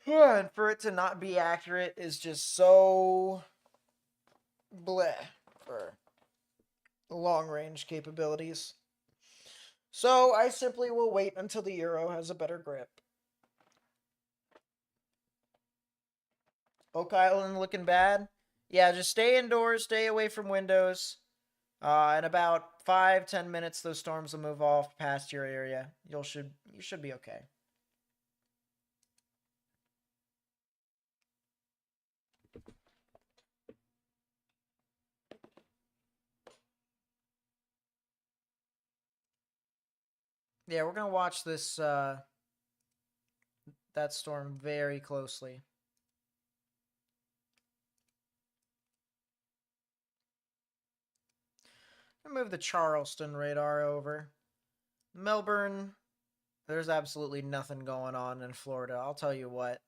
And for it to not be accurate is just so bleh for long range capabilities. So I simply will wait until the Euro has a better grip. Oak Island looking bad. Yeah, just stay indoors, stay away from windows. In about 5-10 minutes, those storms will move off past your area. You should be okay. Yeah, we're gonna watch this that storm very closely. I'll move the Charleston radar over. Melbourne, there's absolutely nothing going on in Florida. I'll tell you what.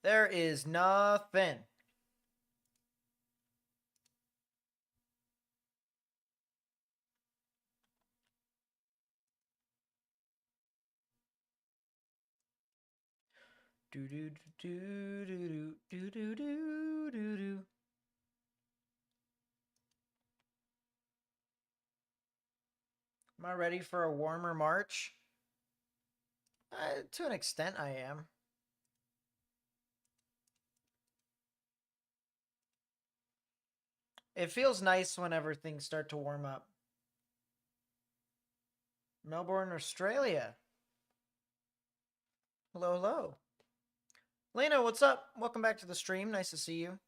There is nothing. Do do do do do do do do do. Am I ready for a warmer March? To an extent, I am. It feels nice whenever things start to warm up. Melbourne, Australia. Hello, hello. Lena, what's up? Welcome back to the stream. Nice to see you.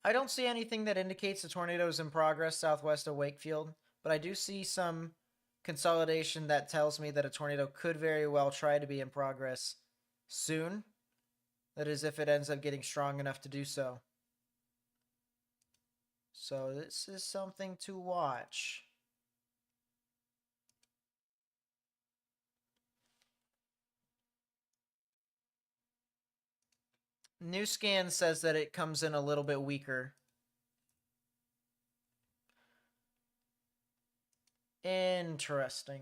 I don't see anything that indicates a tornado is in progress southwest of Wakefield, but I do see some consolidation that tells me that a tornado could very well try to be in progress soon. That is, if it ends up getting strong enough to do so. So this is something to watch. New scan says that it comes in a little bit weaker. Interesting.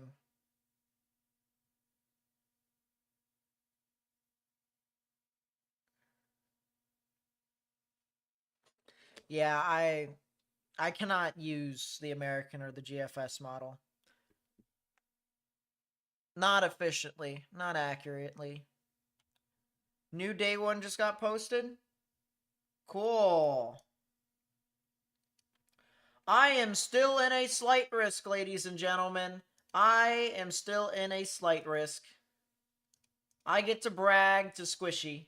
Yeah, I cannot use the American or the GFS model. Not efficiently, not accurately. New day one just got posted. Cool. I am still in a slight risk, ladies and gentlemen. I am still in a slight risk. I get to brag to Squishy.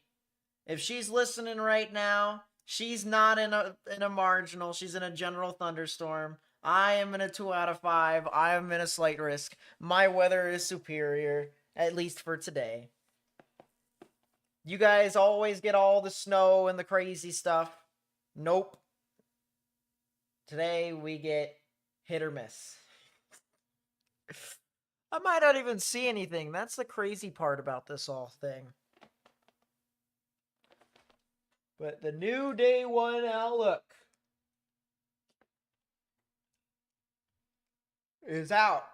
If she's listening right now, she's not in a marginal. She's in a general thunderstorm. I am in a 2 out of 5. I am in a slight risk. My weather is superior, at least for today. You guys always get all the snow and the crazy stuff. Nope. Today we get hit or miss. I might not even see anything. That's the crazy part about this whole thing. But the new day one outlook is out.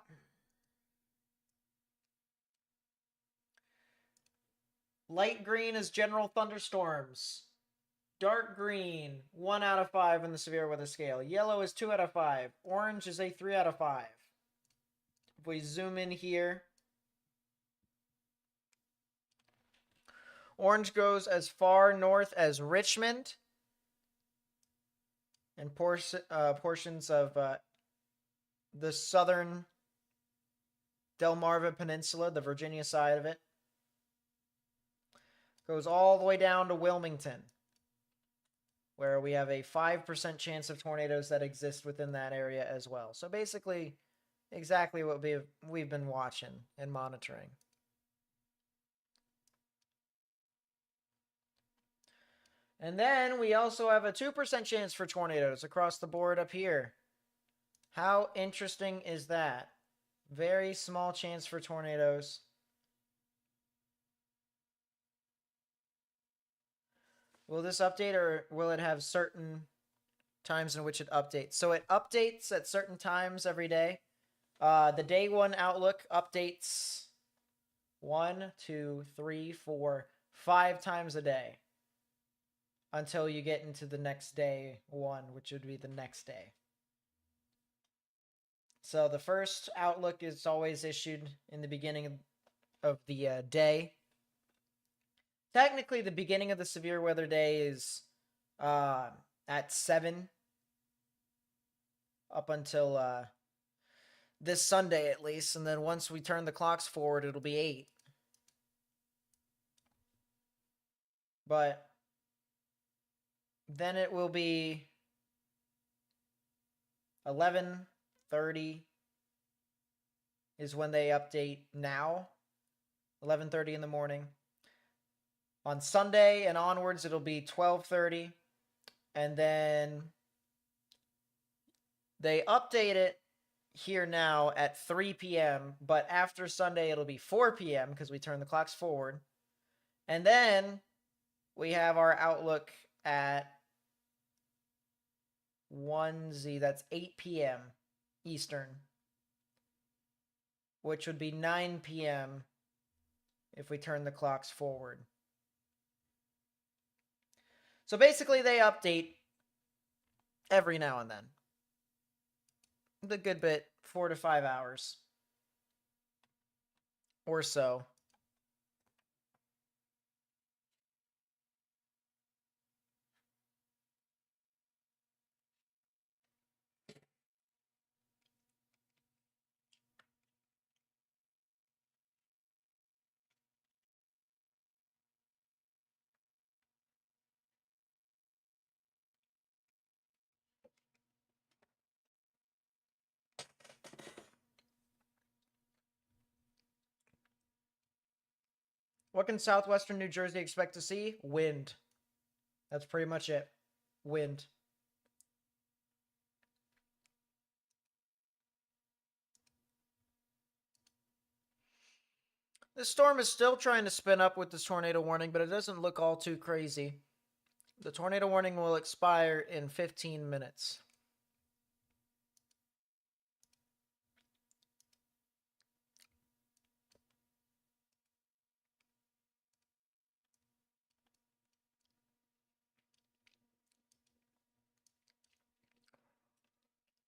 Light green is general thunderstorms. Dark green, 1 out of 5 in the severe weather scale. Yellow is 2 out of 5. Orange is a 3 out of 5. If we zoom in here, orange goes as far north as Richmond and portions of the southern Delmarva Peninsula, the Virginia side of it. Goes all the way down to Wilmington, where we have a 5% chance of tornadoes that exist within that area as well. So basically, exactly what we've been watching and monitoring. And then we also have a 2% chance for tornadoes across the board up here. How interesting is that? Very small chance for tornadoes. Will this update, or will it have certain times in which it updates? So it updates at certain times every day. The day one outlook updates 1, 2, 3, 4, 5 times a day until you get into the next day 1, which would be the next day. So the first outlook is always issued in the beginning of the day. Technically, the beginning of the severe weather day is at 7 up until this Sunday at least, and then once we turn the clocks forward, it'll be 8. But then it will be 11:30 is when they update now. 11:30 in the morning. On Sunday and onwards, it'll be 12:30, and then they update it here now at 3 p.m., but after Sunday, it'll be 4 p.m. because we turn the clocks forward. And then we have our outlook at 1Z, that's 8 p.m. Eastern, which would be 9 p.m. if we turn the clocks forward. So basically, they update every now and then. The good bit, 4 to 5 hours or so. What can southwestern New Jersey expect to see? Wind. That's pretty much it. Wind. This storm is still trying to spin up with this tornado warning, but it doesn't look all too crazy. The tornado warning will expire in 15 minutes.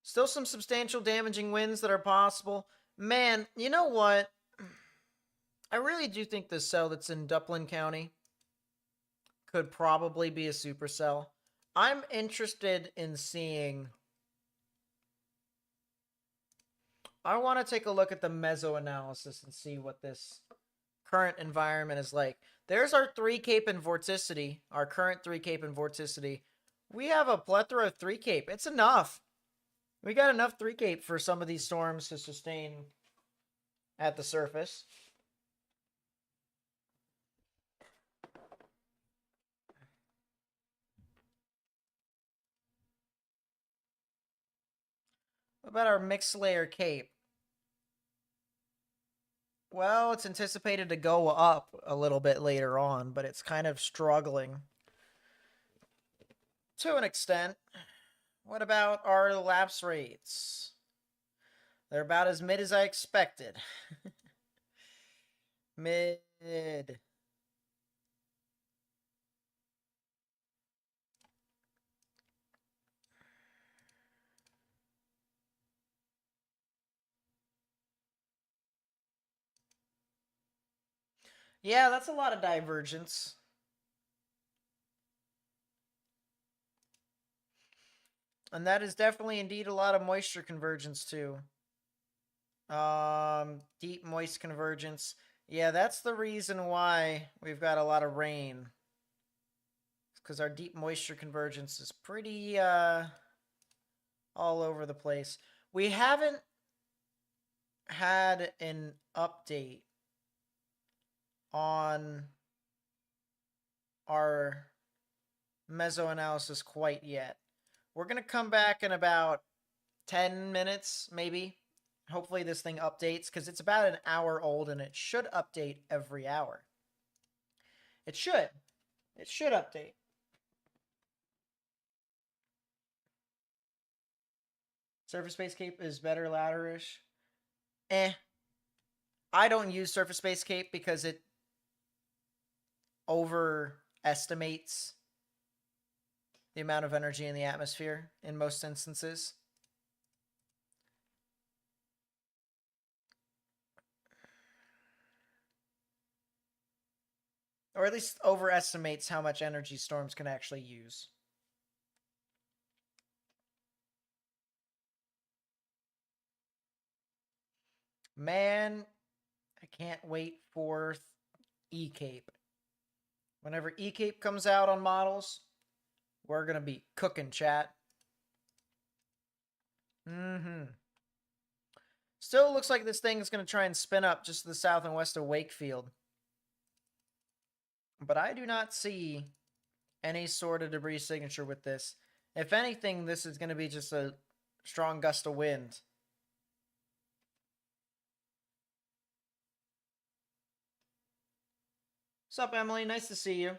Still some substantial damaging winds that are possible. Man, you know what? I really do think the cell that's in Duplin County could probably be a supercell. I'm interested in seeing. I want to take a look at the meso-analysis and see what this current environment is like. There's our 3 Cape and vorticity, our current 3 Cape and vorticity. We have a plethora of 3 Cape. It's enough. We got enough 3 Cape for some of these storms to sustain at the surface. What about our mixed layer Cape? Well, it's anticipated to go up a little bit later on, but it's kind of struggling to an extent. What about our lapse rates? They're about as mid as I expected. Mid. Yeah, that's a lot of divergence. And that is definitely indeed a lot of moisture convergence too. Deep moist convergence. Yeah, that's the reason why we've got a lot of rain. Because our deep moisture convergence is pretty all over the place. We haven't had an update on our meso-analysis quite yet. We're going to come back in about 10 minutes, maybe. Hopefully this thing updates, because it's about an hour old, and it should update every hour. It should. It should update. Surface Space Cape is better ladderish. Eh. I don't use surface-based cape because it overestimates the amount of energy in the atmosphere in most instances. Or at least overestimates how much energy storms can actually use. Man, I can't wait for E-Cape. Whenever E-Cape comes out on models, we're going to be cooking, chat. Still looks like this thing is going to try and spin up just to the south and west of Wakefield. But I do not see any sort of debris signature with this. If anything, this is going to be just a strong gust of wind. What's up, Emily? Nice to see you.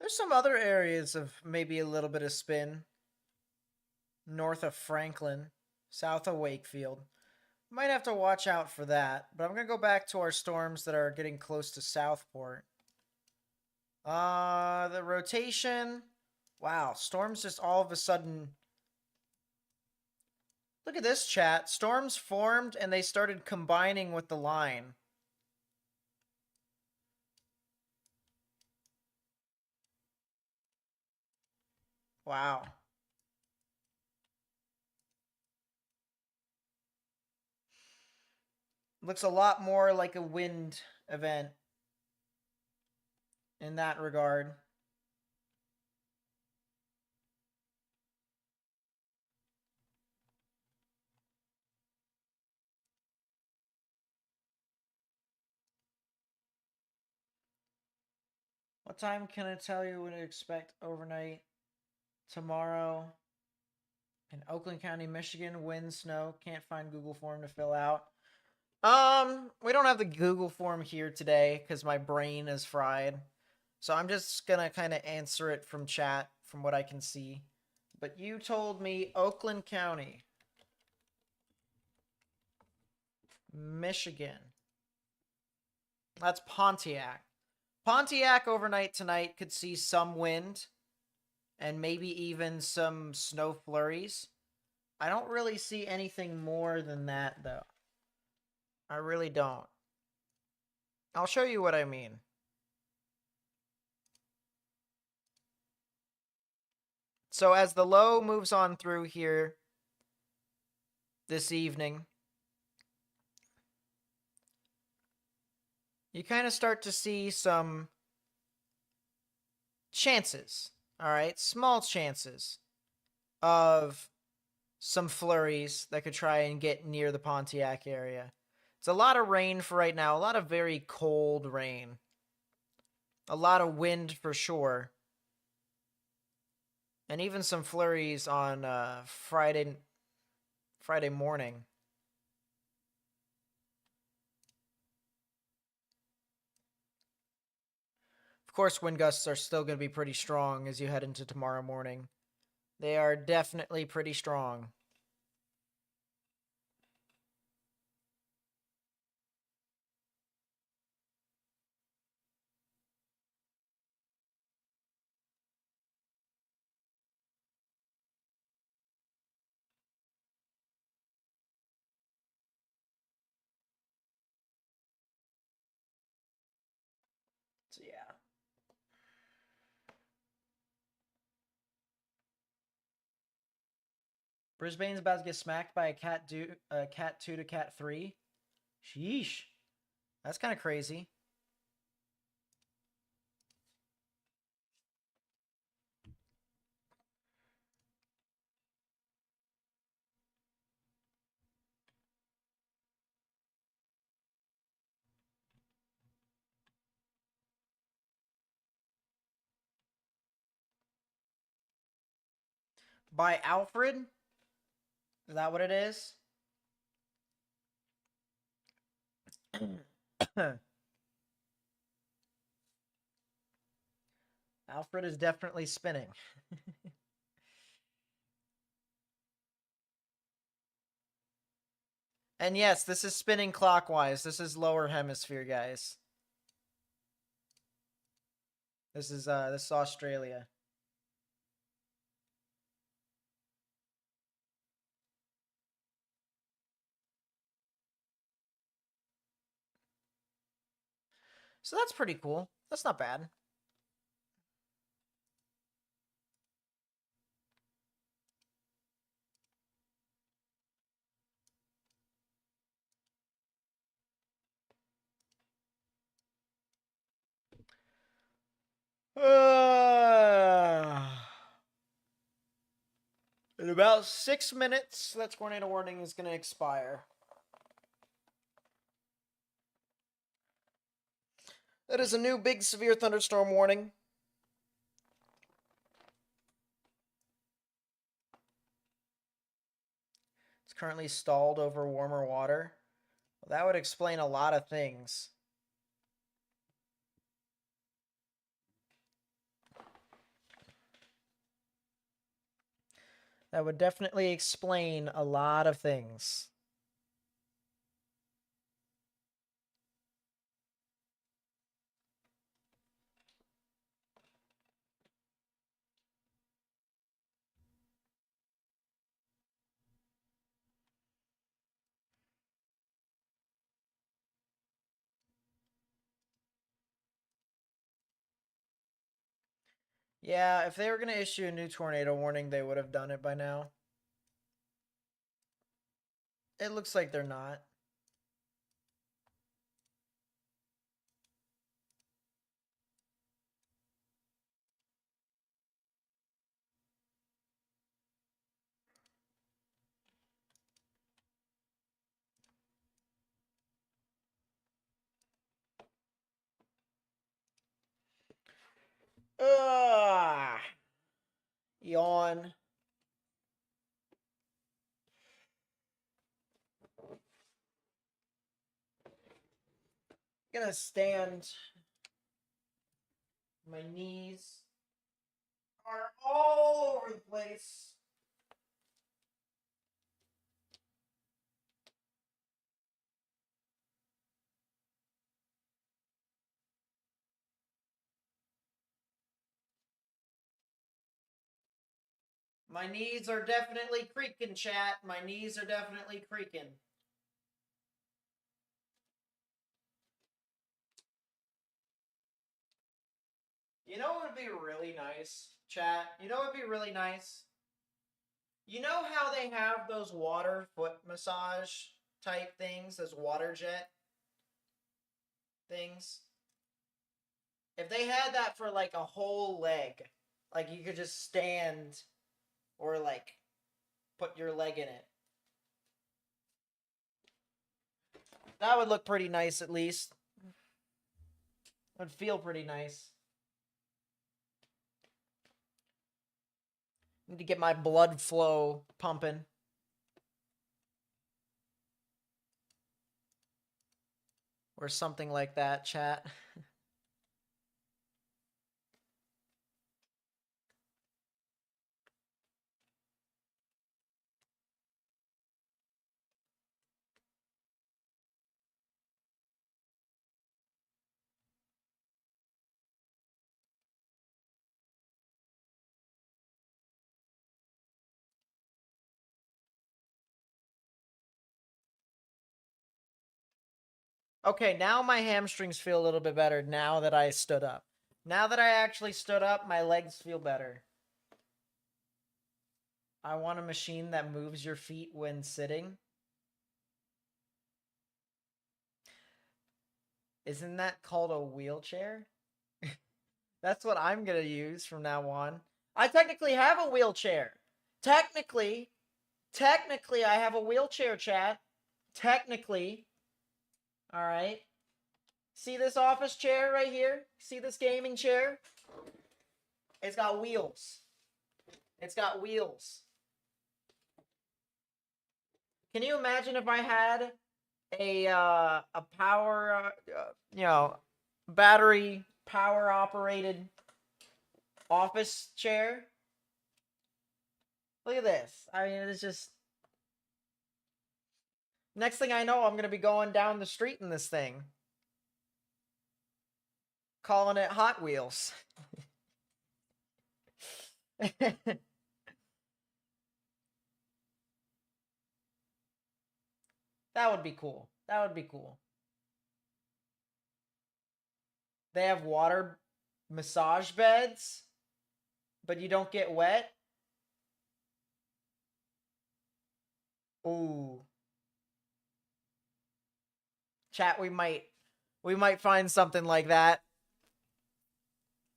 There's some other areas of maybe a little bit of spin. North of Franklin, south of Wakefield. Might have to watch out for that, but I'm going to go back to our storms that are getting close to Southport. The rotation. Wow, storms just all of a sudden. Look at this, chat. Storms formed and they started combining with the line. Wow. Looks a lot more like a wind event in that regard. What time can I tell you when to expect overnight tomorrow in Oakland County, Michigan? Wind, snow. Can't find Google form to fill out. We don't have the Google form here today because my brain is fried. So I'm just gonna kind of answer it from chat from what I can see. But you told me Oakland County, Michigan. That's Pontiac. Pontiac overnight tonight could see some wind and maybe even some snow flurries. I don't really see anything more than that, though. I really don't. I'll show you what I mean. So as the low moves on through here this evening, you kind of start to see some chances, all right? Small chances of some flurries that could try and get near the Pontiac area. It's a lot of rain for right now, a lot of very cold rain. A lot of wind for sure. And even some flurries on Friday morning. Of course, wind gusts are still going to be pretty strong as you head into tomorrow morning. They are definitely pretty strong. So yeah. Brisbane's about to get smacked by a cat 2 to cat 3. Sheesh. That's kind of crazy. By Alfred? Is that what it is? Alfred is definitely spinning. And yes, this is spinning clockwise. This is lower hemisphere, guys. This is Australia. So that's pretty cool. That's not bad. In about 6 minutes, that tornado warning is going to expire. That is a new big severe thunderstorm warning. It's currently stalled over warmer water. Well, that would explain a lot of things. That would definitely explain a lot of things. Yeah, if they were going to issue a new tornado warning, they would have done it by now. It looks like they're not. Ugh. Yawn. Gonna stand. My knees are all over the place. My knees are definitely creaking, chat. My knees are definitely creaking. You know what would be really nice, chat? You know what would be really nice? You know how they have those water foot massage type things, those water jet things? If they had that for like a whole leg, like you could just stand or like put your leg in it. That would look pretty nice at least. It would feel pretty nice. Need to get my blood flow pumping. Or something like that, chat. Okay, now my hamstrings feel a little bit better now that I stood up. Now that I actually stood up, my legs feel better. I want a machine that moves your feet when sitting. Isn't that called a wheelchair? That's what I'm going to use from now on. I technically have a wheelchair. Technically, I have a wheelchair, chat. Technically. All right. See this office chair right here? See this gaming chair? It's got wheels. It's got wheels. Can you imagine if I had a power, battery power operated office chair? Look at this. I mean, it's just next thing I know, I'm gonna be going down the street in this thing, calling it Hot Wheels. That would be cool. That would be cool. They have water massage beds, but you don't get wet. Ooh. Chat, we might find something like that.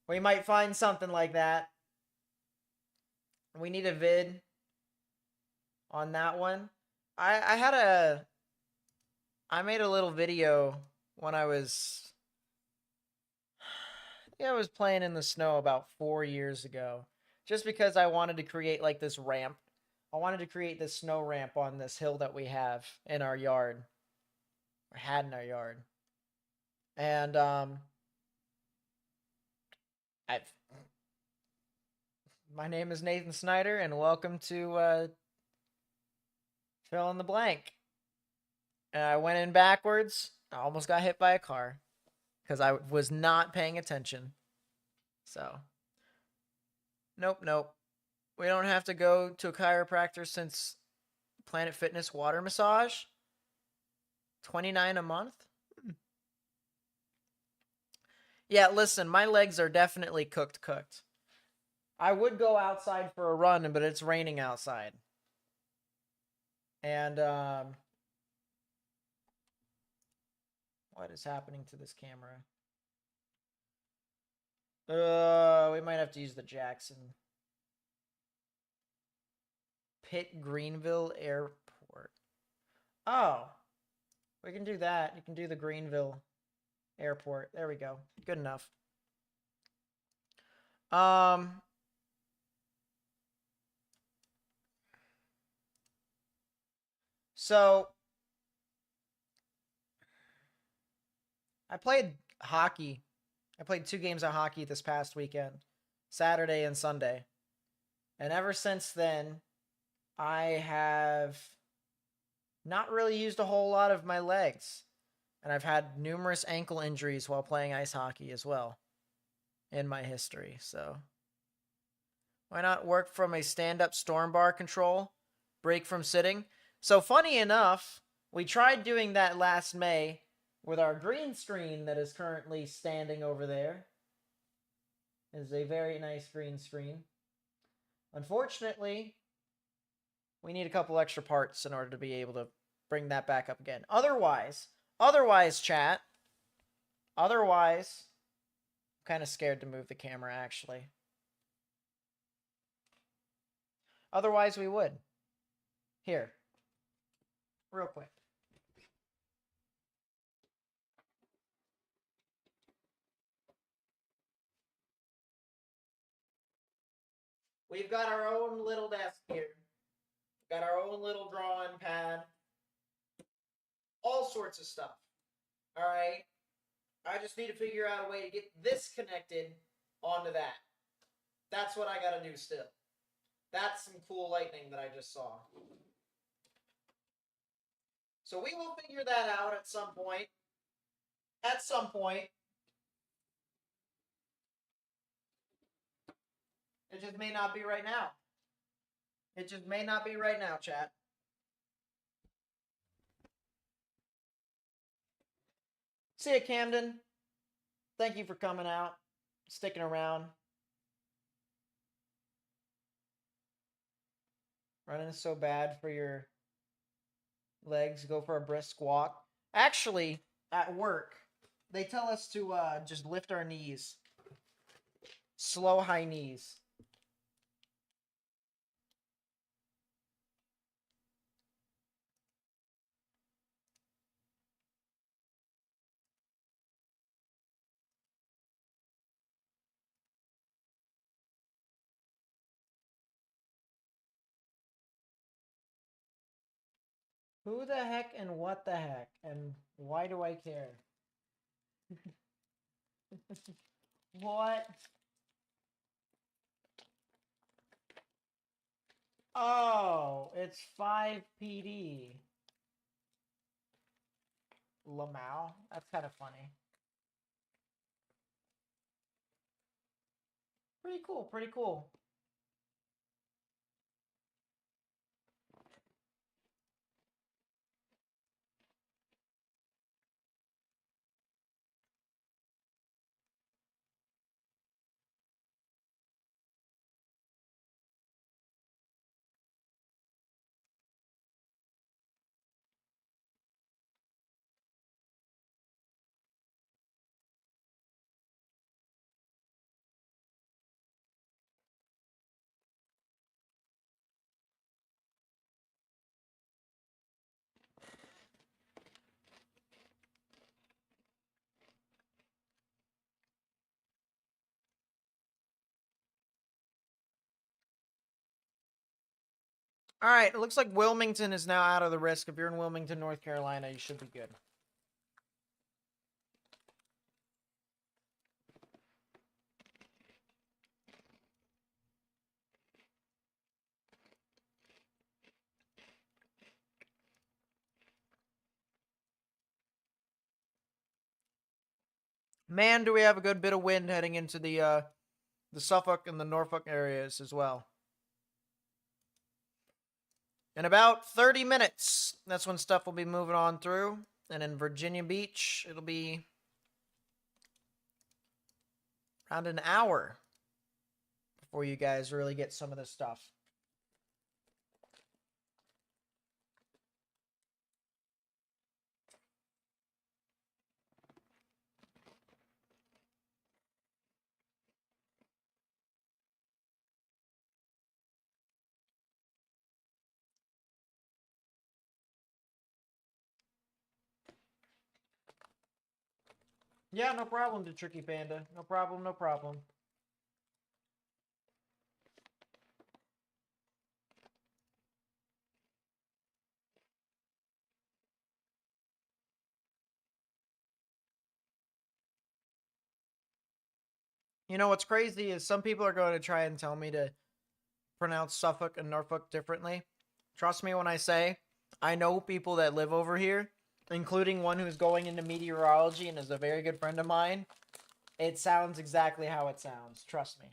We might find something like that. We need a vid on that one. I made a little video when I was playing in the snow about 4 years ago, just because I wanted to create like this ramp. I wanted to create this snow ramp on this hill that we have in our yard, or had in our yard. And I my name is Nathan Snyder, and welcome to fill in the blank. And I went in backwards. I almost got hit by a car because I was not paying attention. So, nope. We don't have to go to a chiropractor since Planet Fitness water massage. $29 a month? Yeah, listen, my legs are definitely cooked. I would go outside for a run, but it's raining outside. And what is happening to this camera? We might have to use the Jackson. Pitt Greenville Airport. Oh, we can do that. You can do the Greenville Airport. There we go. Good enough. So I played hockey. I played 2 games of hockey this past weekend, Saturday and Sunday. And ever since then, I have not really used a whole lot of my legs. And I've had numerous ankle injuries while playing ice hockey as well in my history. So why not work from a stand-up storm bar control, break from sitting? So funny enough, we tried doing that last May with our green screen that is currently standing over there. It is a very nice green screen. Unfortunately, we need a couple extra parts in order to be able to bring that back up again. Otherwise, chat, I'm kind of scared to move the camera, actually. Otherwise, we would. Here. Real quick. We've got our own little desk here. Got our own little drawing pad. All sorts of stuff. All right. I just need to figure out a way to get this connected onto that. That's what I gotta do still. That's some cool lightning that I just saw. So we will figure that out at some point. At some point. It just may not be right now. It just may not be right now, chat. See ya, Camden. Thank you for coming out, sticking around. Running is so bad for your legs. Go for a brisk walk. Actually, at work, they tell us to just lift our knees. Slow high knees. Who the heck and what the heck? And why do I care? What? Oh, it's 5 PD. Lamau? That's kind of funny. Pretty cool, pretty cool. All right, it looks like Wilmington is now out of the risk. If you're in Wilmington, North Carolina, you should be good. Man, do we have a good bit of wind heading into the Suffolk and the Norfolk areas as well. In about 30 minutes, that's when stuff will be moving on through. And in Virginia Beach, it'll be around an hour before you guys really get some of this stuff. Yeah, no problem, the Tricky Panda. No problem, no problem. You know what's crazy is some people are going to try and tell me to pronounce Suffolk and Norfolk differently. Trust me when I say I know people that live over here, including one who's going into meteorology and is a very good friend of mine. It sounds exactly how it sounds. Trust me.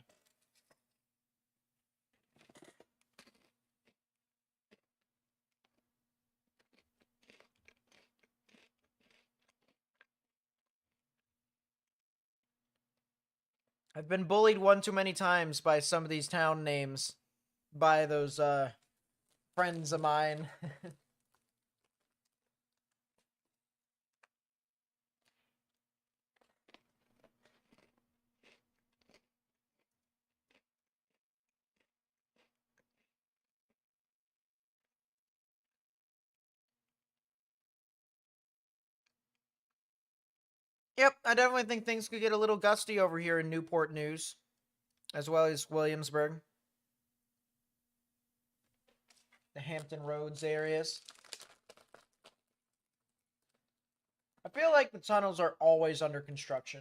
I've been bullied one too many times by some of these town names by those friends of mine. Yep, I definitely think things could get a little gusty over here in Newport News, as well as Williamsburg, the Hampton Roads areas. I feel like the tunnels are always under construction.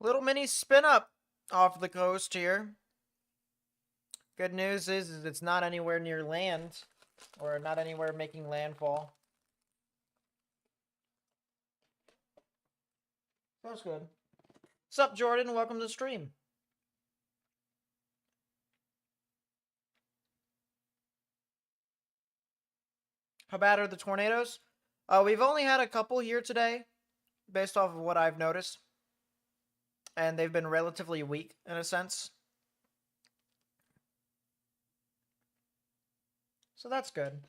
Little mini spin up off the coast here. Good news is it's not anywhere near land, or not anywhere making landfall. That's good. What's up, Jordan? Welcome to the stream. How bad are the tornadoes? We've only had a couple here today, based off of what I've noticed. And they've been relatively weak, in a sense. So that's good.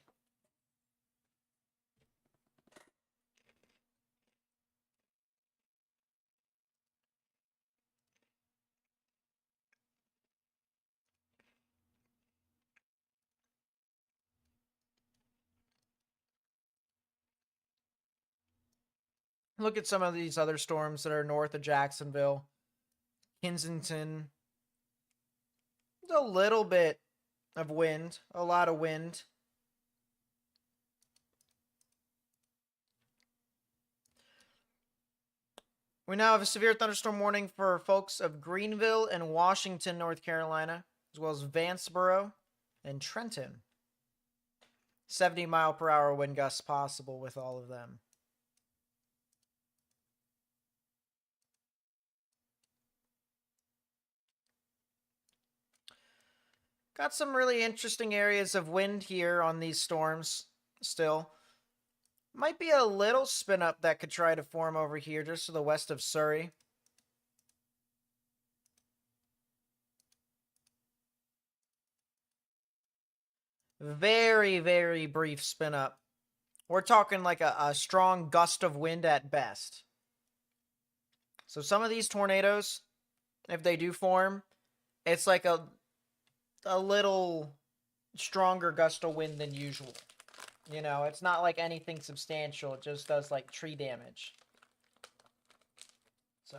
Look at some of these other storms that are north of Jacksonville. Kensington. A little bit of wind, a lot of wind. We now have a severe thunderstorm warning for folks of Greenville and Washington, North Carolina, as well as Vanceboro and Trenton. 70-mile-per-hour wind gusts possible with all of them. Got some really interesting areas of wind here on these storms still. Might be a little spin up that could try to form over here just to the west of Surrey. Very, very brief spin up. We're talking like a strong gust of wind at best. So some of these tornadoes, if they do form, it's like a little stronger gust of wind than usual. You know, it's not like anything substantial. It just does like tree damage. So.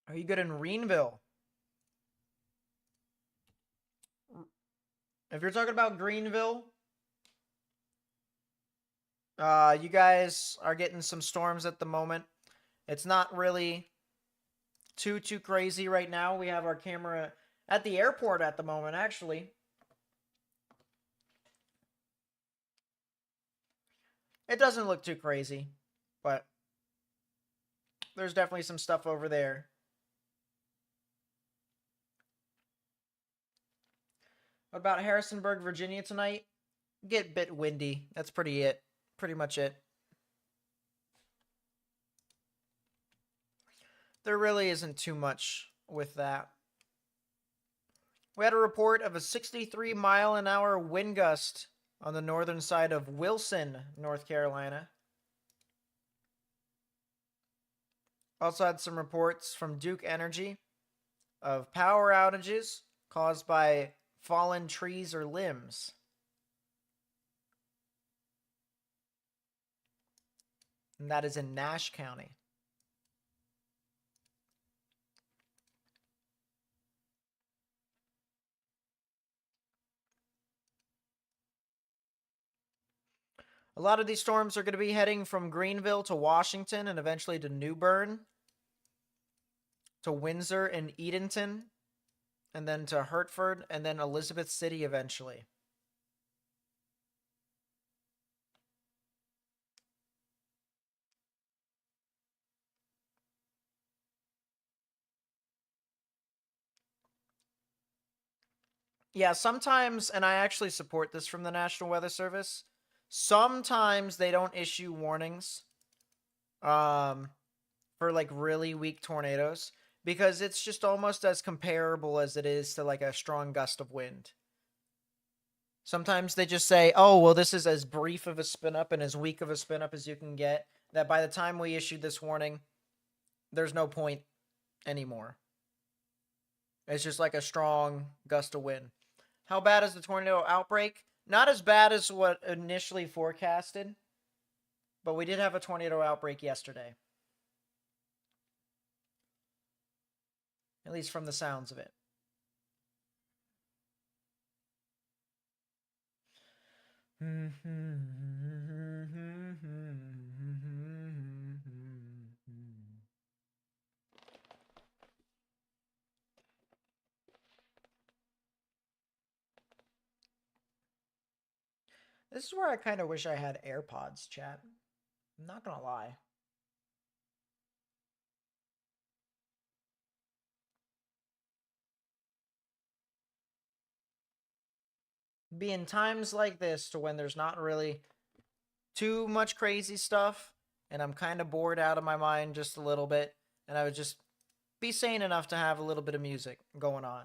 Are you good in Greenville? If you're talking about Greenville, you guys are getting some storms at the moment. It's not really too crazy right now. We have our camera at the airport at the moment, actually. It doesn't look too crazy, but there's definitely some stuff over there. What about Harrisonburg, Virginia tonight? Get a bit windy. That's pretty much it. There really isn't too much with that. We had a report of a 63-mile-an-hour wind gust on the northern side of Wilson, North Carolina. Also had some reports from Duke Energy of power outages caused by fallen trees or limbs. And that is in Nash County. A lot of these storms are going to be heading from Greenville to Washington and eventually to New Bern, to Windsor and Edenton, and then to Hertford, and then Elizabeth City eventually. Yeah, sometimes, and I actually support this from the National Weather Service, sometimes they don't issue warnings for like really weak tornadoes because it's just almost as comparable as it is to like a strong gust of wind. Sometimes they just say, oh, well, this is as brief of a spin up and as weak of a spin up as you can get, that by the time we issued this warning, there's no point anymore. It's just like a strong gust of wind. How bad is the tornado outbreak? Not as bad as what initially forecasted, but we did have a tornado outbreak yesterday. At least from the sounds of it. This is where I kind of wish I had AirPods, chat. I'm not gonna lie. Be in times like this to when there's not really too much crazy stuff and I'm kind of bored out of my mind just a little bit, and I would just be sane enough to have a little bit of music going on.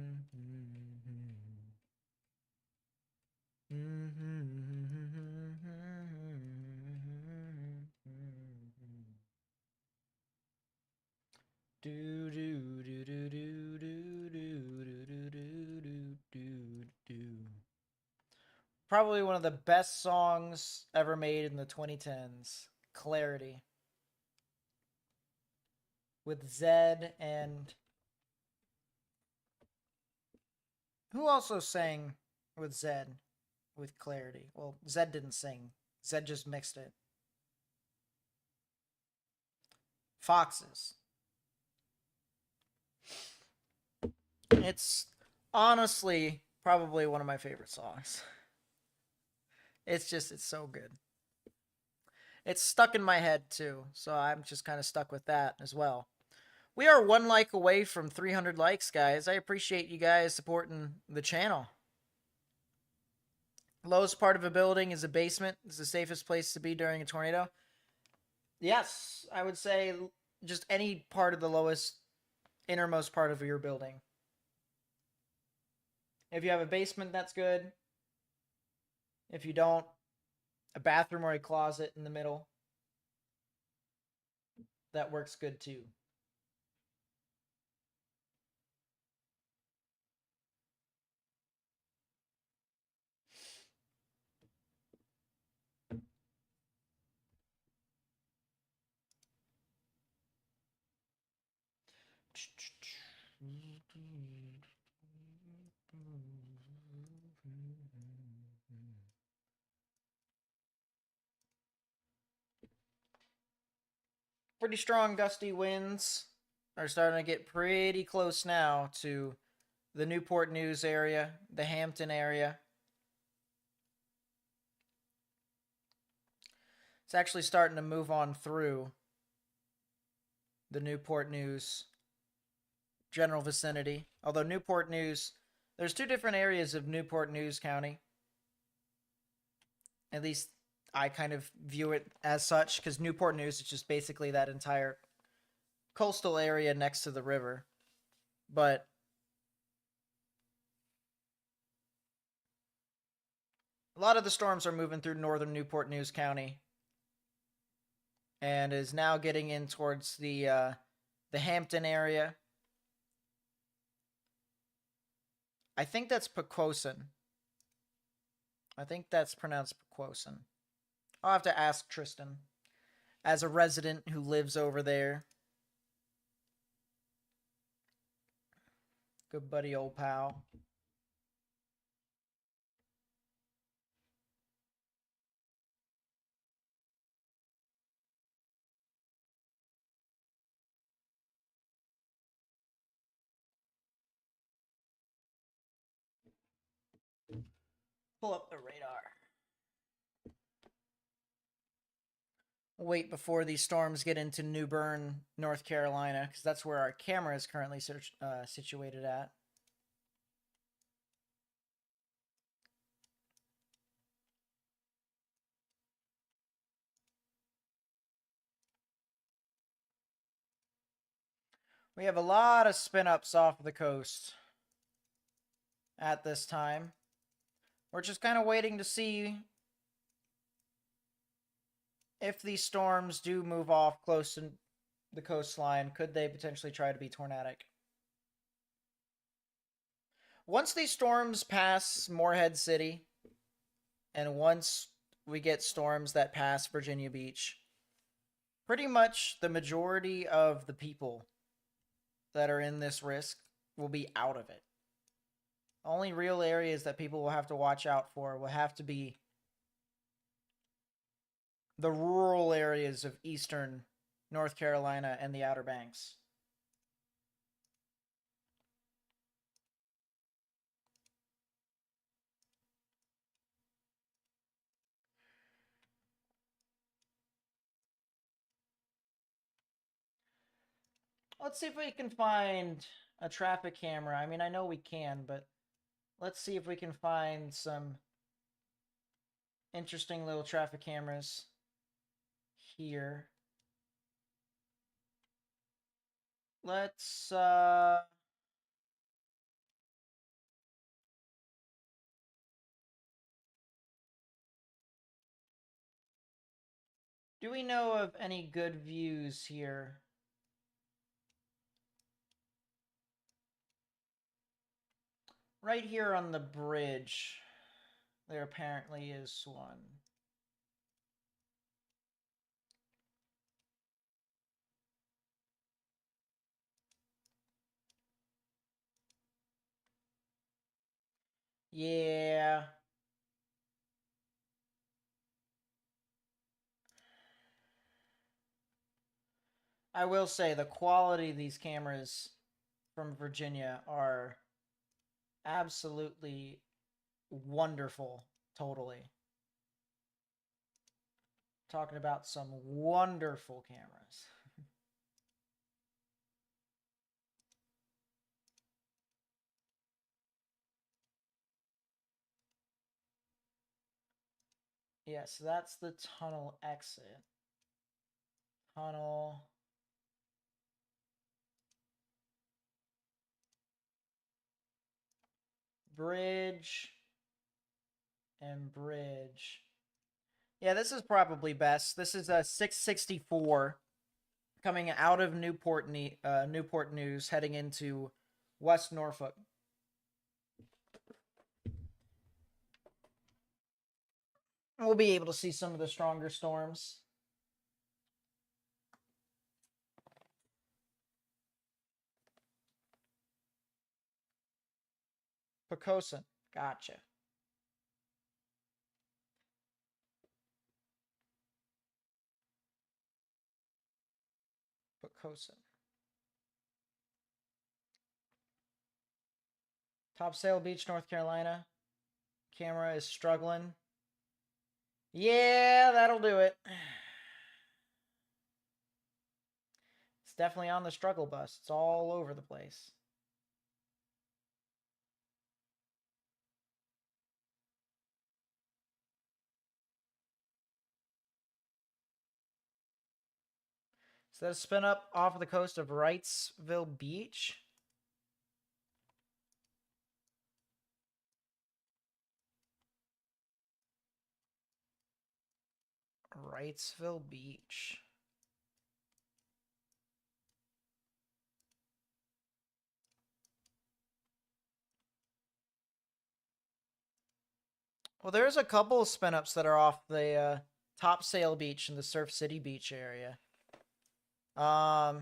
probably one of the best songs ever made in the 2010s. Clarity. With Zed and... Who also sang with Zed with Clarity? Well, Zed didn't sing. Zed just mixed it. Foxes. It's honestly probably one of my favorite songs. It's so good. It's stuck in my head too, so I'm just kind of stuck with that as well. We are 1 like away from 300 likes, guys. I appreciate you guys supporting the channel. Lowest part of a building is a basement. Is the safest place to be during a tornado. Yes, I would say just any part of the lowest, innermost part of your building. If you have a basement, that's good. If you don't, a bathroom or a closet in the middle, that works good too. Pretty strong gusty winds are starting to get pretty close now to the Newport News area, the Hampton area. It's actually starting to move on through the Newport News general vicinity. Although Newport News, there's 2 different areas of Newport News County. At least I kind of view it as such, because Newport News is just basically that entire coastal area next to the river. But a lot of the storms are moving through northern Newport News County and is now getting in towards the Hampton area. I think that's Pequosen. I think that's pronounced Pequosen. I'll have to ask Tristan, as a resident who lives over there. Good buddy, old pal. Pull up the radar. Wait before these storms get into New Bern, North Carolina, because that's where our camera is currently situated at. We have a lot of spin-ups off of the coast at this time. We're just kind of waiting to see if these storms do move off close to the coastline. Could they potentially try to be tornadic? Once these storms pass Morehead City, and once we get storms that pass Virginia Beach, pretty much the majority of the people that are in this risk will be out of it. Only real areas that people will have to watch out for will have to be the rural areas of eastern North Carolina and the Outer Banks. Let's see if we can find a traffic camera. I mean, I know we can, but let's see if we can find some interesting little traffic cameras here. Let's do we know of any good views here? Right here on the bridge. There apparently is one. Yeah. I will say the quality of these cameras from Virginia are absolutely wonderful. Totally. Talking about some wonderful cameras. Yes, that's the tunnel exit. Tunnel. Bridge. And bridge. Yeah, this is probably best. This is a 664 coming out of Newport News, heading into West Norfolk. We'll be able to see some of the stronger storms. Pocosin. Gotcha. Pocosin. Topsail Beach, North Carolina. Camera is struggling. Yeah, that'll do it. It's definitely on the struggle bus. It's all over the place. So that's spin up off of the coast of Wrightsville Beach. Wrightsville Beach. Well, there's a couple of spin ups that are off the Topsail Beach and the Surf City Beach area. I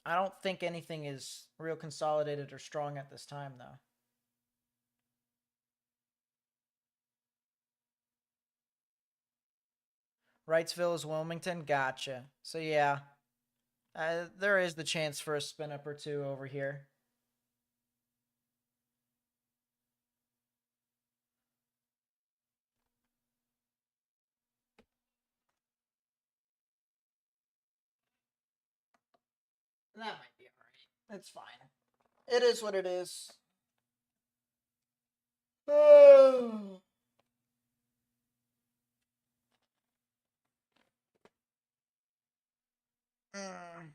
don't think anything is real consolidated or strong at this time, though. Wrightsville is Wilmington. Gotcha. So, yeah. There is the chance for a spin up or two over here. That might be alright. It's fine. It is what it is. Oh. Mm.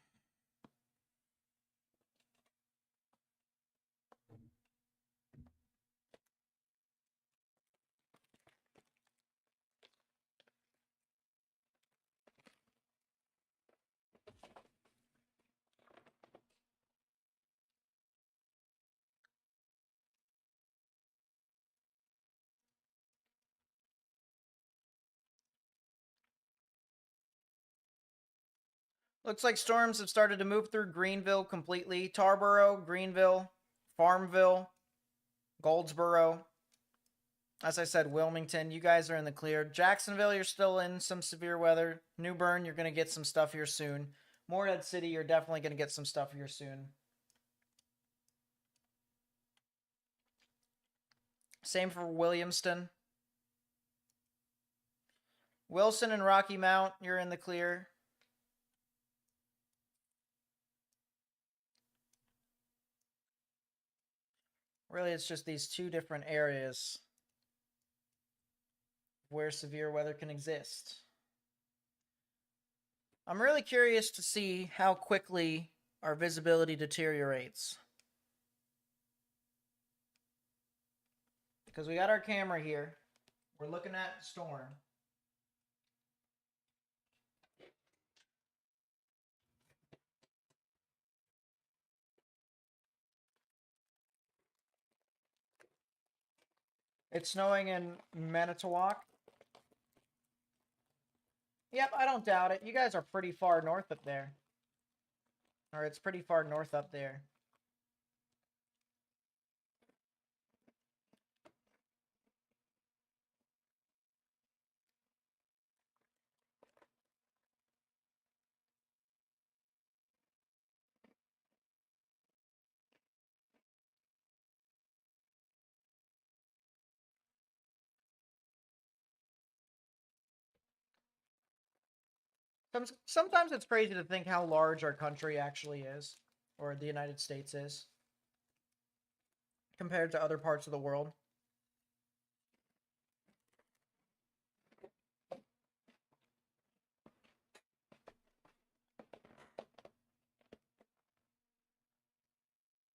Looks like storms have started to move through Greenville completely. Tarboro, Greenville, Farmville, Goldsboro. As I said, Wilmington, you guys are in the clear. Jacksonville, you're still in some severe weather. New Bern, you're going to get some stuff here soon. Morehead City, you're definitely going to get some stuff here soon. Same for Williamston. Wilson and Rocky Mount, you're in the clear. Really, it's just these two different areas where severe weather can exist. I'm really curious to see how quickly our visibility deteriorates. Because we got our camera here. We're looking at the storm. It's snowing in Manitowoc. Yep, I don't doubt it. You guys are pretty far north up there. Or it's pretty far north up there. Sometimes it's crazy to think how large our country actually is, or the United States is, compared to other parts of the world.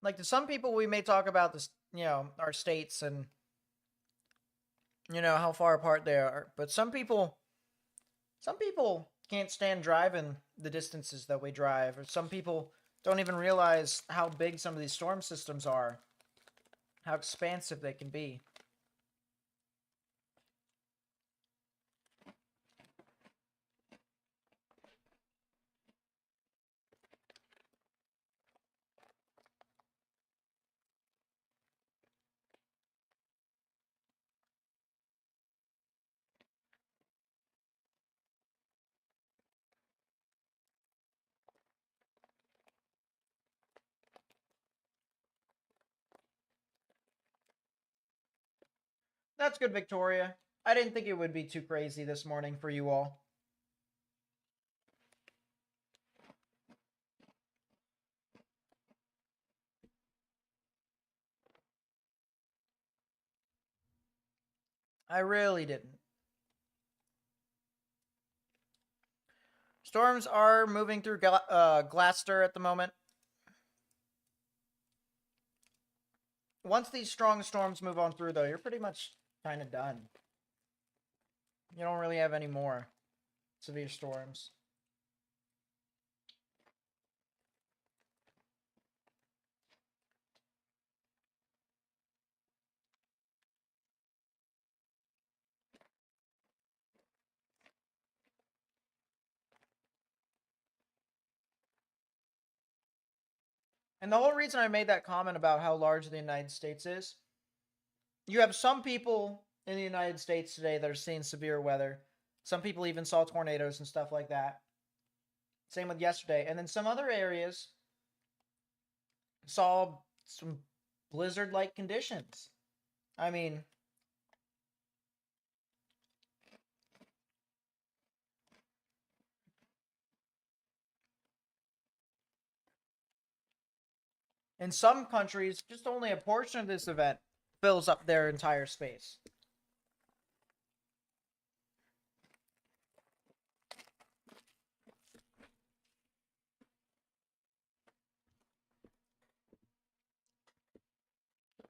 Like, to some people, we may talk about this, our states and, how far apart they are. But some people can't stand driving the distances that we drive, or some people don't even realize how big some of these storm systems are, how expansive they can be. That's good, Victoria. I didn't think it would be too crazy this morning for you all. I really didn't. Storms are moving through Gloucester at the moment. Once these strong storms move on through, though, you're pretty much kind of done. You don't really have any more severe storms. And the whole reason I made that comment about how large the United States is, you have some people in the United States today that are seeing severe weather. Some people even saw tornadoes and stuff like that. Same with yesterday. And then some other areas saw some blizzard-like conditions. I mean, in some countries, just only a portion of this event fills up their entire space.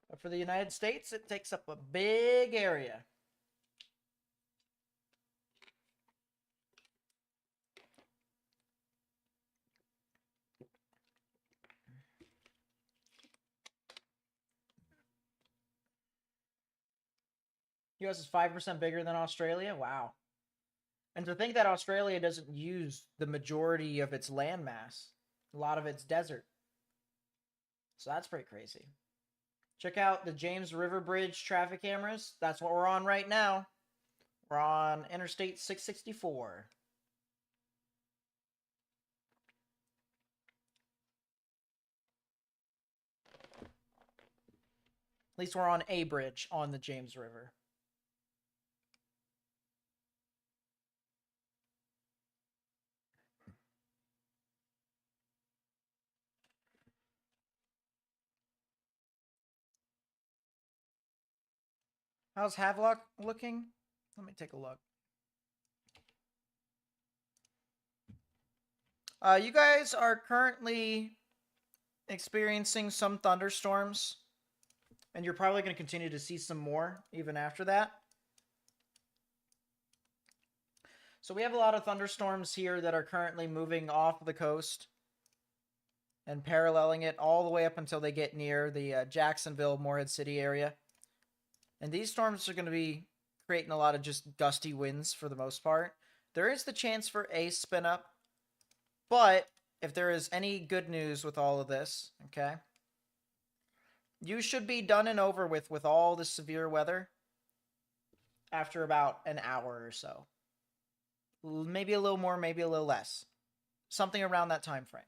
But for the United States, it takes up a big area. US is 5% bigger than Australia? Wow. And to think that Australia doesn't use the majority of its landmass, a lot of it's desert. So that's pretty crazy. Check out the James River Bridge traffic cameras. That's what we're on right now. We're on Interstate 664. At least we're on a bridge on the James River. How's Havelock looking? Let me take a look. You guys are currently experiencing some thunderstorms, and you're probably going to continue to see some more even after that. So we have a lot of thunderstorms here that are currently moving off the coast and paralleling it all the way up until they get near the Jacksonville, Morehead City area. And these storms are going to be creating a lot of just gusty winds for the most part. There is the chance for a spin up, but if there is any good news with all of this, okay, you should be done and over with all the severe weather after about an hour or so. Maybe a little more, maybe a little less. Something around that time frame.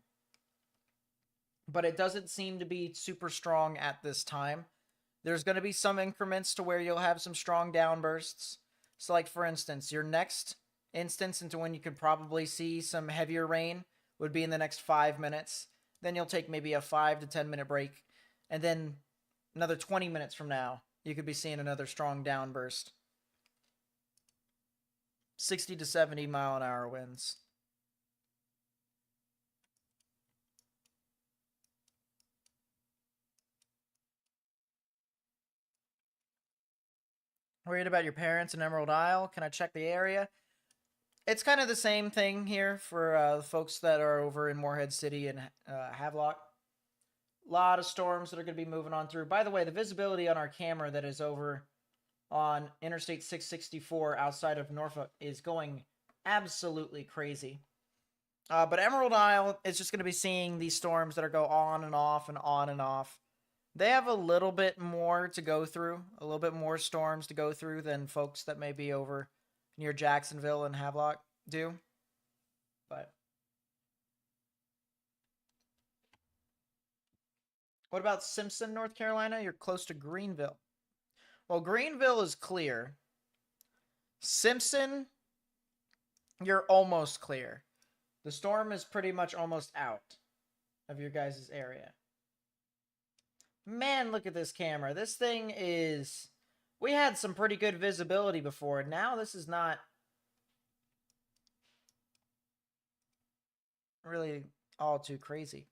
But it doesn't seem to be super strong at this time. There's going to be some increments to where you'll have some strong downbursts. So, like, for instance, your next instance into when you could probably see some heavier rain would be in the next 5 minutes. Then you'll take maybe a 5 to 10 minute break. And then another 20 minutes from now, you could be seeing another strong downburst. 60 to 70 mile an hour winds. Worried about your parents in Emerald Isle? Can I check the area? It's kind of the same thing here for the folks that are over in Morehead City and Havelock. A lot of storms that are going to be moving on through. By the way, the visibility on our camera that is over on Interstate 664 outside of Norfolk is going absolutely crazy. But Emerald Isle is just going to be seeing these storms that are go on and off and on and off. They have a little bit more to go through, a little bit more storms to go through than folks that may be over near Jacksonville and Havelock do. But what about Simpson, North Carolina? You're close to Greenville. Well, Greenville is clear. Simpson, you're almost clear. The storm is pretty much almost out of your guys' area. Man, look at this camera. This thing is... We had some pretty good visibility before. Now this is not really all too crazy.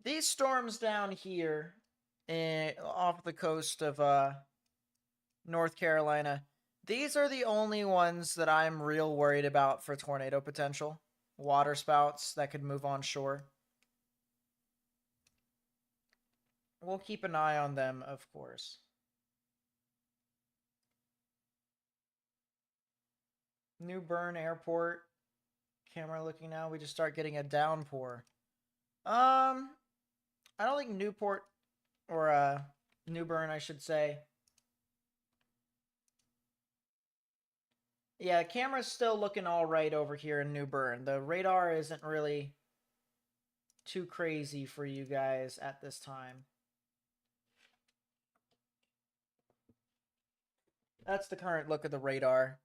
These storms down here off the coast of North Carolina, these are the only ones that I'm real worried about for tornado potential. Water spouts that could move on shore. We'll keep an eye on them, of course. New Bern Airport. Camera looking now. We just start getting a downpour. I don't think Newport or New Bern, I should say. Yeah, camera's still looking all right over here in New Bern. The radar isn't really too crazy for you guys at this time. That's the current look of the radar.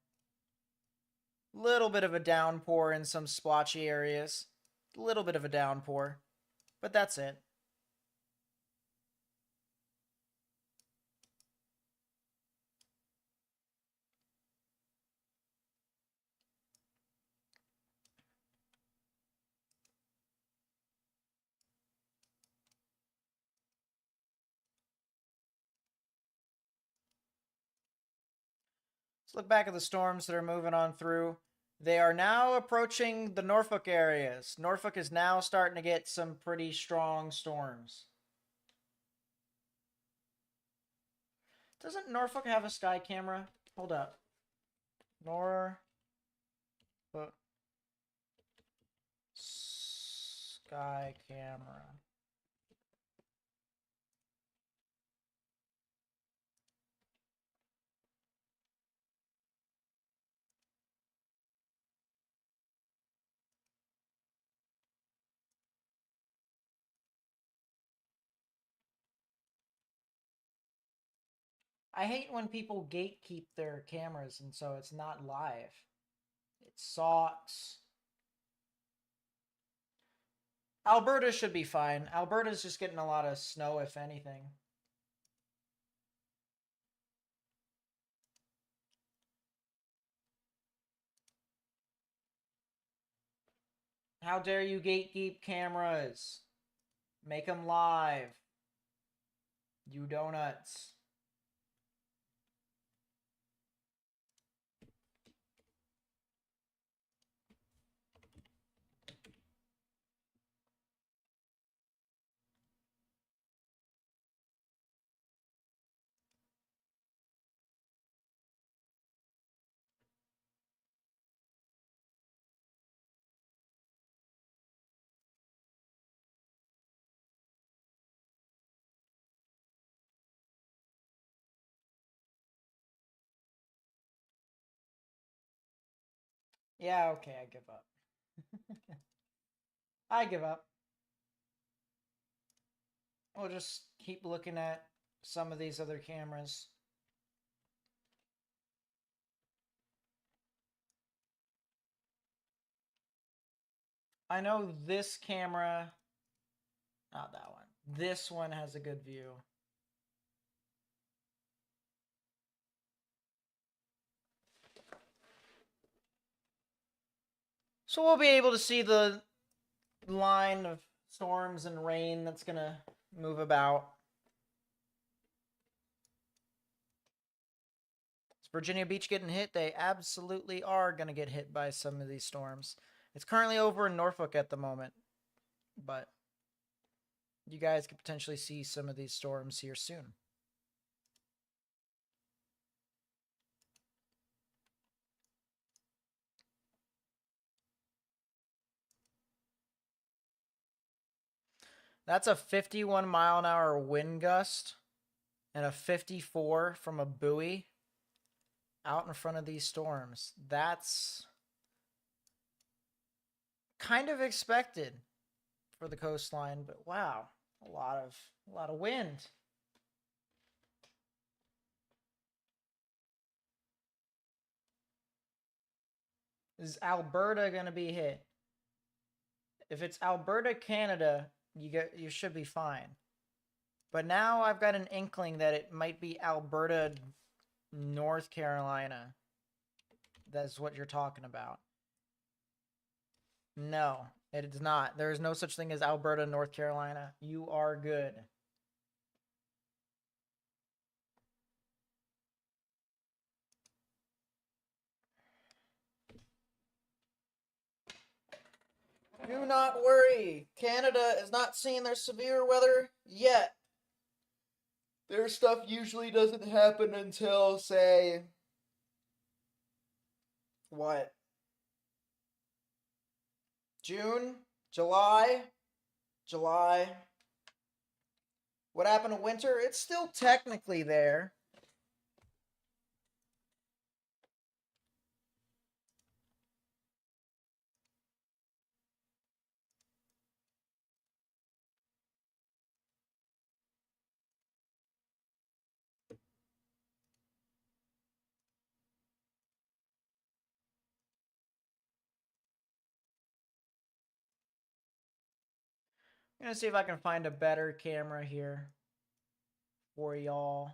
Little bit of a downpour in some splotchy areas. Little bit of a downpour. But that's it. Let's look back at the storms that are moving on through. They are now approaching the Norfolk areas. Norfolk is now starting to get some pretty strong storms. Doesn't Norfolk have a sky camera? Hold up. Norfolk sky camera. I hate when people gatekeep their cameras and so it's not live. It sucks. Alberta should be fine. Alberta's just getting a lot of snow, if anything. How dare you gatekeep cameras? Make them live. You donuts. Yeah, okay, I give up. I give up. We'll just keep looking at some of these other cameras. I know this camera, not that one. This one has a good view. So we'll be able to see the line of storms and rain that's going to move about. Is Virginia Beach getting hit? They absolutely are going to get hit by some of these storms. It's currently over in Norfolk at the moment, but you guys could potentially see some of these storms here soon. That's a 51-mile-an-hour wind gust and a 54 from a buoy out in front of these storms. That's kind of expected for the coastline, but wow, a lot of wind. Is Alberta going to be hit? If it's Alberta, Canada, you should be fine. But now I've got an inkling that it might be Alberta, North Carolina. That's what you're talking about. No, it is not. There is no such thing as Alberta, North Carolina. You are good. Do not worry. Canada is not seeing their severe weather yet. Their stuff usually doesn't happen until, say, what? June? July? July? What happened to winter? It's still technically there. I'm gonna see if I can find a better camera here for y'all.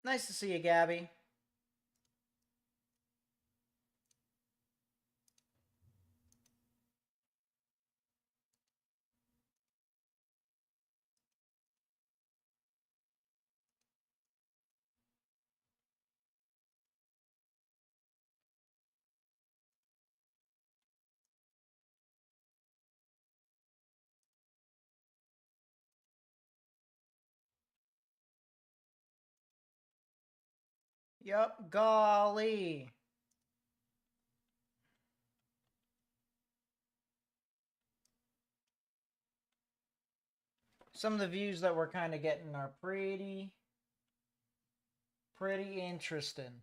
Nice to see you, Gabby. Yup, golly. Some of the views that we're kind of getting are pretty interesting.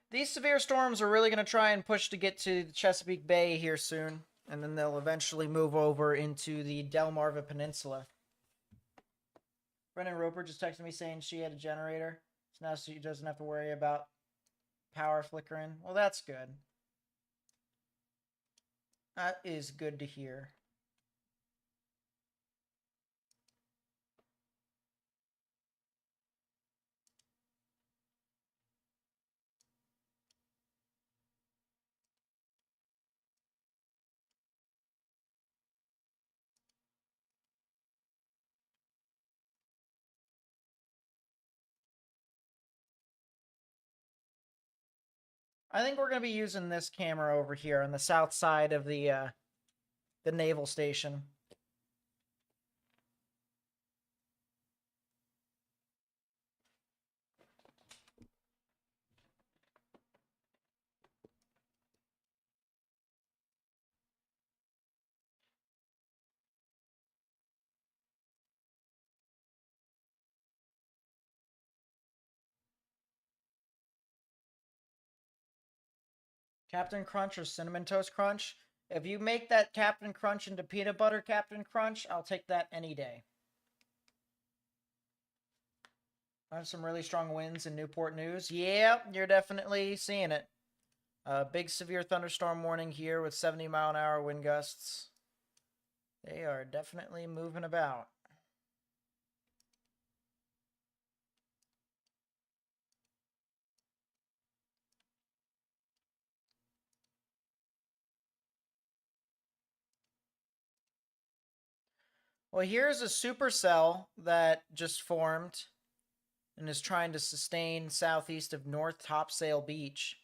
These severe storms are really going to try and push to get to the Chesapeake Bay here soon, and then they'll eventually move over into the Delmarva Peninsula. Brendan Roper just texted me saying she had a generator, so now she doesn't have to worry about power flickering. Well, that's good. That is good to hear. I think we're going to be using this camera over here on the south side of the naval station. Captain Crunch or Cinnamon Toast Crunch? If you make that Captain Crunch into peanut butter Captain Crunch, I'll take that any day. I have some really strong winds in Newport News. Yeah, you're definitely seeing it. Big severe thunderstorm warning here with 70-mile-an-hour wind gusts. They are definitely moving about. Well, here's a supercell that just formed and is trying to sustain southeast of North Topsail Beach.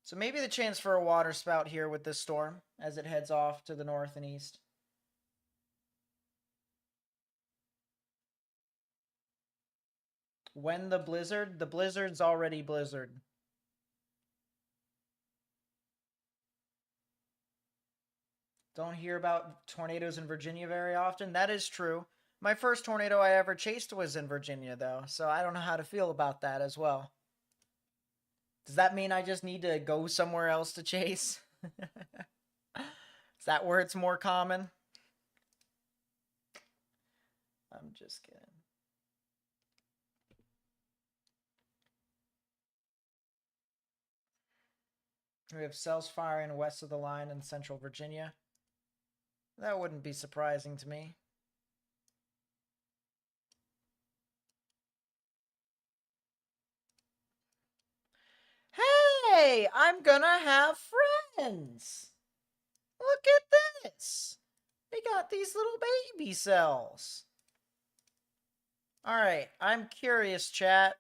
So maybe the chance for a water spout here with this storm as it heads off to the north and east. When the blizzard's already blizzard. Don't hear about tornadoes in Virginia very often. That is true. My first tornado I ever chased was in Virginia, though, so I don't know how to feel about that as well. Does that mean I just need to go somewhere else to chase? Is that where it's more common? I'm just kidding. We have cells firing west of the line in central Virginia. That wouldn't be surprising to me. Hey, I'm gonna have friends. Look at this. We got these little baby cells. Alright, I'm curious, chat.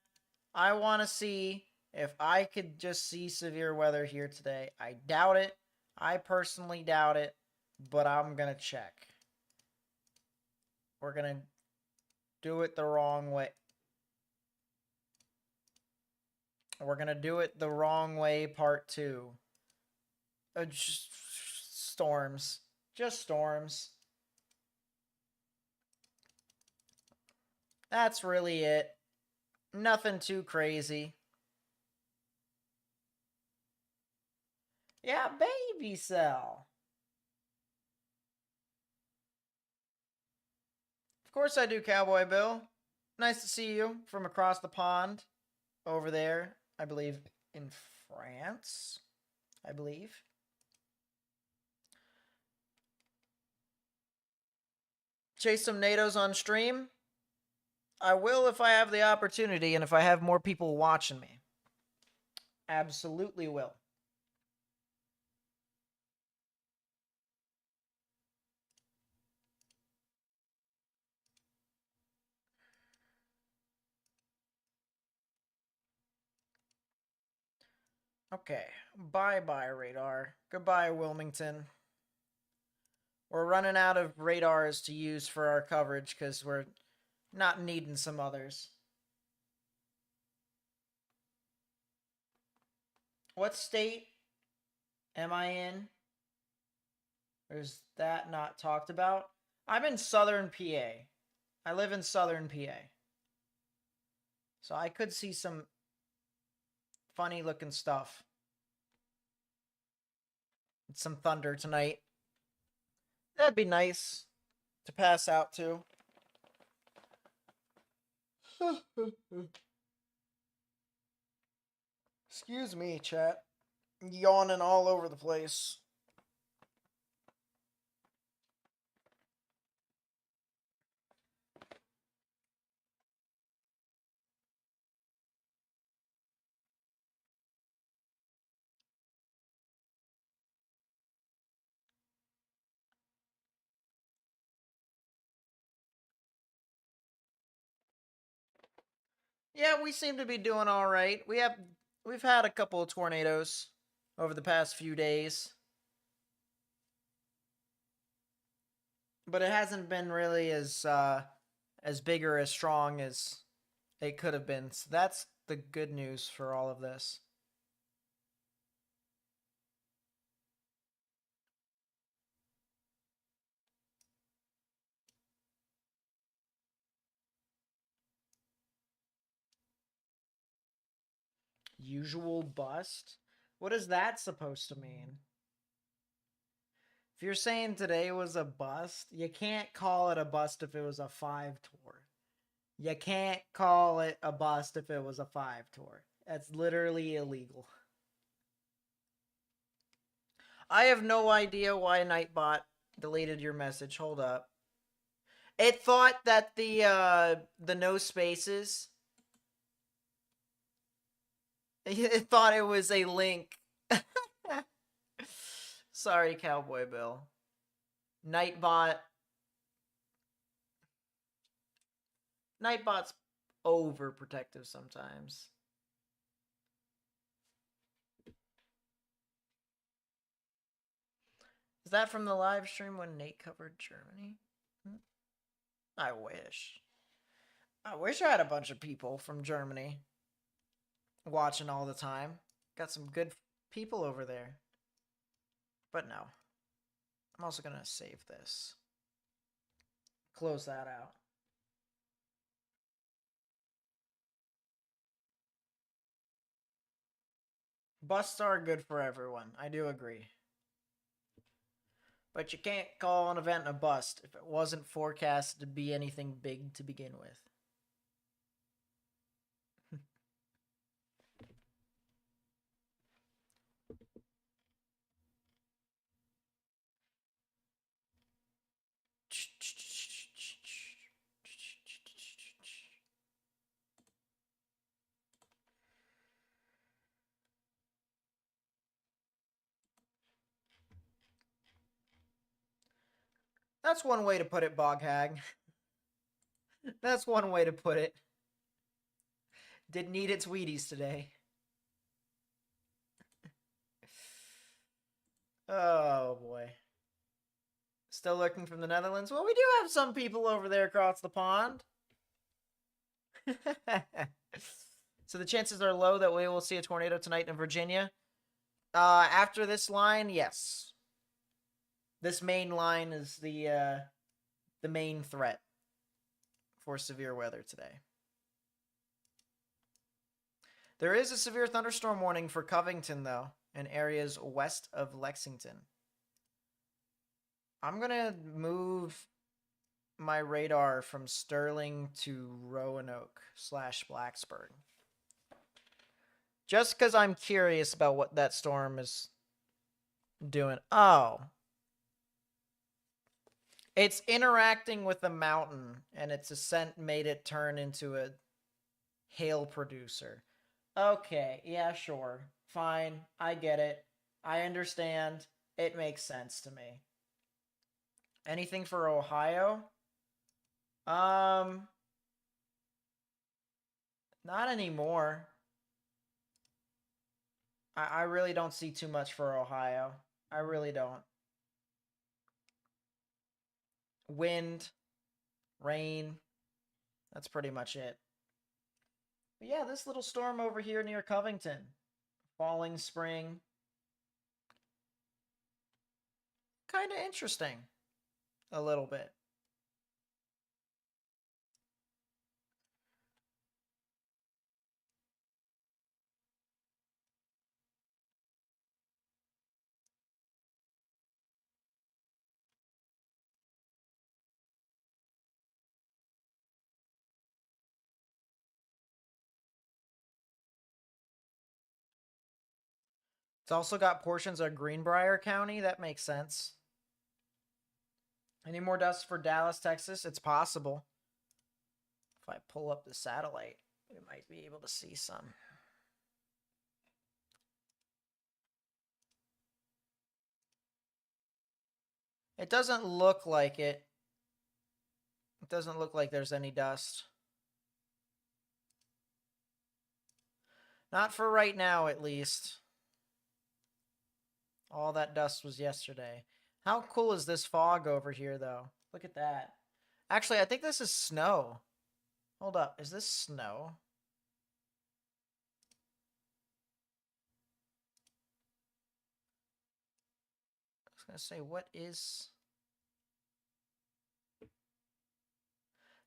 I want to see if I could just see severe weather here today. I doubt it. I personally doubt it, but I'm going to check. We're going to do it the wrong way. We're going to do it the wrong way, part 2. Just storms. Just storms. That's really it. Nothing too crazy. Yeah, baby cell. Of course I do, Cowboy Bill. Nice to see you from across the pond over there, I believe, in France. I believe. Chase some NATOs on stream? I will if I have the opportunity and if I have more people watching me. Absolutely will. Okay, bye-bye radar. Goodbye, Wilmington. We're running out of radars to use for our coverage because we're not needing some others. What state am I in? Or is that not talked about? I'm in southern PA. I live in southern PA. So I could see some funny looking stuff. Some thunder tonight. That'd be nice to pass out to. Excuse me, chat. Yawning all over the place. Yeah, we seem to be doing all right. We've had a couple of tornadoes over the past few days, but it hasn't been really as big or as strong as it could have been. So that's the good news for all of this. Usual bust? What is that supposed to mean? If you're saying today was a bust, you can't call it a bust if it was a 5 tour. You can't call it a bust if it was a 5 tour. That's literally illegal. I have no idea why Nightbot deleted your message. Hold up. It thought that the no spaces. It thought it was a link. Sorry, Cowboy Bill. Nightbot. Nightbot's overprotective sometimes. Is that from the live stream when Nate covered Germany? I wish. I wish I had a bunch of people from Germany watching all the time. Got some good people over there. But no. I'm also going to save this. Close that out. Busts are good for everyone. I do agree. But you can't call an event a bust if it wasn't forecast to be anything big to begin with. That's one way to put it, Boghag. That's one way to put it. Didn't eat its Wheaties today. Oh boy. Still looking from the Netherlands? Well, we do have some people over there across the pond. So the chances are low that we will see a tornado tonight in Virginia. After this line, yes. This main line is the main threat for severe weather today. There is a severe thunderstorm warning for Covington, though, and areas west of Lexington. I'm going to move my radar from Sterling to Roanoke / Blacksburg. Just because I'm curious about what that storm is doing. Oh. It's interacting with the mountain, and its ascent made it turn into a hail producer. Okay, yeah, sure. Fine. I get it. I understand. It makes sense to me. Anything for Ohio? Not anymore. I really don't see too much for Ohio. I really don't. Wind, rain. That's pretty much it. But yeah, this little storm over here near Covington. Falling spring. Kind of interesting. A little bit. It's also got portions of Greenbrier County. That makes sense. Any more dust for Dallas, Texas? It's possible. If I pull up the satellite, we might be able to see some. It doesn't look like it. It doesn't look like there's any dust. Not for right now, at least. All that dust was yesterday. How cool is this fog over here, though? Look at that. Actually, I think this is snow. Hold up. Is this snow? I was going to say, what is...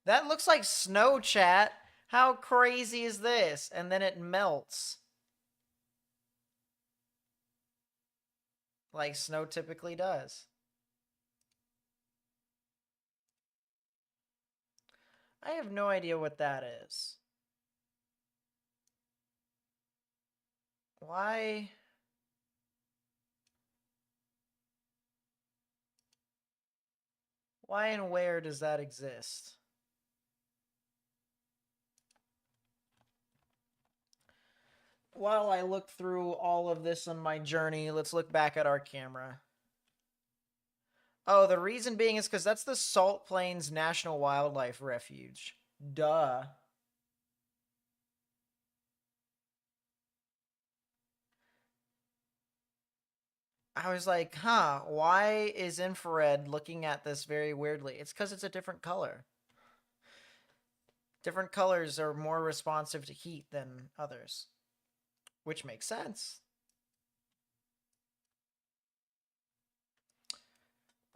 That looks like snow, chat. How crazy is this? And then it melts. Like snow typically does. I have no idea what that is. Why? Why and where does that exist? While I look through all of this on my journey, let's look back at our camera. Oh, the reason being is because that's the Salt Plains National Wildlife Refuge. Duh. I was like, huh, why is infrared looking at this very weirdly? It's because it's a different color. Different colors are more responsive to heat than others, which makes sense.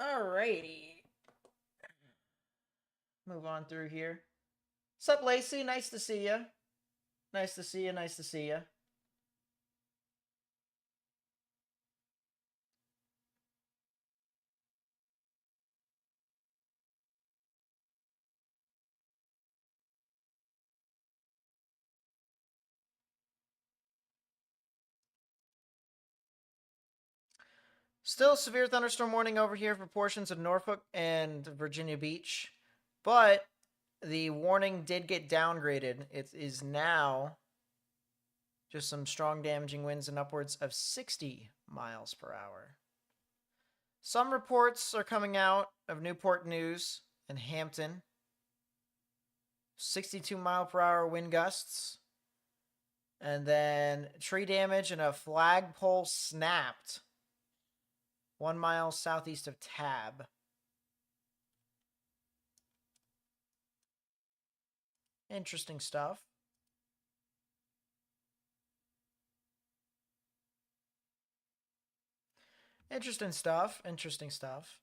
Alrighty. Move on through here. Sup, Lacey? Nice to see you. Nice to see you. Nice to see you. Still severe thunderstorm warning over here for portions of Norfolk and Virginia Beach, but the warning did get downgraded. It is now just some strong damaging winds and upwards of 60 miles per hour. Some reports are coming out of Newport News and Hampton. 62 mile per hour wind gusts. And then tree damage and a flagpole snapped 1 mile southeast of Tab. Interesting stuff. Interesting stuff. Interesting stuff.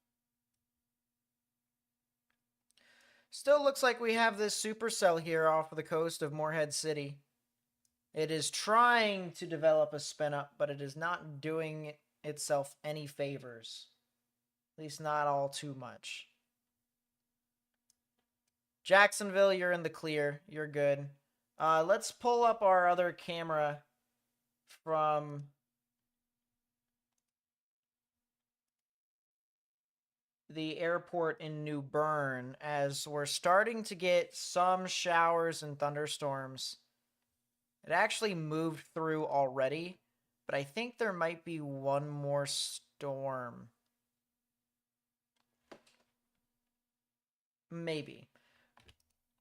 Still looks like we have this supercell here off of the coast of Morehead City. It is trying to develop a spin up, but it is not doing itself any favors. At least not all too much. Jacksonville, you're in the clear. You're good. Let's pull up our other camera from the airport in New Bern, as we're starting to get some showers and thunderstorms. It actually moved through already, but I think there might be one more storm. Maybe.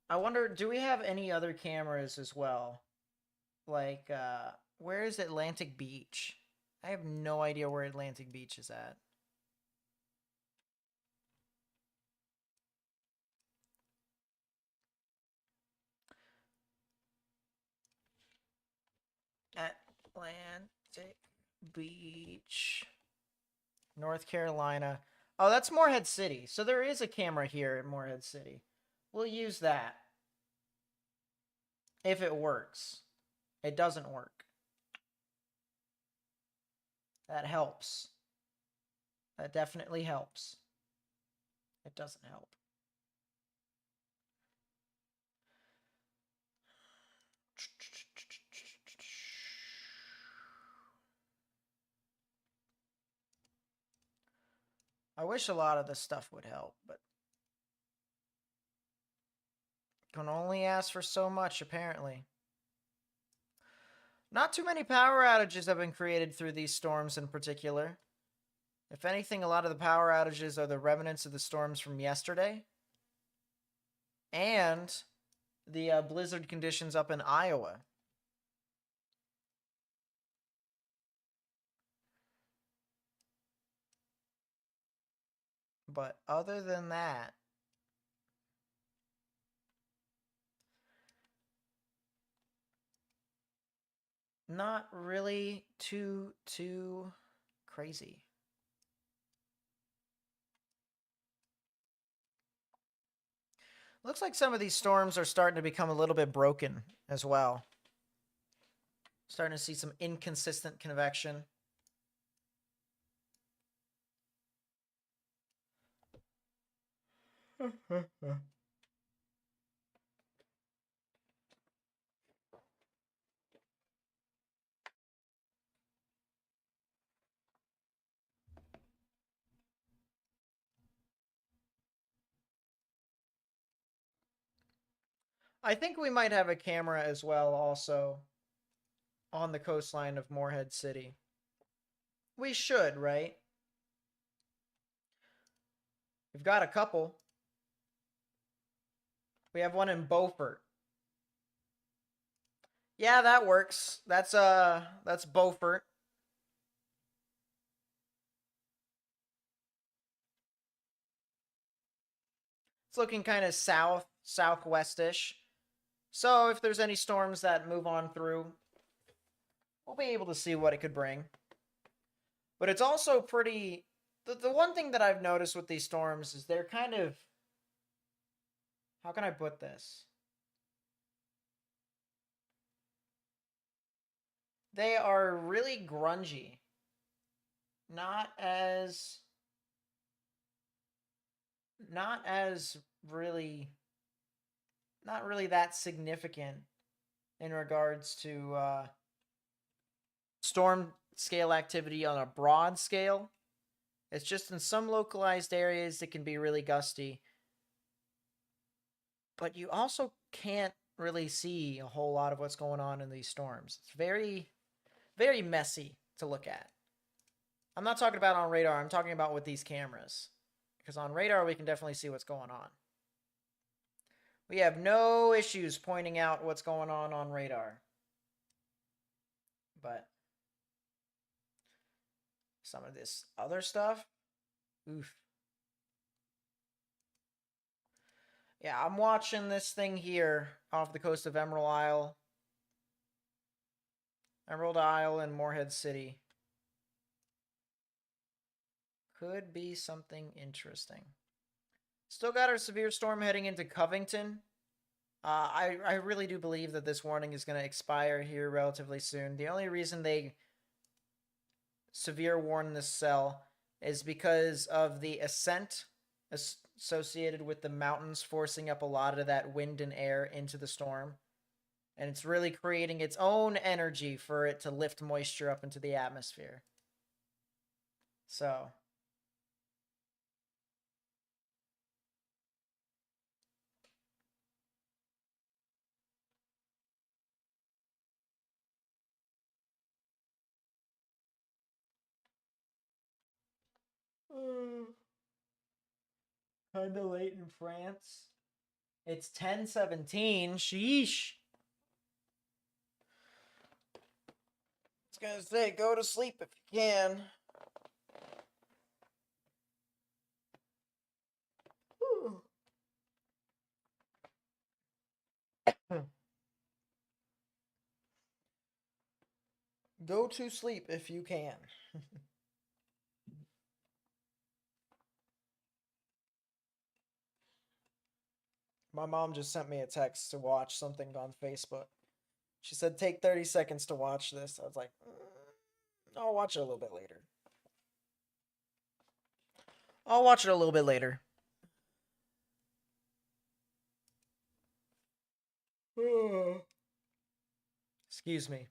I wonder, do we have any other cameras as well? Like, where is Atlantic Beach? I have no idea where Atlantic Beach is at. Atlantic Beach, North Carolina. Oh, that's Morehead City. So there is a camera here at Morehead City. We'll use that. If it works. It doesn't work. That helps. That definitely helps. It doesn't help. I wish a lot of this stuff would help, but can only ask for so much, apparently. Not too many power outages have been created through these storms in particular. If anything, a lot of the power outages are the remnants of the storms from yesterday and the blizzard conditions up in Iowa. But other than that, not really too crazy. Looks like some of these storms are starting to become a little bit broken as well. Starting to see some inconsistent convection. I think we might have a camera as well also on the coastline of Morehead City. We should, right? We've got a couple. We have one in Beaufort. Yeah, that works. That's Beaufort. It's looking kind of southwestish. So if there's any storms that move on through, we'll be able to see what it could bring. But it's also pretty... The one thing that I've noticed with these storms is they're kind of... How can I put this? They are really grungy. Not as really... Not really that significant in regards to storm scale activity on a broad scale. It's just in some localized areas it can be really gusty. But you also can't really see a whole lot of what's going on in these storms. It's very, very messy to look at. I'm not talking about on radar. I'm talking about with these cameras. Because on radar, we can definitely see what's going on. We have no issues pointing out what's going on radar. But some of this other stuff, oof. Yeah, I'm watching this thing here off the coast of Emerald Isle. Emerald Isle and Morehead City. Could be something interesting. Still got our severe storm heading into Covington. I really do believe that this warning is going to expire here relatively soon. The only reason they severe warn this cell is because of the ascent associated with the mountains forcing up a lot of that wind and air into the storm. And it's really creating its own energy for it to lift moisture up into the atmosphere. So... Kinda late in France. It's 10:17. Sheesh. I was gonna say, go to sleep if you can. Go to sleep if you can. My mom just sent me a text to watch something on Facebook. She said, take 30 seconds to watch this. I was like, I'll watch it a little bit later. I'll watch it a little bit later. Excuse me.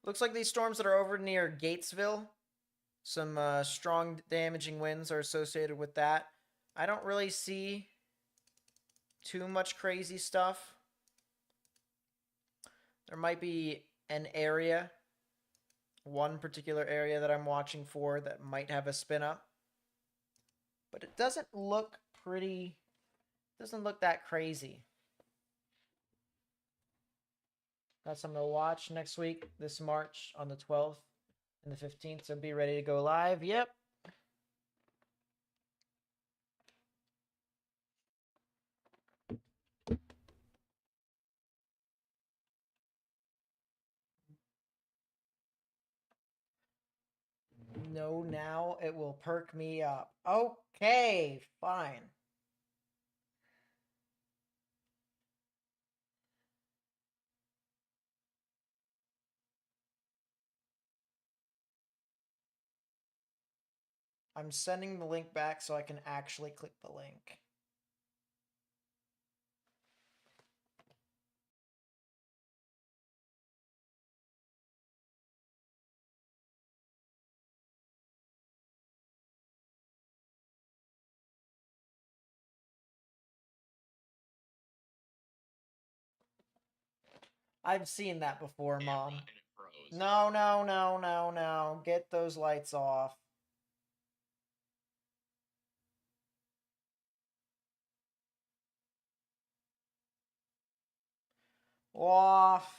Looks like these storms that are over near Gatesville, some strong damaging winds are associated with that. I don't really see too much crazy stuff. There might be an area, one particular area that I'm watching for that might have a spin up. But it doesn't look that crazy. Got something to watch next week, this March on the 12th and the 15th. So be ready to go live. Yep. No, now it will perk me up. Okay, fine. I'm sending the link back so I can actually click the link. I've seen that before, Mom. No, no, no, no, no. Get those lights off. Off.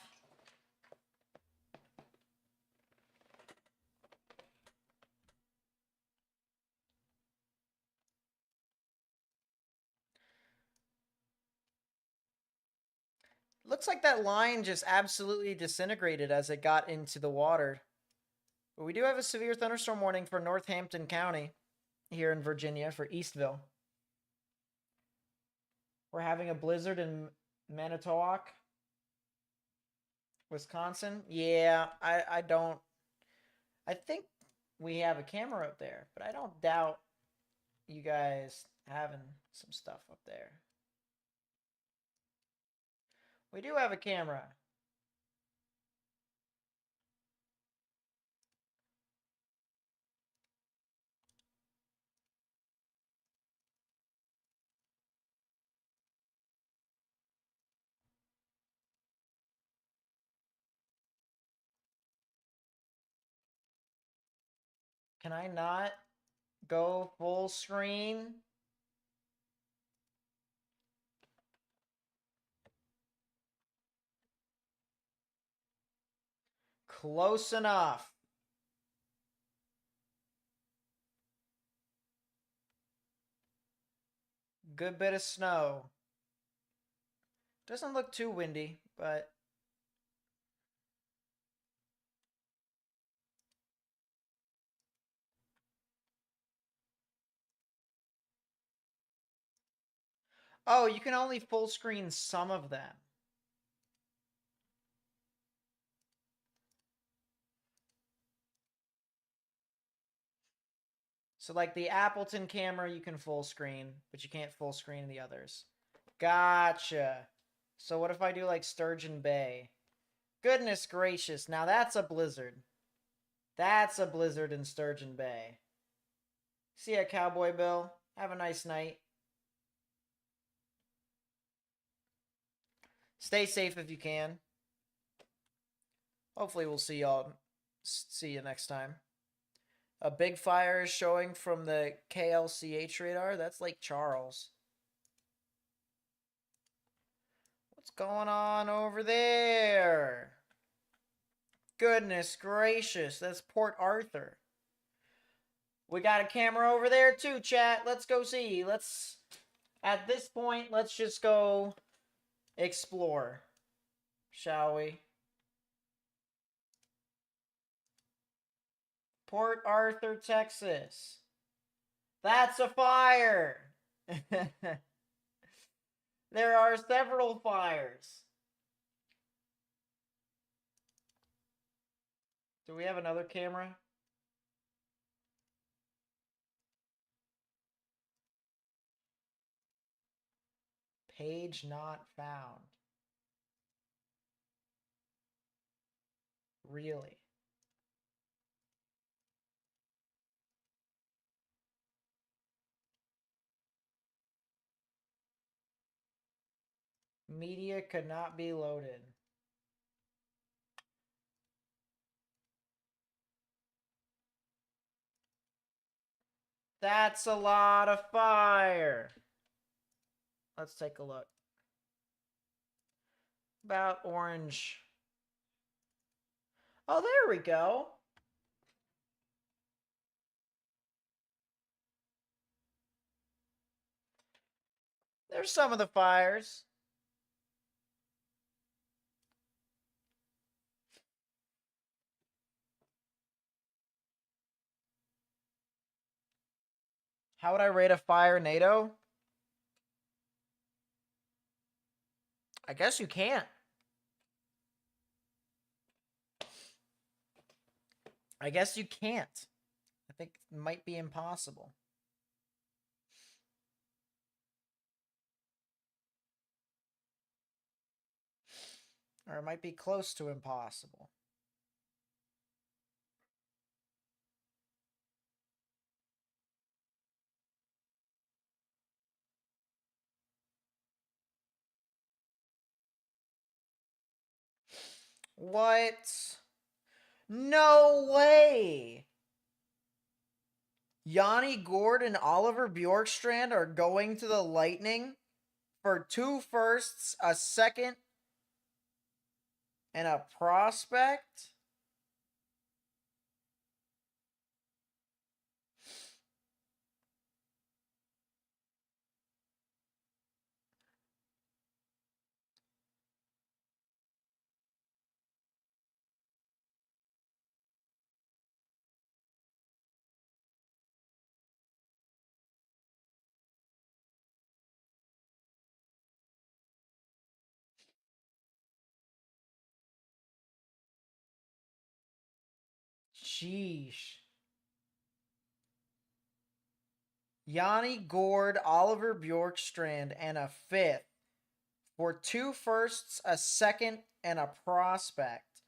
Looks like that line just absolutely disintegrated as it got into the water. But we do have a severe thunderstorm warning for Northampton County here in Virginia for Eastville. We're having a blizzard in Manitowoc, Wisconsin. Yeah, I don't. I think we have a camera up there, but I don't doubt you guys having some stuff up there. We do have a camera. Can I not go full screen? Close enough. Good bit of snow. Doesn't look too windy, but oh, you can only full screen some of them. So like the Appleton camera, you can full screen, but you can't full screen the others. Gotcha. So what if I do like Sturgeon Bay? Goodness gracious, now that's a blizzard. That's a blizzard in Sturgeon Bay. See ya, Cowboy Bill. Have a nice night. Stay safe if you can. Hopefully we'll see you next time. A big fire is showing from the KLCH radar. That's Lake Charles. What's going on over there? Goodness gracious, that's Port Arthur. We got a camera over there too, chat. Let's go see. At this point, let's just go explore, shall we? Port Arthur, Texas. That's a fire. There are several fires. Do we have another camera? Page not found. Really? Media could not be loaded. That's a lot of fire. Let's take a look. About orange Oh, there we go. There's some of the fires. How would I rate a fire NATO? I guess you can't. I guess you can't. I think it might be impossible. Or it might be close to impossible. What? No way! Yanni Gord and Oliver Bjorkstrand are going to the Lightning for 2 firsts, a second, and a prospect? Sheesh. Yanni Gord, Oliver Bjorkstrand, and a fifth for 2 firsts, a second, and a prospect.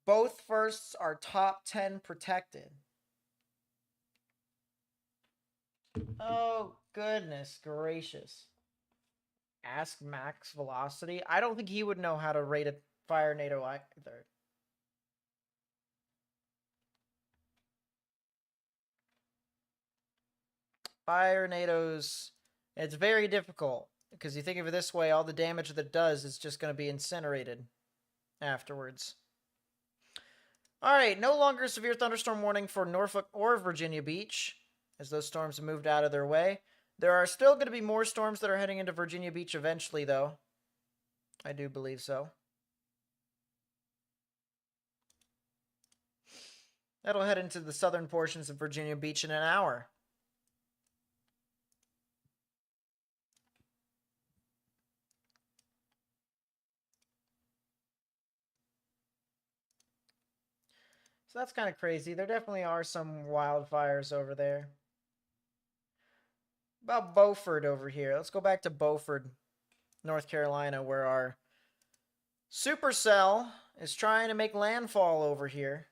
Both firsts are top 10 protected. Oh, goodness gracious. Ask Max Velocity. I don't think he would know how to rate a Fire NATO either. Fire NATO's. It's very difficult because you think of it this way, all the damage that it does is just going to be incinerated afterwards. All right, no longer severe thunderstorm warning for Norfolk or Virginia Beach as those storms have moved out of their way. There are still going to be more storms that are heading into Virginia Beach eventually, though. I do believe so. That'll head into the southern portions of Virginia Beach in an hour. So that's kind of crazy. There definitely are some wildfires over there. About Beaufort over here. Let's go back to Beaufort, North Carolina, where our supercell is trying to make landfall over here.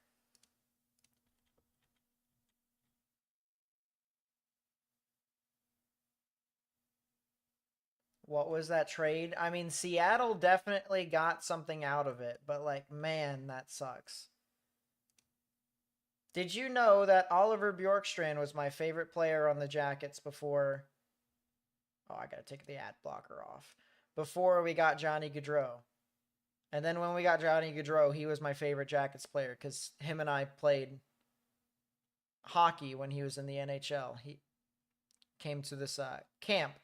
What was that trade? I mean, Seattle definitely got something out of it, but like, man, that sucks. Did you know that Oliver Bjorkstrand was my favorite player on the Jackets before... Oh, I gotta take the ad blocker off. Before we got Johnny Gaudreau. And then when we got Johnny Gaudreau, he was my favorite Jackets player because him and I played hockey when he was in the NHL. He came to this camp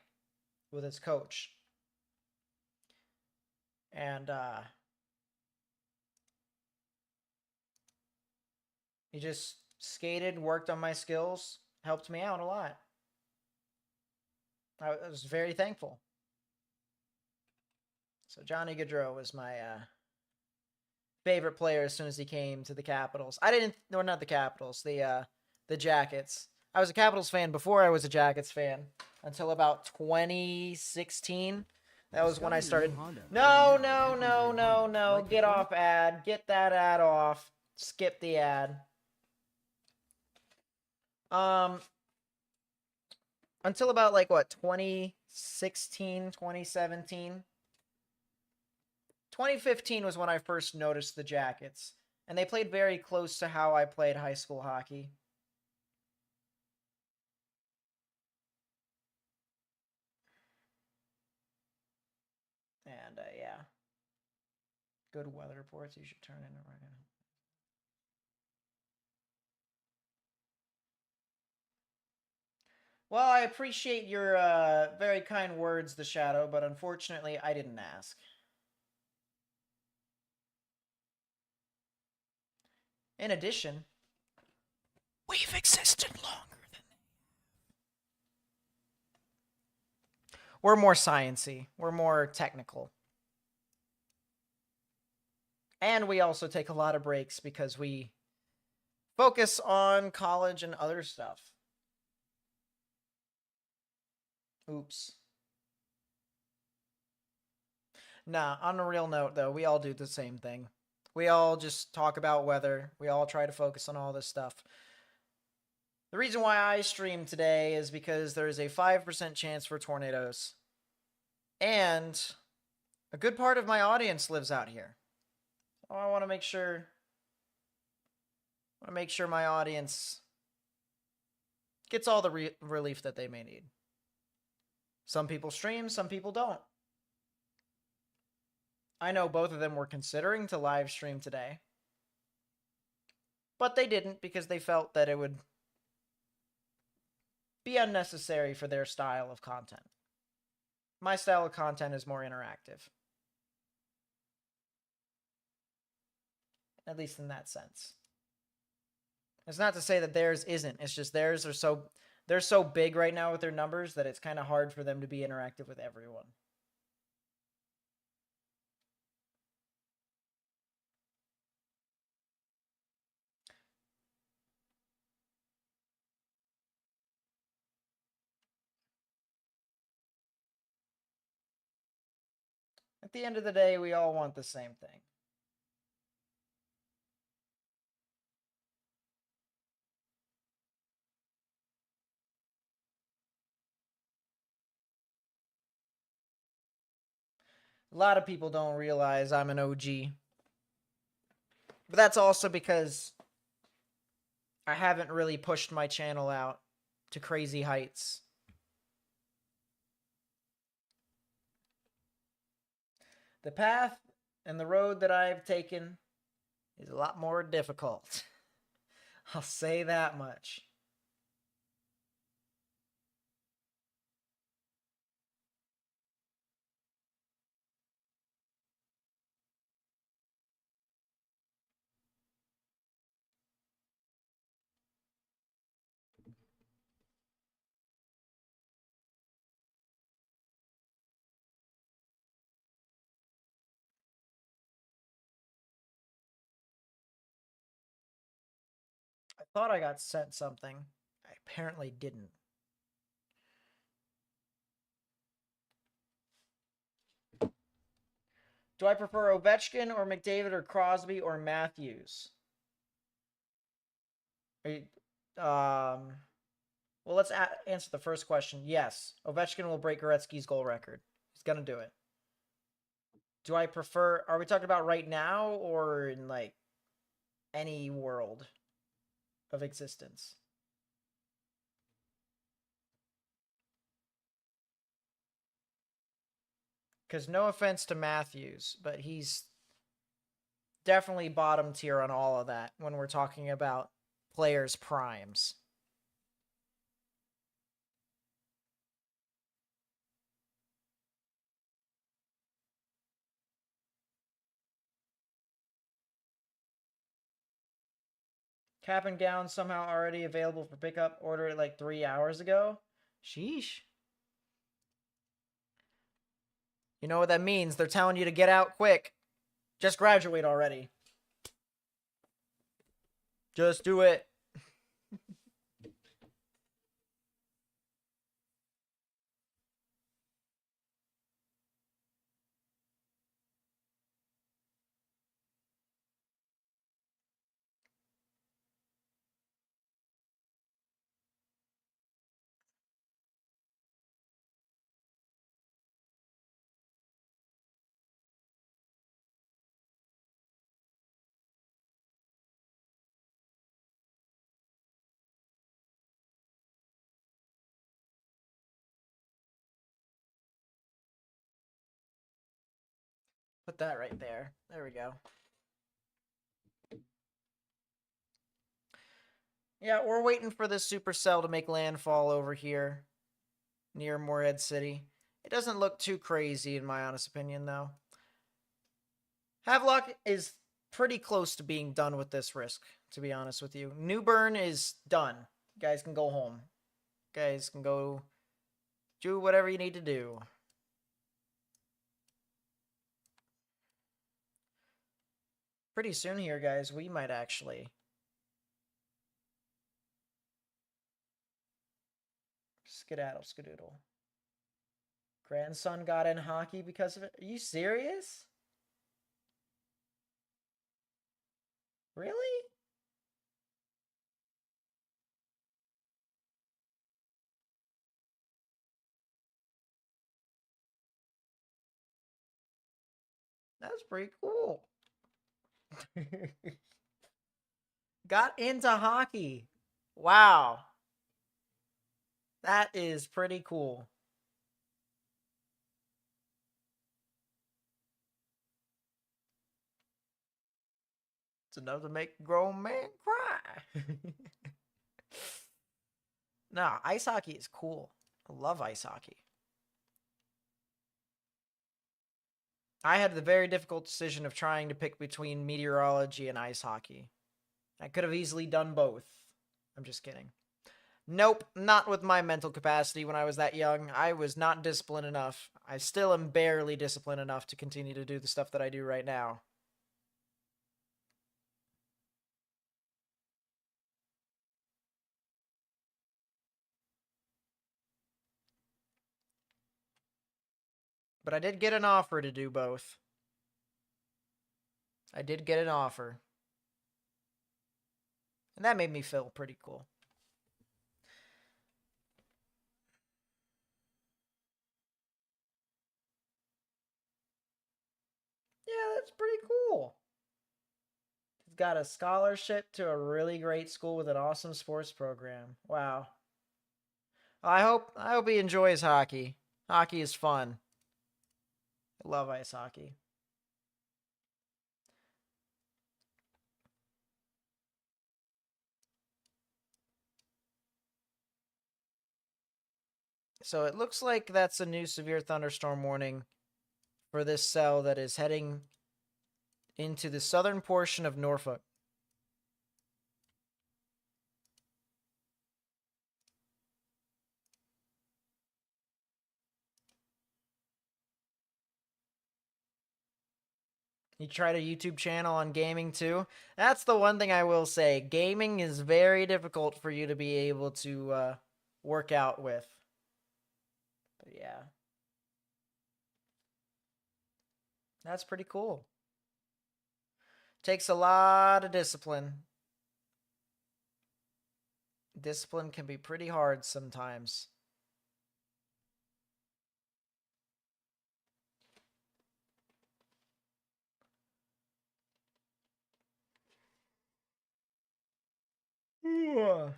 with his coach. And he just skated, worked on my skills, helped me out a lot. I was very thankful. So Johnny Gaudreau was my favorite player as soon as he came to the Capitals. I didn't, no, not the Capitals, the Jackets. I was a Capitals fan before I was a Jackets fan until about 2016. That was when I started. No, no, no, no, no. Get off ad. Get that ad off. Skip the ad. Until about like what, 2016, 2017. 2015 was when I first noticed the Jackets, and they played very close to how I played high school hockey. And yeah, good weather reports. You should turn in right now. Well, I appreciate your very kind words, the Shadow, but unfortunately, I didn't ask. In addition, we've existed longer than we're more sciency. We're more technical. And we also take a lot of breaks because we focus on college and other stuff. Oops. Nah, on a real note, though, we all do the same thing. We all just talk about weather. We all try to focus on all this stuff. The reason why I stream today is because there is a 5% chance for tornadoes. And a good part of my audience lives out here. So I want to make sure my audience gets all the relief that they may need. Some people stream, some people don't. I know both of them were considering to live stream today, but they didn't because they felt that it would be unnecessary for their style of content. My style of content is more interactive. At least in that sense. It's not to say that theirs isn't. It's just they're so big right now with their numbers that it's kind of hard for them to be interactive with everyone. At the end of the day, we all want the same thing. A lot of people don't realize I'm an OG. But that's also because I haven't really pushed my channel out to crazy heights. The path and the road that I've taken is a lot more difficult. I'll say that much. I thought I got sent something. I apparently didn't. Do I prefer Ovechkin or McDavid or Crosby or Matthews? You, well, let's answer the first question. Yes, Ovechkin will break Gretzky's goal record. He's gonna do it. Do I prefer? Are we talking about right now or in like any world of existence? Because no offense to Matthews, but he's definitely bottom tier on all of that when we're talking about players' primes. Cap and gown somehow already available for pickup. Ordered it like 3 hours ago. Sheesh. You know what that means? They're telling you to get out quick. Just graduate already. Just do it. Put that right there. There we go. Yeah, we're waiting for this supercell to make landfall over here near Moorhead City. It doesn't look too crazy, in my honest opinion, though. Havelock is pretty close to being done with this risk, to be honest with you. Newburn is done. You guys can go home. You guys can go do whatever you need to do. Pretty soon here, guys, we might actually skedaddle skadoodle. Grandson got in hockey because of it. Are you serious? Really? That's pretty cool. Got into hockey. Wow. That is pretty cool. It's enough to make a grown man cry. No, ice hockey is cool. I love ice hockey. I had the very difficult decision of trying to pick between meteorology and ice hockey. I could have easily done both. I'm just kidding. Nope, not with my mental capacity when I was that young. I was not disciplined enough. I still am barely disciplined enough to continue to do the stuff that I do right now. But I did get an offer to do both. I did get an offer. And that made me feel pretty cool. Yeah, that's pretty cool. He's got a scholarship to a really great school with an awesome sports program. Wow. I hope he enjoys hockey. Hockey is fun. I love ice hockey. So it looks like that's a new severe thunderstorm warning for this cell that is heading into the southern portion of Norfolk. You tried a YouTube channel on gaming too? That's the one thing I will say. Gaming is very difficult for you to be able to work out with. But yeah. That's pretty cool. Takes a lot of discipline. Discipline can be pretty hard sometimes. Yeah.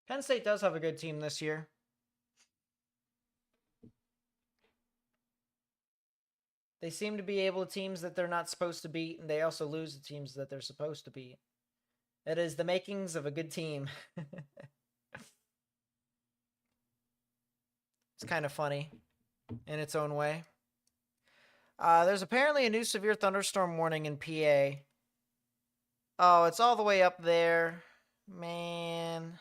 Penn State does have a good team this year. They seem to be able to teams that they're not supposed to beat, and they also lose the teams that they're supposed to beat. It is the makings of a good team. It's kind of funny in its own way. There's apparently a new severe thunderstorm warning in PA. Oh, it's all the way up there. Man.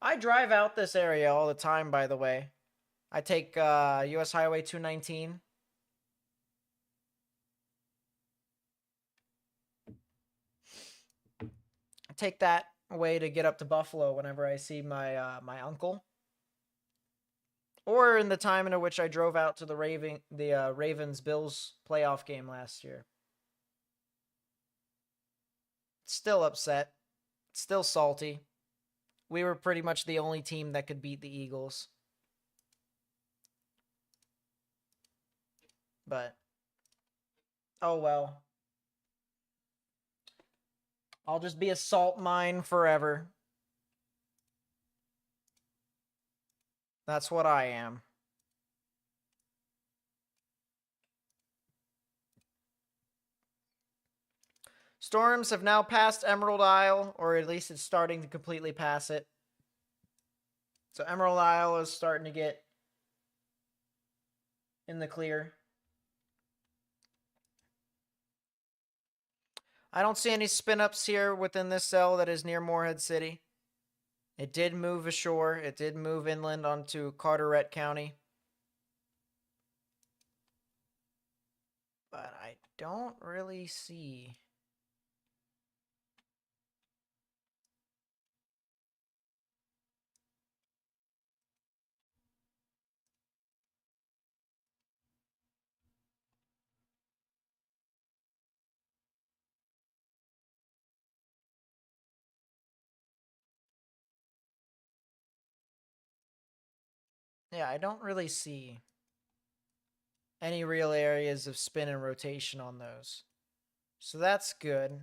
I drive out this area all the time, by the way. I take US Highway 219. I take that way to get up to Buffalo whenever I see my uncle. Or in the time in which I drove out to the Ravens-Bills playoff game last year. Still upset. Still salty. We were pretty much the only team that could beat the Eagles. But, oh well. I'll just be a salt mine forever. That's what I am. Storms have now passed Emerald Isle, or at least it's starting to completely pass it. So Emerald Isle is starting to get in the clear. I don't see any spin-ups here within this cell that is near Morehead City. It did move ashore. It did move inland onto Carteret County. But I don't really see... Yeah, I don't really see any real areas of spin and rotation on those. So that's good.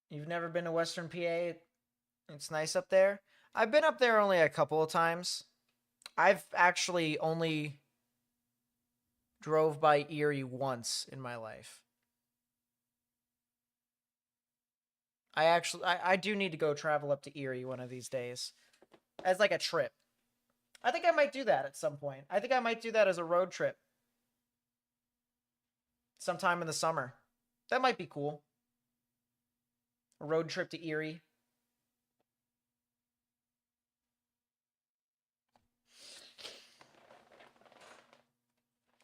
You've never been to Western PA? It's nice up there. I've been up there only a couple of times. I've actually only drove by Erie once in my life. I do need to go travel up to Erie one of these days as like a trip. I think I might do that at some point. I think I might do that as a road trip sometime in the summer. That might be cool. A road trip to Erie.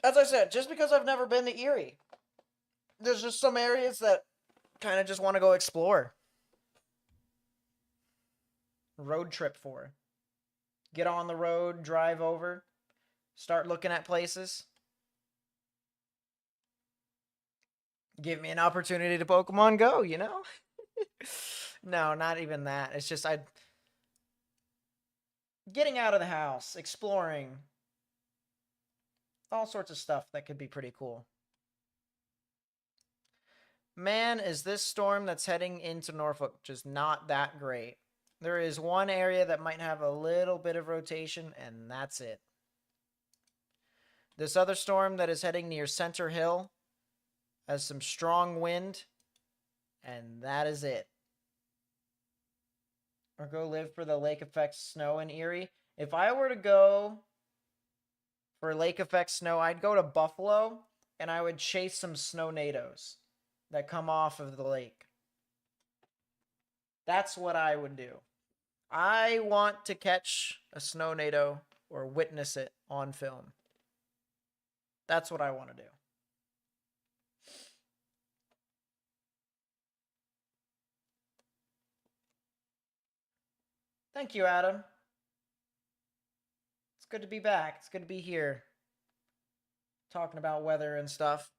As I said, just because I've never been to Erie, there's just some areas that kind of just want to go explore. Road trip for. Get on the road, drive over, start looking at places. Give me an opportunity to Pokemon Go, you know? No, not even that. It's just getting out of the house, exploring. All sorts of stuff that could be pretty cool. Man, is this storm that's heading into Norfolk just not that great. There is one area that might have a little bit of rotation, and that's it. This other storm that is heading near Center Hill has some strong wind, and that is it. Or go live for the lake effect snow in Erie. If I were to go for lake effect snow, I'd go to Buffalo, and I would chase some snow-nados that come off of the lake. That's what I would do. I want to catch a snow-nado or witness it on film. That's what I want to do. Thank you, Adam. It's good to be back. It's good to be here. Talking about weather and stuff.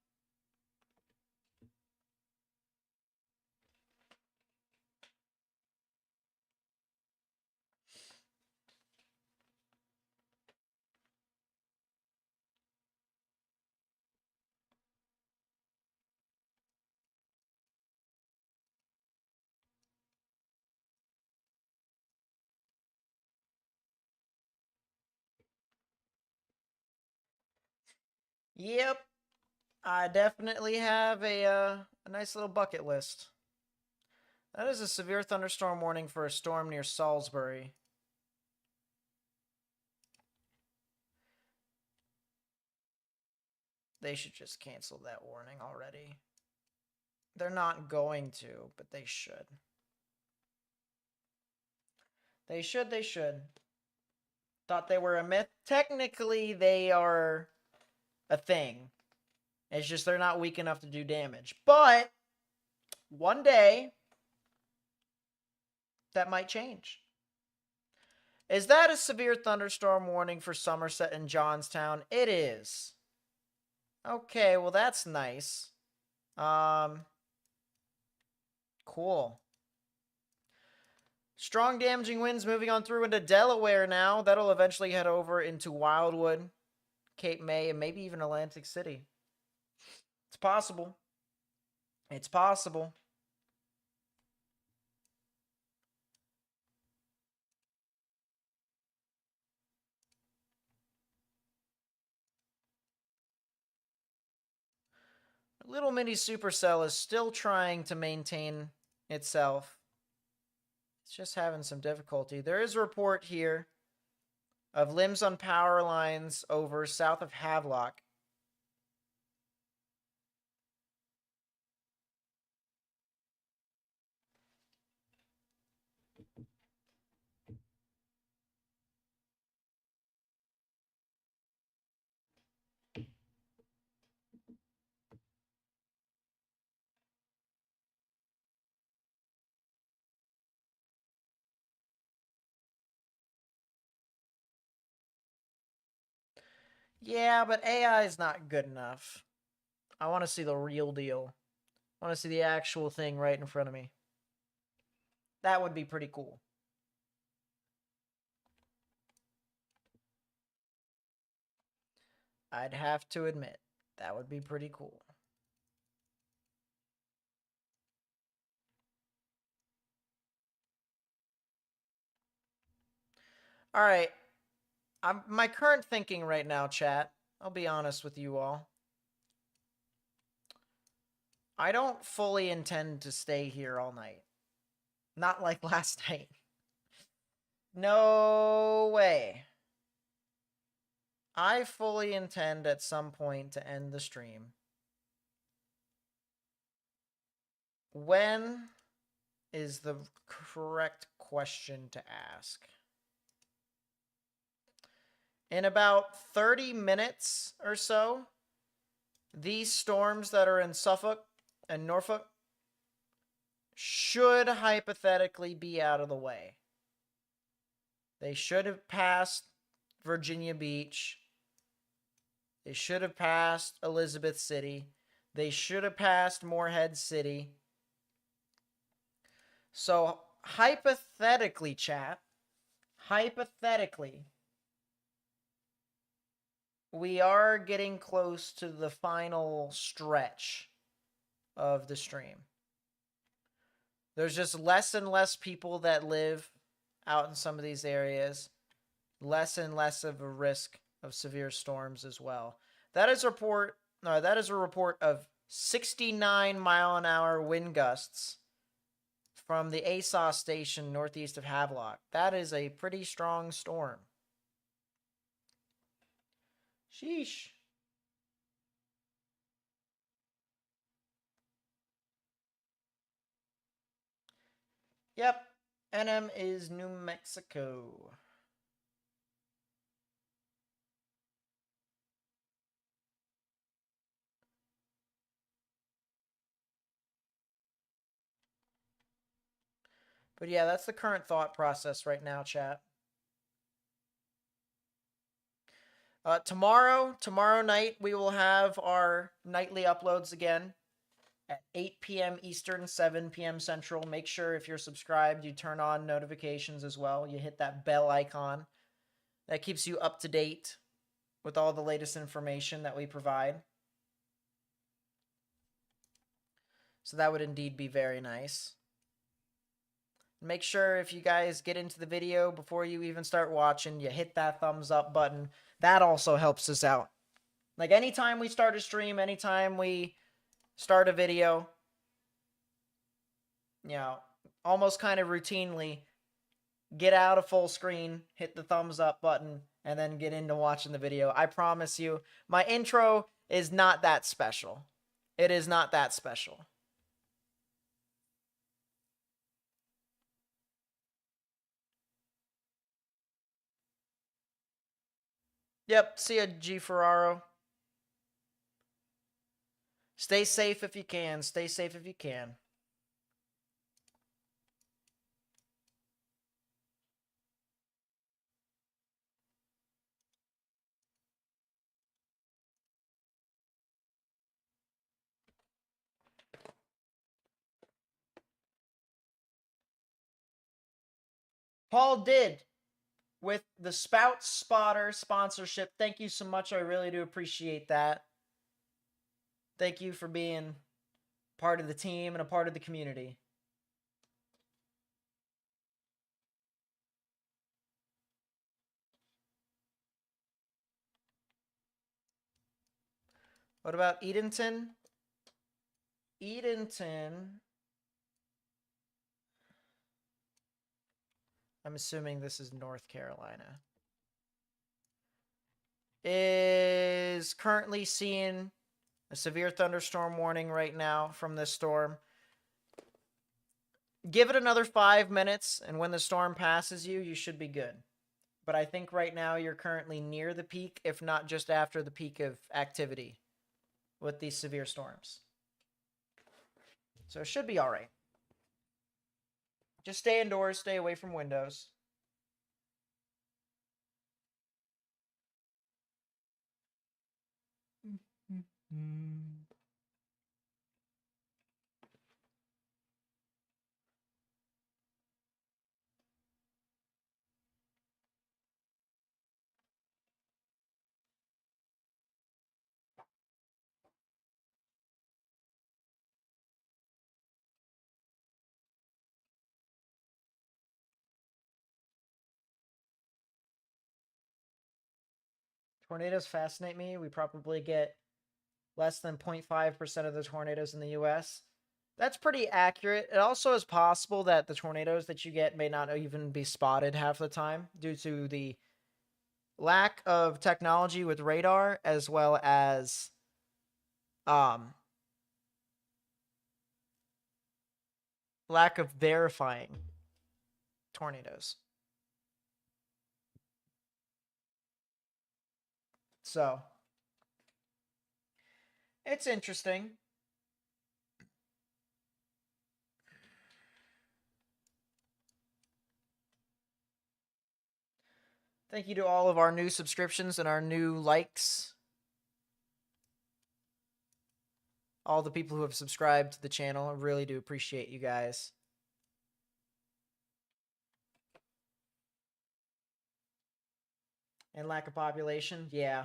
Yep. I definitely have a nice little bucket list. That is a severe thunderstorm warning for a storm near Salisbury. They should just cancel that warning already. They're not going to, but they should. They should. Thought they were a myth. Technically, they are a thing. It's just they're not weak enough to do damage. But one day, that might change. Is that a severe thunderstorm warning for Somerset and Johnstown? It is. Okay, well that's nice. Cool. Strong damaging winds moving on through into Delaware now. That'll eventually head over into Wildwood, Cape May, and maybe even Atlantic City. It's possible. It's possible. Little mini supercell is still trying to maintain itself. It's just having some difficulty. There is a report here of limbs on power lines over south of Havelock. Yeah, but AI is not good enough. I want to see the real deal. I want to see the actual thing right in front of me. That would be pretty cool. I'd have to admit, that would be pretty cool. All right. My current thinking right now, chat, I'll be honest with you all. I don't fully intend to stay here all night. Not like last night. No way. I fully intend at some point to end the stream. When is the correct question to ask? In about 30 minutes or so, these storms that are in Suffolk and Norfolk should hypothetically be out of the way. They should have passed Virginia Beach. They should have passed Elizabeth City. They should have passed Morehead City. So, hypothetically, chat, hypothetically, we are getting close to the final stretch of the stream. There's just less and less people that live out in some of these areas. Less and less of a risk of severe storms as well. That is a report of 69-mile-an-hour wind gusts from the ASOS station northeast of Havelock. That is a pretty strong storm. Sheesh. Yep, NM is New Mexico. But yeah, that's the current thought process right now, chat. Tomorrow night, we will have our nightly uploads again at 8 p.m. Eastern, 7 p.m. Central. Make sure if you're subscribed, you turn on notifications as well. You hit that bell icon. That keeps you up to date with all the latest information that we provide. So that would indeed be very nice. Make sure if you guys get into the video before you even start watching, you hit that thumbs up button. That also helps us out. Like anytime we start a stream, anytime we start a video, you know, almost kind of routinely get out of full screen, hit the thumbs up button, and then get into watching the video. I promise you, my intro is not that special. It is not that special. Yep, see ya, G Ferraro. Stay safe if you can. Stay safe if you can. Paul did with the Spout Spotter sponsorship. Thank you so much. I really do appreciate that. Thank you for being part of the team and a part of the community. What about Edenton? Edenton. I'm assuming this is North Carolina. Is currently seeing a severe thunderstorm warning right now from this storm. Give it another 5 minutes, and when the storm passes you, you should be good. But I think right now you're currently near the peak, if not just after the peak of activity with these severe storms. So it should be all right. Just stay indoors, stay away from windows. Tornadoes fascinate me. We probably get less than 0.5% of the tornadoes in the US. That's pretty accurate. It also is possible that the tornadoes that you get may not even be spotted half the time due to the lack of technology with radar, as well as lack of verifying tornadoes. So it's interesting. Thank you to all of our new subscriptions and our new likes. All the people who have subscribed to the channel. I really do appreciate you guys. And lack of population, yeah.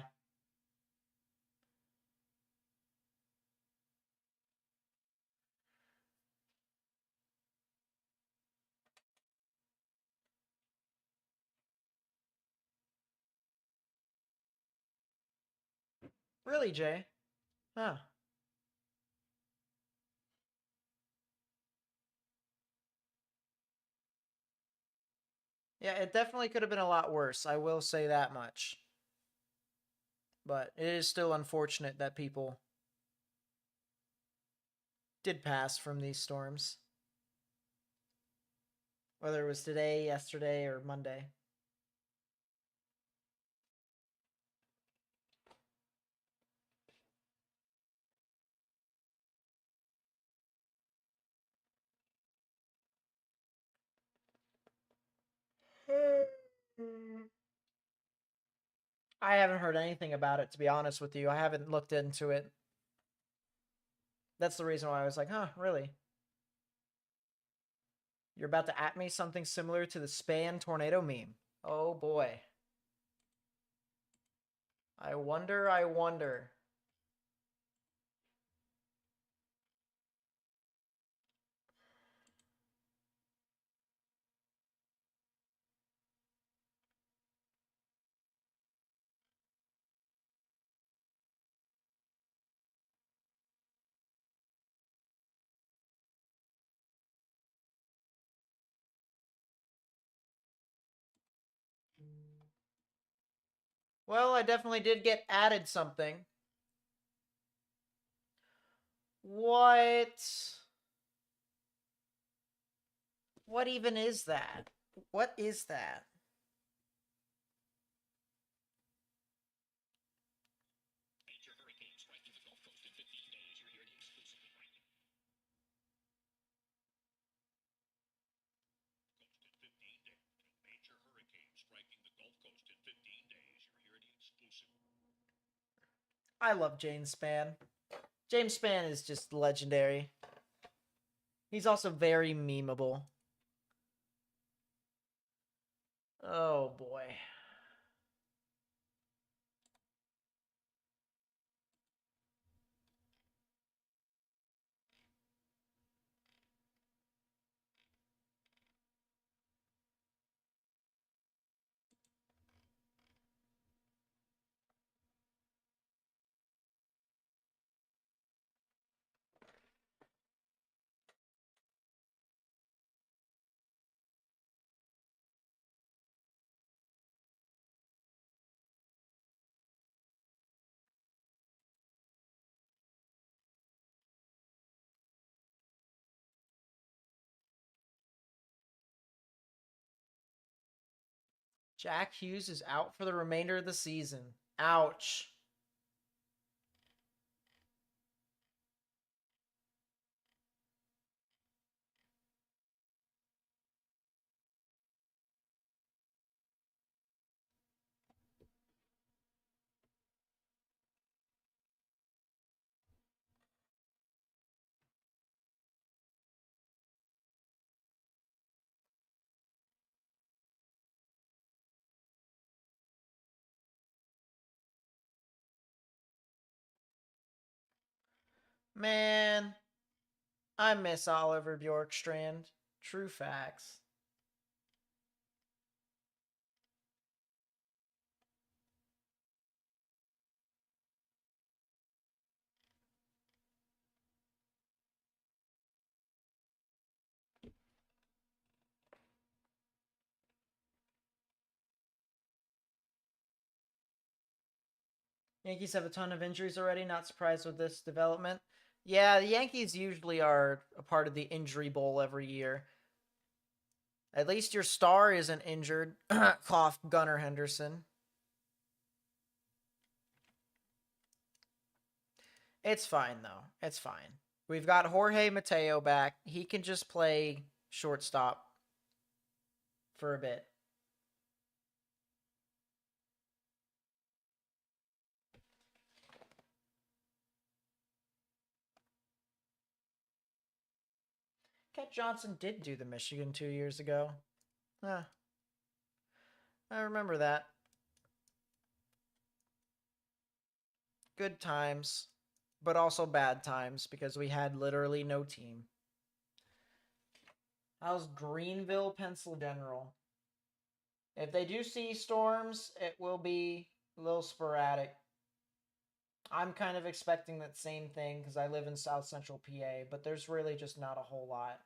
Really, Jay? Huh. Yeah, it definitely could have been a lot worse. I will say that much. But it is still unfortunate that people did pass from these storms. Whether it was today, yesterday, or Monday. I haven't heard anything about it, to be honest with you. I haven't looked into it. That's the reason why I was like, huh, really? You're about to at me something similar to the Span tornado meme. Oh boy. I wonder, I wonder. Well, I definitely did get added something. What? What even is that? What is that? I love James Spann. James Spann is just legendary. He's also very memeable. Oh boy. Jack Hughes is out for the remainder of the season. Ouch. Man, I miss Oliver Bjorkstrand. True facts. Yankees have a ton of injuries already. Not surprised with this development. Yeah, the Yankees usually are a part of the injury bowl every year. At least your star isn't injured. Cough, Gunnar Henderson. It's fine, though. It's fine. We've got Jorge Mateo back. He can just play shortstop for a bit. Cat Johnson did do the Michigan 2 years ago. Huh. I remember that. Good times, but also bad times because we had literally no team. How's Greenville, Pennsylvania General? If they do see storms, it will be a little sporadic. I'm kind of expecting that same thing because I live in South Central PA, but there's really just not a whole lot.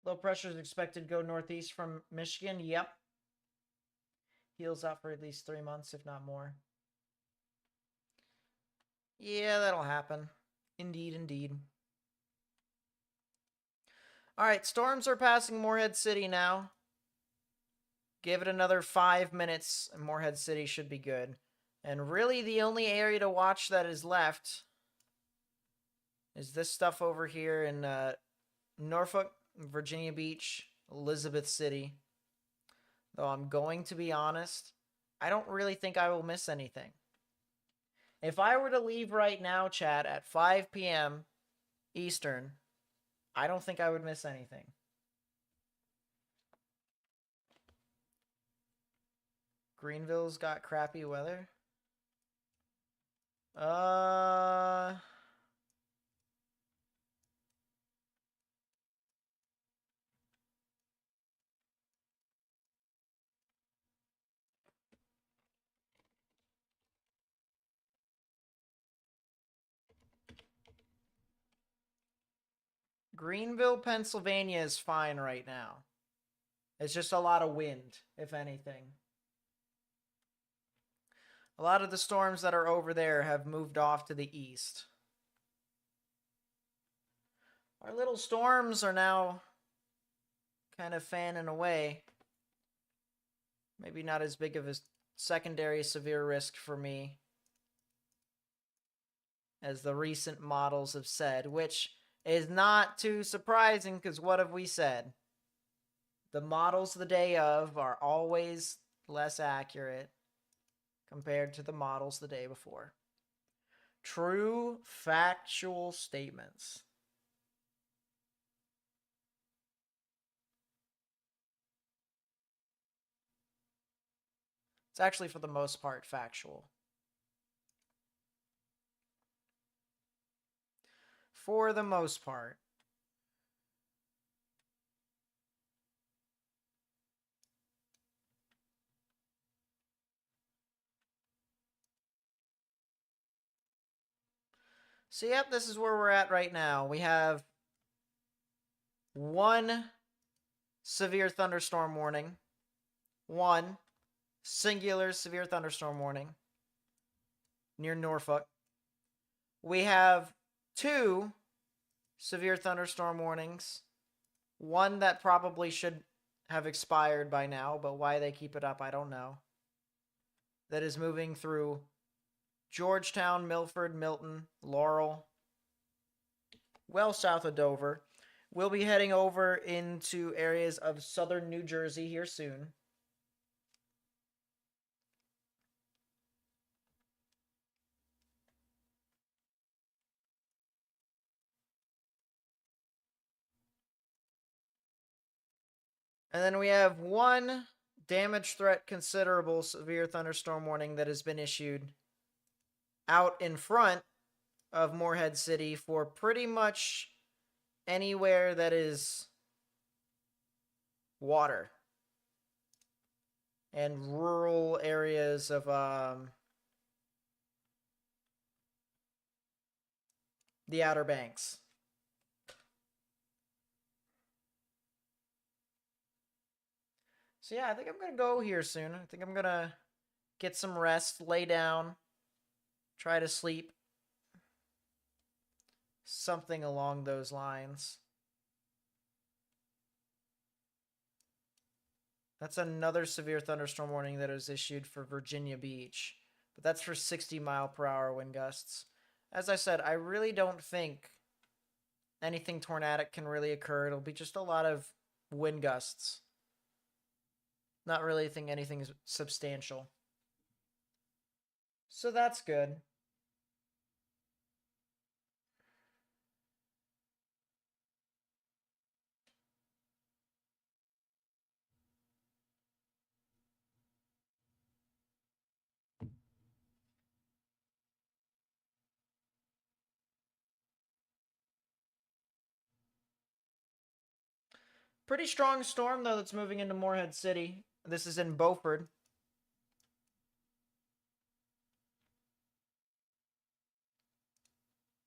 Low pressure is expected to go northeast from Michigan. Yep. Heels out for at least 3 months, if not more. Yeah, that'll happen. Indeed, indeed. All right, storms are passing Morehead City now. Give it another 5 minutes, and Morehead City should be good. And really, the only area to watch that is left is this stuff over here in Norfolk, Virginia Beach, Elizabeth City. Though I'm going to be honest, I don't really think I will miss anything. If I were to leave right now, chat, at 5 p.m. Eastern, I don't think I would miss anything. Greenville's got crappy weather. Uh, Greenville, Pennsylvania is fine right now. It's just a lot of wind, if anything. A lot of the storms that are over there have moved off to the east. Our little storms are now kind of fanning away. Maybe not as big of a secondary severe risk for me as the recent models have said, which is not too surprising because what have we said? The models the day of are always less accurate compared to the models the day before. True factual statements. It's actually, for the most part, factual. For the most part. So, yep, this is where we're at right now. We have one severe thunderstorm warning. One singular severe thunderstorm warning near Norfolk. We have two severe thunderstorm warnings. One that probably should have expired by now, but why they keep it up, I don't know. That is moving through Georgetown, Milford, Milton, Laurel, well south of Dover. We'll be heading over into areas of southern New Jersey here soon. And then we have one damage threat considerable severe thunderstorm warning that has been issued out in front of Morehead City for pretty much anywhere that is water and rural areas of the Outer Banks. So yeah, I think I'm going to go here soon. I think I'm going to get some rest, lay down, try to sleep. Something along those lines. That's another severe thunderstorm warning that is issued for Virginia Beach. But that's for 60-mile-per-hour wind gusts. As I said, I really don't think anything tornadic can really occur. It'll be just a lot of wind gusts. Not really think anything is substantial. So that's good. Pretty strong storm, though, that's moving into Morehead City. This is in Beaufort.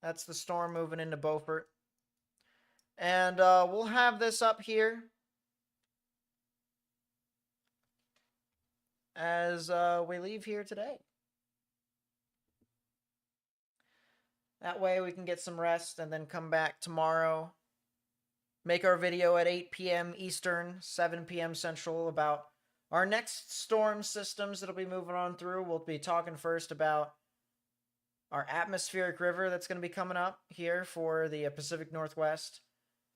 That's the storm moving into Beaufort. And we'll have this up here as we leave here today. That way we can get some rest and then come back tomorrow. Make our video at 8 p.m. Eastern, 7 p.m. Central about our next storm systems that'll be moving on through. We'll be talking first about our atmospheric river that's going to be coming up here for the Pacific Northwest.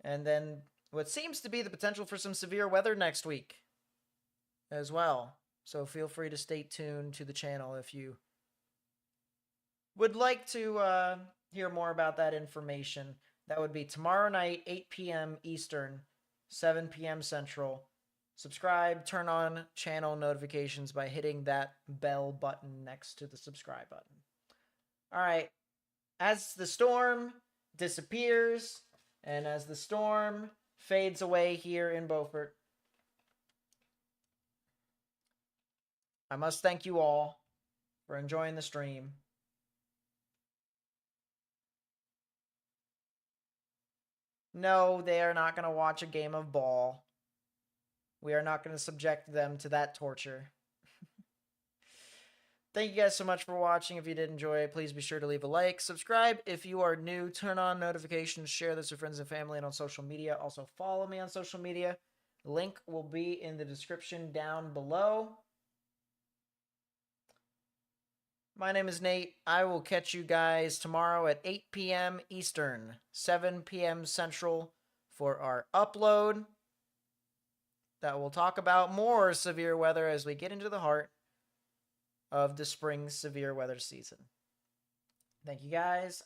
And then what seems to be the potential for some severe weather next week as well. So feel free to stay tuned to the channel if you would like to hear more about that information. That would be tomorrow night, 8 p.m. Eastern, 7 p.m. Central. Subscribe, turn on channel notifications by hitting that bell button next to the subscribe button. All right. As the storm disappears and as the storm fades away here in Beaufort, I must thank you all for enjoying the stream. No, they are not going to watch a game of ball. We are not going to subject them to that torture. Thank you guys so much for watching. If you did enjoy it, please be sure to leave a like. Subscribe if you are new. Turn on notifications. Share this with friends and family and on social media. Also, follow me on social media. Link will be in the description down below. My name is Nate. I will catch you guys tomorrow at 8 p.m. Eastern, 7 p.m. Central for our upload that will talk about more severe weather as we get into the heart of the spring severe weather season. Thank you guys.